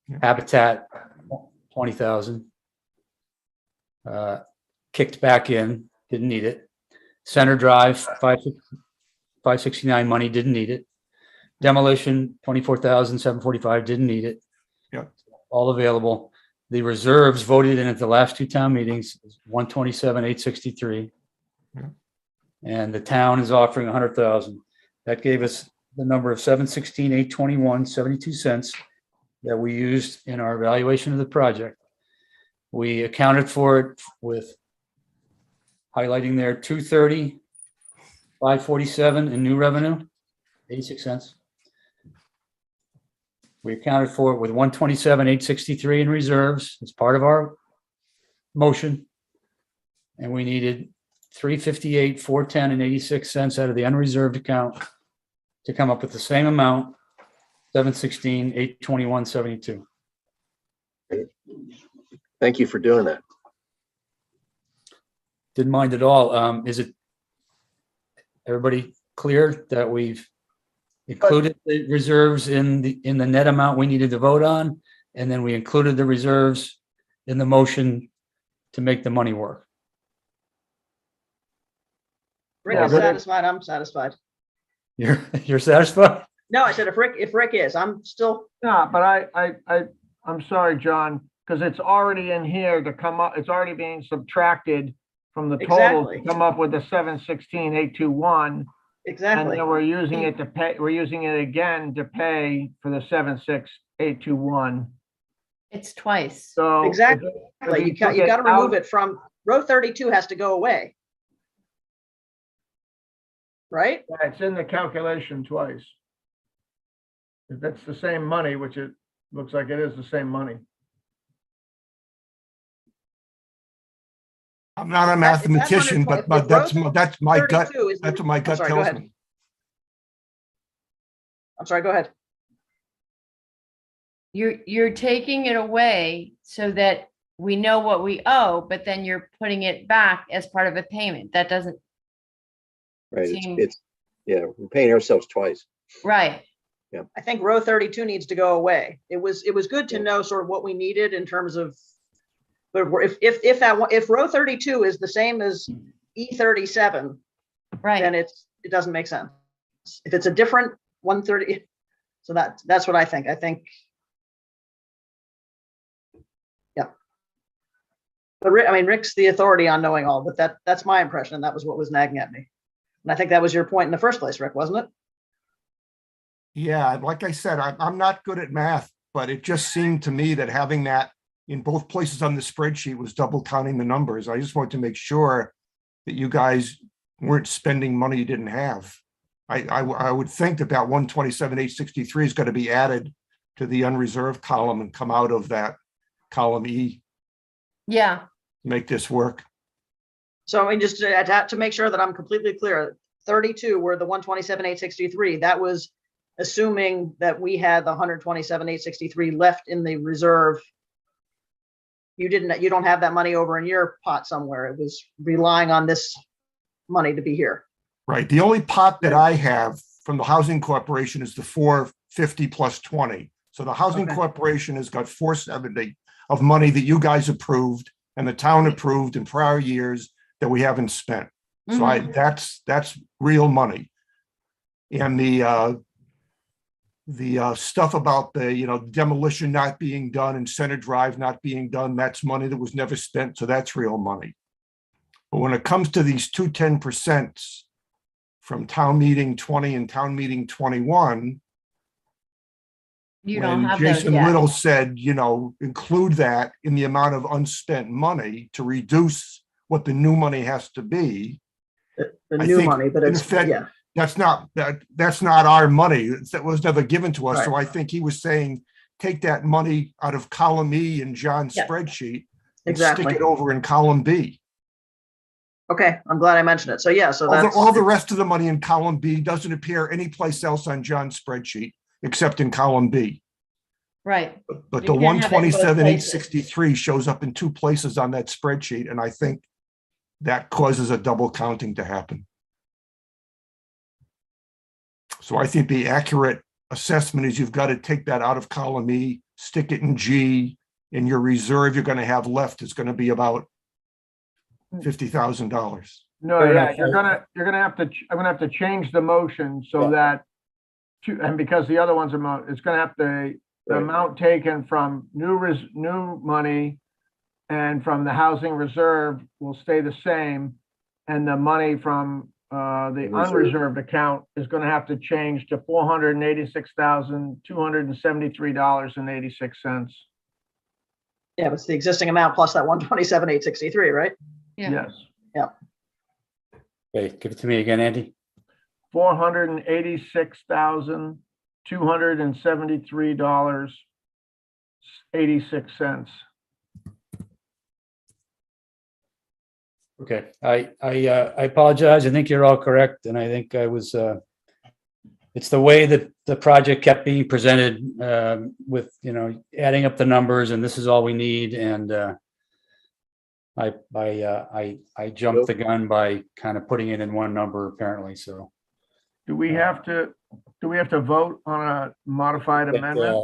Yeah. Habitat, 20,000. Kicked back in, didn't need it. Center Drive, 569 money, didn't need it. Demolition, 24,745, didn't need it. Yeah. All available. The reserves voted in at the last two town meetings, 127,863. Yeah. And the town is offering 100,000. That gave us the number of 716,821, 72 cents that we used in our evaluation of the project. We accounted for it with highlighting there 230, 547 in new revenue, 86 cents. We accounted for it with 127,863 in reserves as part of our motion. And we needed 358, 410 and 86 cents out of the unreserved account to come up with the same amount, 716, 821, 72. Thank you for doing that. Didn't mind at all. Is it everybody clear that we've included the reserves in the net amount we needed to vote on, and then we included the reserves in the motion to make the money work? Rick Yeah, is but it- satisfied, I'm satisfied. You're satisfied? No, I said if Rick is, I'm still, Yeah, but I'm sorry, John, because it's already in here to come up, it's already being subtracted from the total to Exactly. come up with the 716,821. And exactly. then we're using it to pay, we're using it again to pay for the 76821. It's twice. So. if Exactly. it- if You took got to remove out- it from, row 32 has to go away. Right? Yeah, it's in the calculation twice. If that's the same money, which it looks like it is the same money. I'm not a If that's mathematician, 120 but if that's row that's my gut. 32 is the- That's what my I'm gut sorry, go tells ahead. me. I'm sorry, go ahead. You're taking it away so that we know what we owe, but then you're putting it back as part of a payment. That doesn't, Right, Seem- yeah, we're paying ourselves twice. right. I think row 32 needs to go away. It was good to know sort of what we needed in terms of, but if row 32 is the same as E37, Right. then it doesn't make sense. If it's a different 130, so that's what I think. Yeah. But Rick's the authority on knowing all, but that's my impression. And that was what was nagging at me. And I think that was your point in the first place, Rick, wasn't it? Yeah, like I said, I'm not good at math, but it just seemed to me that having that in both places on the spreadsheet was double counting the numbers. I just wanted to make sure that you guys weren't spending money you didn't have. I would think that 127,863 is going to be added to the unreserved column and come out of that column E, Yeah, make this work. So I mean, just to make sure that I'm completely clear, 32 were the 127,863. That was assuming that we had the 127,863 left in the reserve. You don't have that money over in your pot somewhere. It was relying on this money to be here. Right. The only pot that I have from the Housing Corporation is the 450 plus 20. So the Housing Okay. Corporation has got 470 of money that you guys approved and the town approved in prior years that we haven't spent. So that's real money. And the stuff about the, demolition not being done and Center Drive not being done, that's money that was never spent. So that's real money. But when it comes to these 2 10% from town meeting 20 and town meeting 21, you don't when have those Jason yet. Little said, include that in the amount of unspent money to reduce what the new money has to be. The I new think, money, but in it's, effect, yeah. that's not our money. That was never given to us. So I think he was saying, take that money out of column E in John's Yeah. spreadsheet and Exactly. stick it over in column B. Okay, I'm glad I mentioned it. So yeah, so that's. All the rest of the money in column B doesn't appear anyplace else on John's spreadsheet except in column B. Right. But You the can't have it in both 127,863 shows up in 2 places on that spreadsheet, and I think that causes a double counting to happen. So I think the accurate assessment is you've got to take that out of column E, stick it in G, and your reserve you're going to have left is going to be about $50,000. No, Fair yeah, enough. you're gonna have to, I'm gonna have to change the motion so that, and because the other one's amount, it's gonna have the Right. amount taken from new money and from the housing reserve will stay the same. And the money from the Reserve. unreserved account is gonna have to change to $486,273.86. Yeah, but it's the existing amount plus that 127,863, right? Yeah. Yes, Okay, give it to me again, Andy. $486,273.86. Okay, I apologize. I think you're all correct, and I think I was, it's the way that the project kept being presented, with, adding up the numbers and this is all we need, and I jumped the gun by kind of putting it in one number apparently, so. Do we have to vote on a modified But, amendment?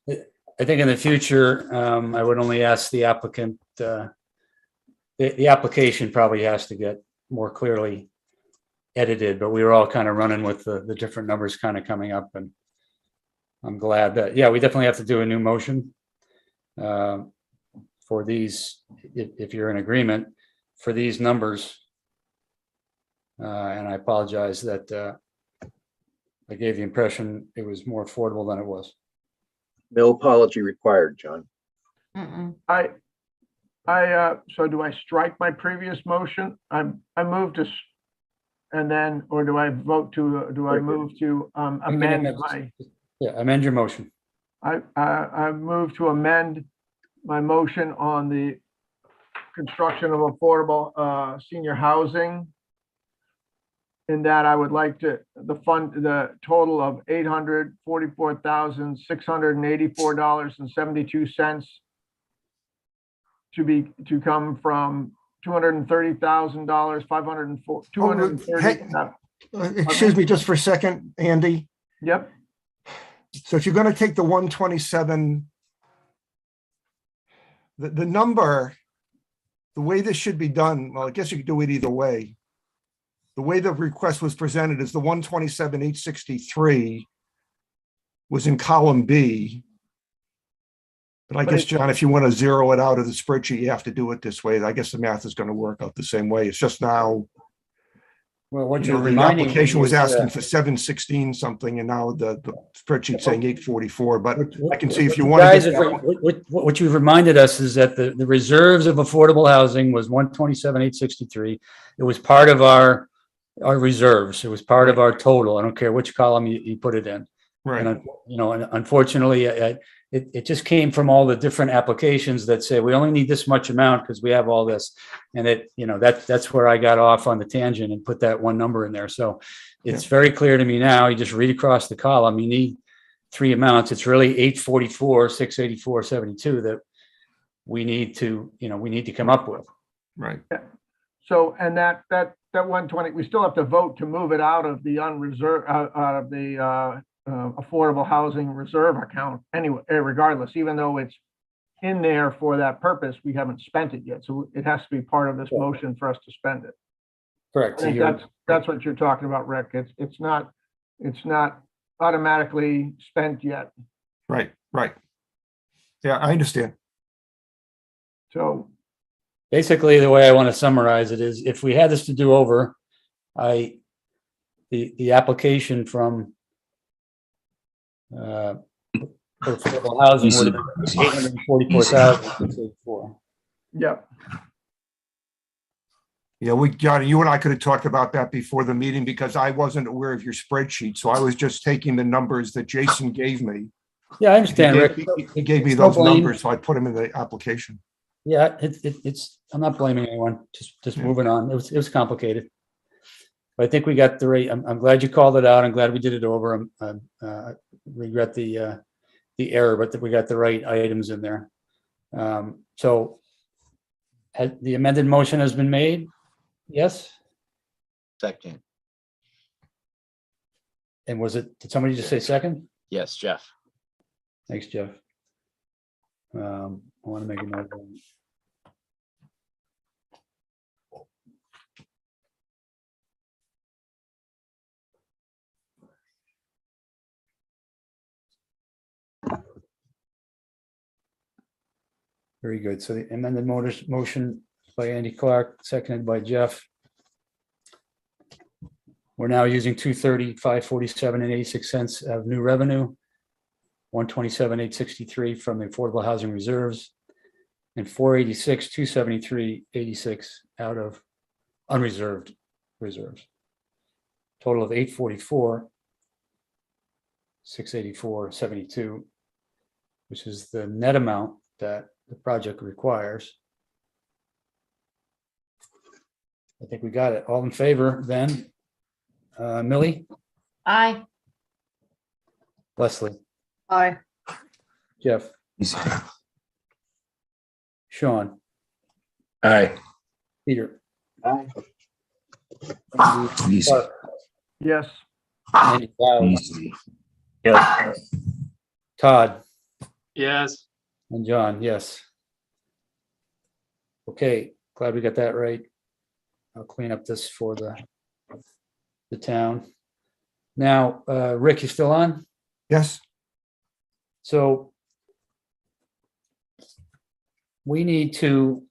I think in the future, I would only ask the applicant, the application probably has to get more clearly edited, but we were all kind of running with the different numbers kind of coming up, and I'm glad that, yeah, we definitely have to do a new motion for these, if you're in agreement, for these numbers. And I apologize that I gave the impression it was more affordable than it was. No apology required, John. Mm-mm. So do I strike my previous motion? I moved to, and then, or do I vote to, do I move to amend my, Yeah, amend your motion. I move to amend my motion on the construction of affordable senior housing. In that I would like to, the total of $844,684.72 to come from $230,000, 230. Excuse me just for a second, Andy. Yep, So if you're going to take the 127, the number, the way this should be done, well, I guess you could do it either way. The way the request was presented is the 127,863 was in column B. But I guess, John, if you want to zero it out of the spreadsheet, you have to do it this way. I guess the math is going to work out the same way. It's just now, Well, what the you're reminding me application was is, asking for 716 something, and now the spreadsheet saying 844. But I can see if you want guys, to get what you've reminded us is that the reserves of affordable housing was 127,863. It was part of our reserves. It was part of our total. I don't care which column you put it in. right. And, and unfortunately, it just came from all the different applications that say, we only need this much amount because we have all this. And that's where I got off on the tangent and put that one number in there. So it's very clear to me now. You just read across the column, you need three amounts. It's really 844, 684, 72 that we need to come up with. Right. So, and that 120, we still have to vote to move it out of the unreserved, out of the affordable housing reserve account anyway, regardless, even though it's in there for that purpose, we haven't spent it yet. So it has to be part of this motion for us to spend it. Correct. I think that's what you're talking about, Rick. It's not automatically spent yet. Right. Yeah, I understand. So Basically, the way I want to summarize it is, if we had this to do over, the application from affordable housing would have been 844,684. Yep. Yeah, Johnny, you and I could have talked about that before the meeting because I wasn't aware of your spreadsheet. So I was just taking the numbers that Jason gave me. Yeah, I understand, Rick. He gave me It's no those blame. numbers, so I put them in the application. Yeah, it's, I'm not blaming anyone, just moving on. It was complicated. But I think we got the right, I'm glad you called it out. I'm glad we did it over. Regret the error, but that we got the right items in there. So the amended motion has been made? Yes? Second. And did somebody just say second? Yes, Jeff. Thanks, Jeff. I want to make a note. Very good. So the amended motion by Andy Clark, seconded by Jeff. We're now using 230, 547 and 86 cents of new revenue, 127, 863 from the affordable housing reserves, and 486, 273, 86 out of unreserved reserves. Total of 844, 684, 72, which is the net amount that the project requires. I think we got it. All in favor then? Millie, Aye. Leslie, Aye. Jeff, Sean, Aye. Peter. Aye. Andy, Easy. Clark, yes, Andy Bauer, Easy. Todd, Yes. and John, yes. Okay, glad we got that right. I'll clean up this for the town. Now, Rick, you still on? Yes, So we need to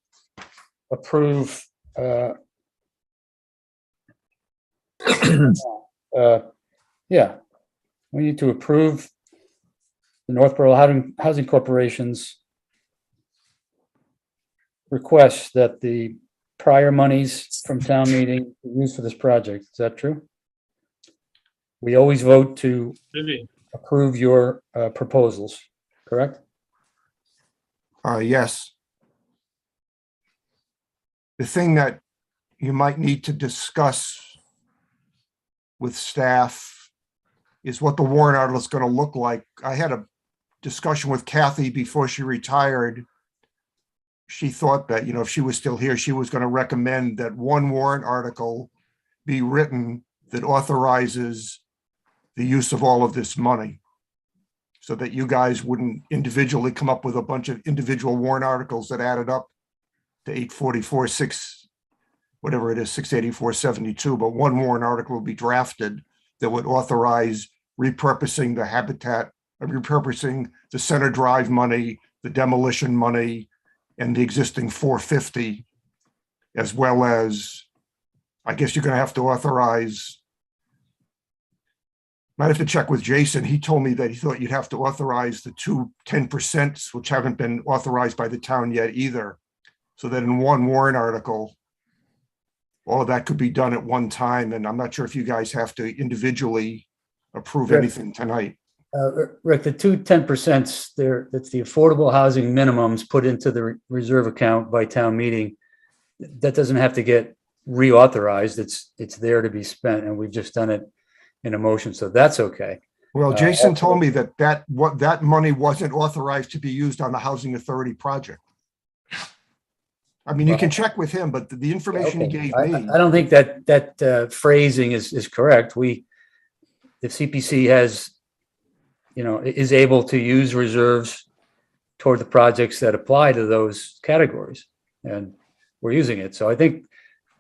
approve, we need to approve the Northborough Housing Corporation's request that the prior monies from town meeting be used for this project. Is that true? We always vote to Vivian. approve your proposals, correct? yes. The thing that you might need to discuss with staff is what the warrant article is going to look like. I had a discussion with Kathy before she retired. She thought that, if she was still here, she was going to recommend that one warrant article be written that authorizes the use of all of this money, so that you guys wouldn't individually come up with a bunch of individual warrant articles that added up to 844, 684, 72, but one warrant article will be drafted that would authorize repurposing the habitat, repurposing the Center Drive money, the demolition money, and the existing 450, as well as, I guess you're going to have to authorize, might have to check with Jason. He told me that he thought you'd have to authorize the 10%, which haven't been authorized by the town yet either. So that in one warrant article, all of that could be done at one time. And I'm not sure if you guys have to individually approve Sure. anything tonight. Rick, the two 10% there, that's the affordable housing minimums put into the reserve account by town meeting. That doesn't have to get reauthorized. It's there to be spent, and we've just done it in a motion, so that's okay. Well, Jason told me that money wasn't authorized to be used on the Housing Authority project. I mean, you can check with him, but the information he gave me. I don't think that phrasing is correct. The CPC has, is able to use reserves toward the projects that apply to those categories, and we're using it. So I think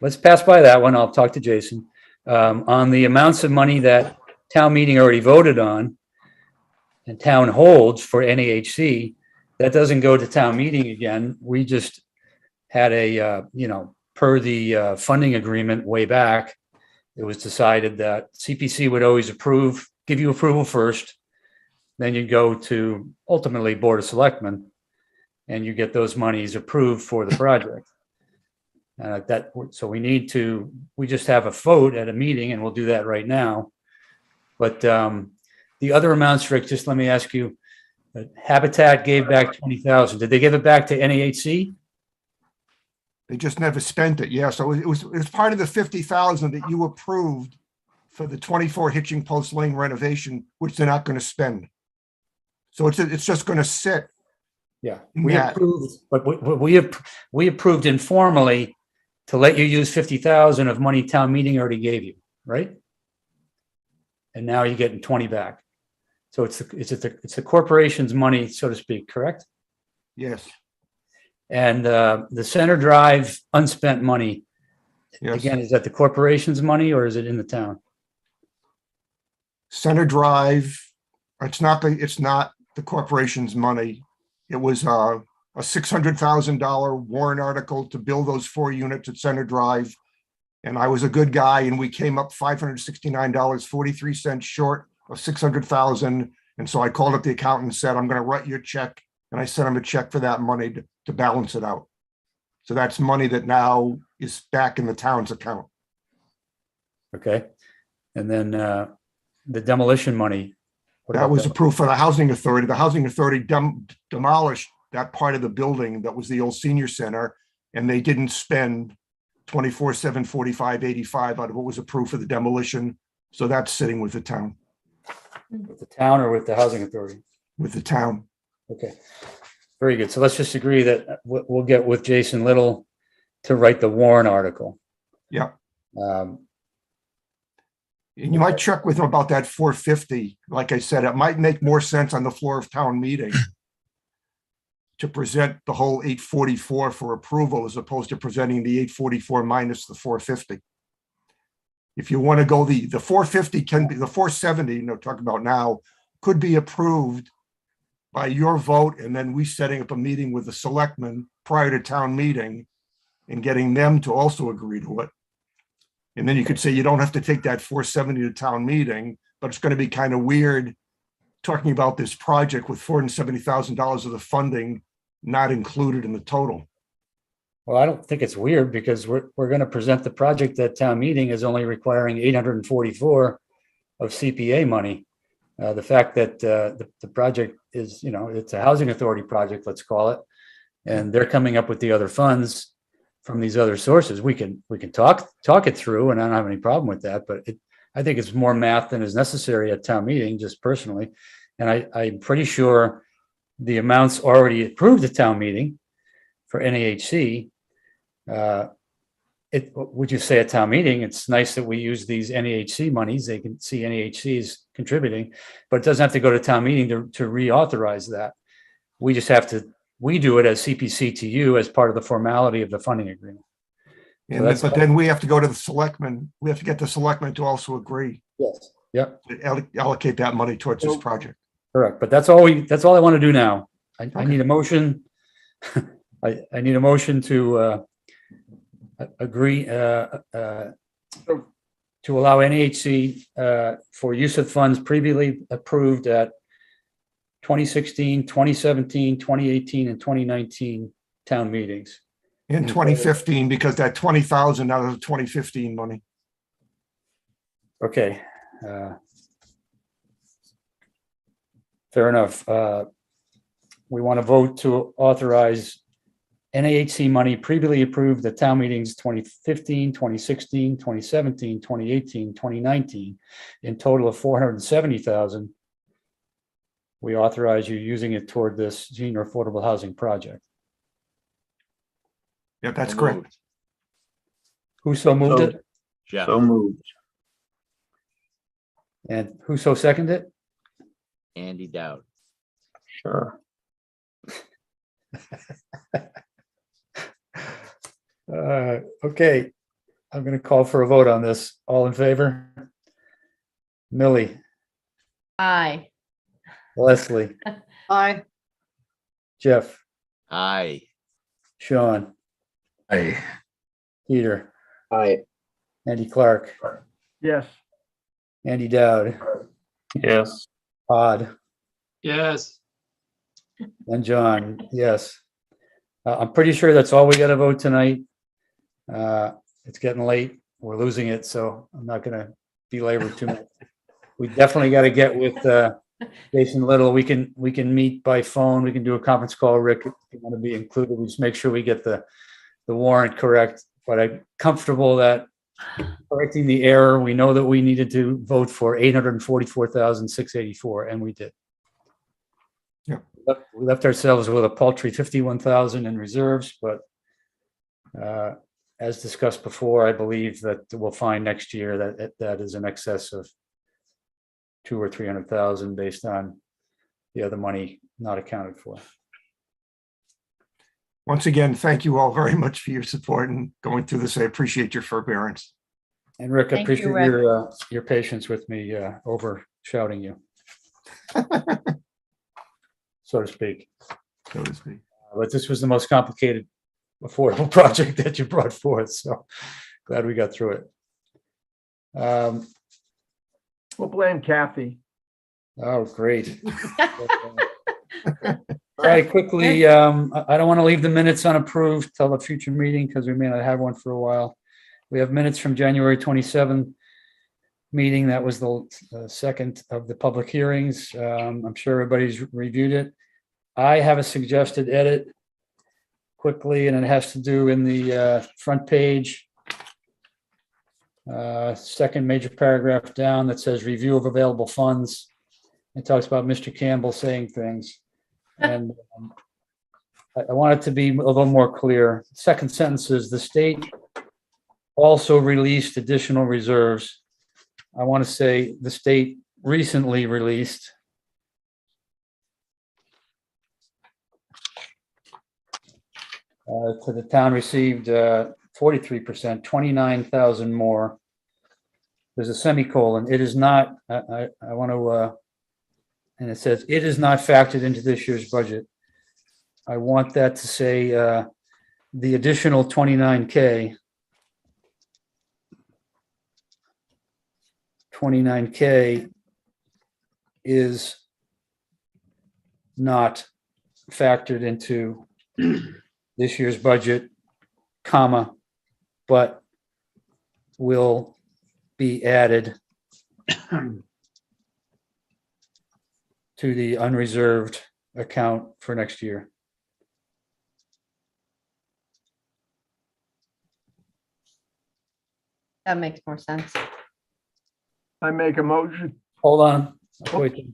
let's pass by that one. I'll talk to Jason. On the amounts of money that town meeting already voted on and town holds for NEHC, that doesn't go to town meeting again. We just had per the funding agreement way back, it was decided that CPC would always give you approval first, then you go to ultimately Board of Selectmen, and you get those monies approved for the project. So we just have a vote at a meeting, and we'll do that right now. But the other amounts, Rick, just let me ask you, Habitat gave back 20,000. Did they give it back to NEHC? They just never spent it. Yeah, so it was part of the 50,000 that you approved for the 24 Hitching Post Lane renovation, which they're not going to spend. So it's just going to sit. Yeah, we approved, but we approved informally to let you use 50,000 of money town meeting already gave you, right? And now you're getting 20 back. So it's the corporation's money, so to speak, correct? Yes. And the Center Drive unspent money, Yes. again, is that the corporation's money or is it in the town? Center Drive, it's not the corporation's money. It was a $600,000 warrant article to build those 4 units at Center Drive. And I was a good guy, and we came up $569.43 short of 600,000. And so I called up the accountant and said, I'm going to write you a check. And I sent him a check for that money to balance it out. So that's money that now is back in the town's account. Okay. And then the demolition money. what That about was approved for the Housing Authority. The Housing Authority demolished that part of the building that was the old senior center, and they didn't spend 24/7, 45/85 out of what was approved for the demolition. So that's sitting with the town, With the town or with the housing authority? with the town. Okay, very good. So let's just agree that we'll get with Jason Little to write the warrant article. Yeah. Um, And you might check with them about that 450. Like I said, it might make more sense on the floor of town meeting to present the whole 844 for approval as opposed to presenting the 844 minus the 450. If you want to go the 450 can be the 470, talk about now, could be approved by your vote, and then we setting up a meeting with the selectmen prior to town meeting and getting them to also agree to it. And then you could say you don't have to take that 470 to town meeting, but it's going to be kind of weird talking about this project with $470,000 of the funding not included in the total. Well, I don't think it's weird because we're going to present the project at town meeting as only requiring 844 of CPA money. The fact that the project is, it's a housing authority project, let's call it, and they're coming up with the other funds from these other sources. We can talk it through, and I don't have any problem with that. But I think it's more math than is necessary at town meeting, just personally. And I'm pretty sure the amounts already approved at town meeting for NEHC. Would you say at town meeting, it's nice that we use these NEHC monies. They can see NEHC is contributing, but it doesn't have to go to town meeting to reauthorize that. We just have to, we do it as CPC-TU as part of the formality of the funding agreement. And but then we have to go to the selectmen. We have to get the selectmen to also agree. Yes. Yep. To allocate that money towards this project. Correct. But that's all I want to do now. I need a motion. I need a motion to agree to allow NEHC for use of funds previously approved at 2016, 2017, 2018, and 2019 town meetings. In 2015, because that 20,000 out of the 2015 money. Okay. Fair enough. We want to vote to authorize NAHC money previously approved at town meetings 2015, 2016, 2017, 2018, 2019, in total of 470,000. We authorize you using it toward this senior affordable housing project. Yeah, that's So correct. moved. Who so moved it? Jeff, So moved. And who so seconded it? Andy Dowd. Sure. Okay, I'm going to call for a vote on this. All in favor? Millie, Aye. Leslie, Aye. Jeff, Aye. Sean, Aye. Peter, Aye. Andy Clark, Yes, Andy Dowd, Yes. Todd, Yes. and John. Yes. I'm pretty sure that's all we got to vote tonight. It's getting late. We're losing it, so I'm not going to belabor too much. We definitely got to get with Jason Little. We can meet by phone. We can do a conference call. Rick, if you want to be included, we just make sure we get the warrant correct. But I'm comfortable that correcting the error, we know that we needed to vote for 844,684, and we did. Yeah. We left ourselves with a paltry 51,000 in reserves, but as discussed before, I believe that we'll find next year that is in excess of 200,000 or 300,000 based on the other money not accounted for. Once again, thank you all very much for your support and going through this. I appreciate your forbearance. And Rick, I Thank you, appreciate Rick. your patience with me over shouting you, so to speak. So to speak. But this was the most complicated affordable project that you brought forth, so glad we got through it. we'll blame Kathy. Oh, great. All right, quickly, I don't want to leave the minutes unapproved till a future meeting because we may not have one for a while. We have minutes from January 27th meeting. That was the second of the public hearings. I'm sure everybody's reviewed it. I have a suggested edit quickly, and it has to do in the front page. Second major paragraph down that says review of available funds. It talks about Mr. Campbell saying things. And I want it to be a little more clear. Second sentence is the state also released additional reserves. I want to say the state recently released to the town received 43%, 29,000 more. There's a semicolon. It is not, I want to, and it says, it is not factored into this year's budget. I want that to say the additional 29K. 29K is not factored into this year's budget, comma, but will be added to the unreserved account for next year. That makes more sense. I make a motion. Hold on. Wait.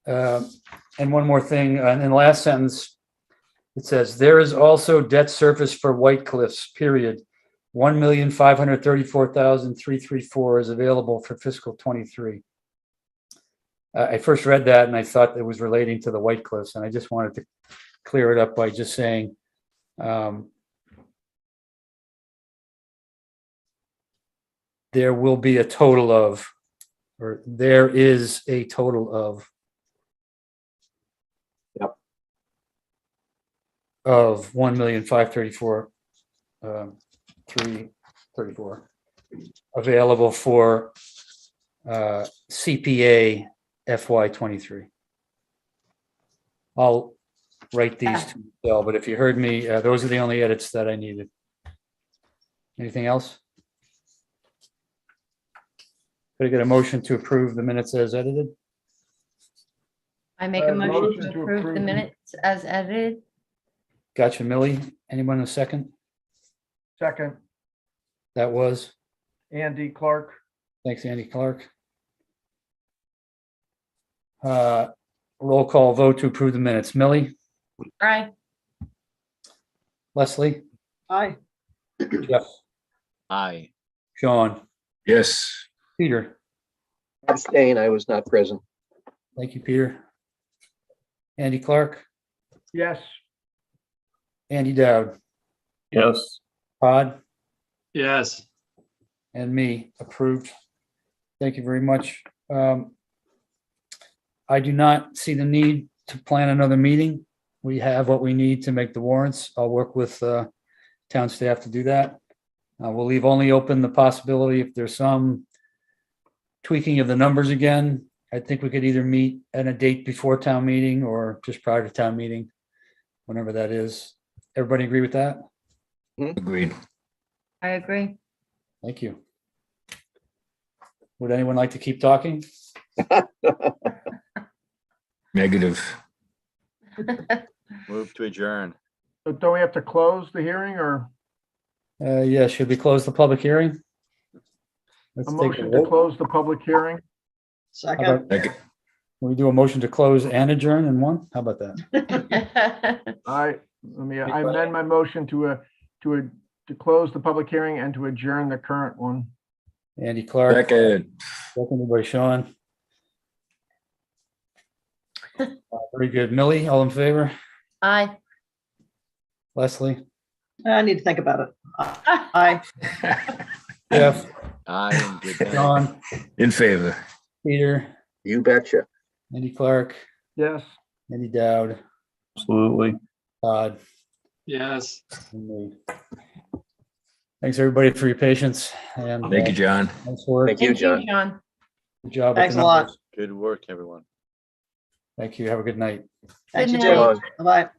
And one more thing, and in the last sentence, it says, there is also debt service for White Cliffs, period. 1,534,334 is available for fiscal 23. I first read that and I thought it was relating to the White Cliffs, and I just wanted to clear it up by just saying, there will be a total of, or there is a total of. Yep. Of 1,534,334 available for CPA FY23. I'll write these to Michelle, but if you heard me, those are the only edits that I needed. Anything else? Could I get a motion to approve the minutes as edited? I make a motion motion to to approve approve the the- minutes as edited. Gotcha, Millie. Anyone in a second? Second, That was, Andy Clark. thanks, Andy Clark. Roll call vote to approve the minutes. Millie, Aye. Leslie, Aye. Jeff, Aye. Sean, Yes. Peter. Abstain, I was not present. Thank you, Peter. Andy Clark, Yes, Andy Dowd, Yes. Todd, Yes. and me approved. Thank you very much. I do not see the need to plan another meeting. We have what we need to make the warrants. I'll work with town staff to do that. We'll leave only open the possibility if there's some tweaking of the numbers again. I think we could either meet at a date before town meeting or just prior to town meeting, whenever that is. Everybody agree with that? Agreed. I agree. Thank you. Would anyone like to keep talking? Negative. Move to adjourn. so don't we have to close the hearing or Yeah, should we close the public hearing? Let's a take a motion to vote. close the public hearing? How Second. about- Second. Can we do a motion to close and adjourn in one? How about that? I amend my motion to close the public hearing and to adjourn the current one. Andy Clark, Second. seconded by Sean. Very good. Millie, all in favor? Aye. Leslie? I need to think about it. Aye. Jeff? Aye. And good night. Sean? In favor. Peter? You betcha. Andy Clark? Yes. Andy Dowd? Absolutely. Todd? Yes. And me. Thanks, everybody, for your patience and Thank you, John. nice work. Thank you, Thank you, John. John. Good job. with the Thanks a lot. numbers. Good work, everyone. Thank you. Have a good night. Thanks, you Good too. night. Bye-bye.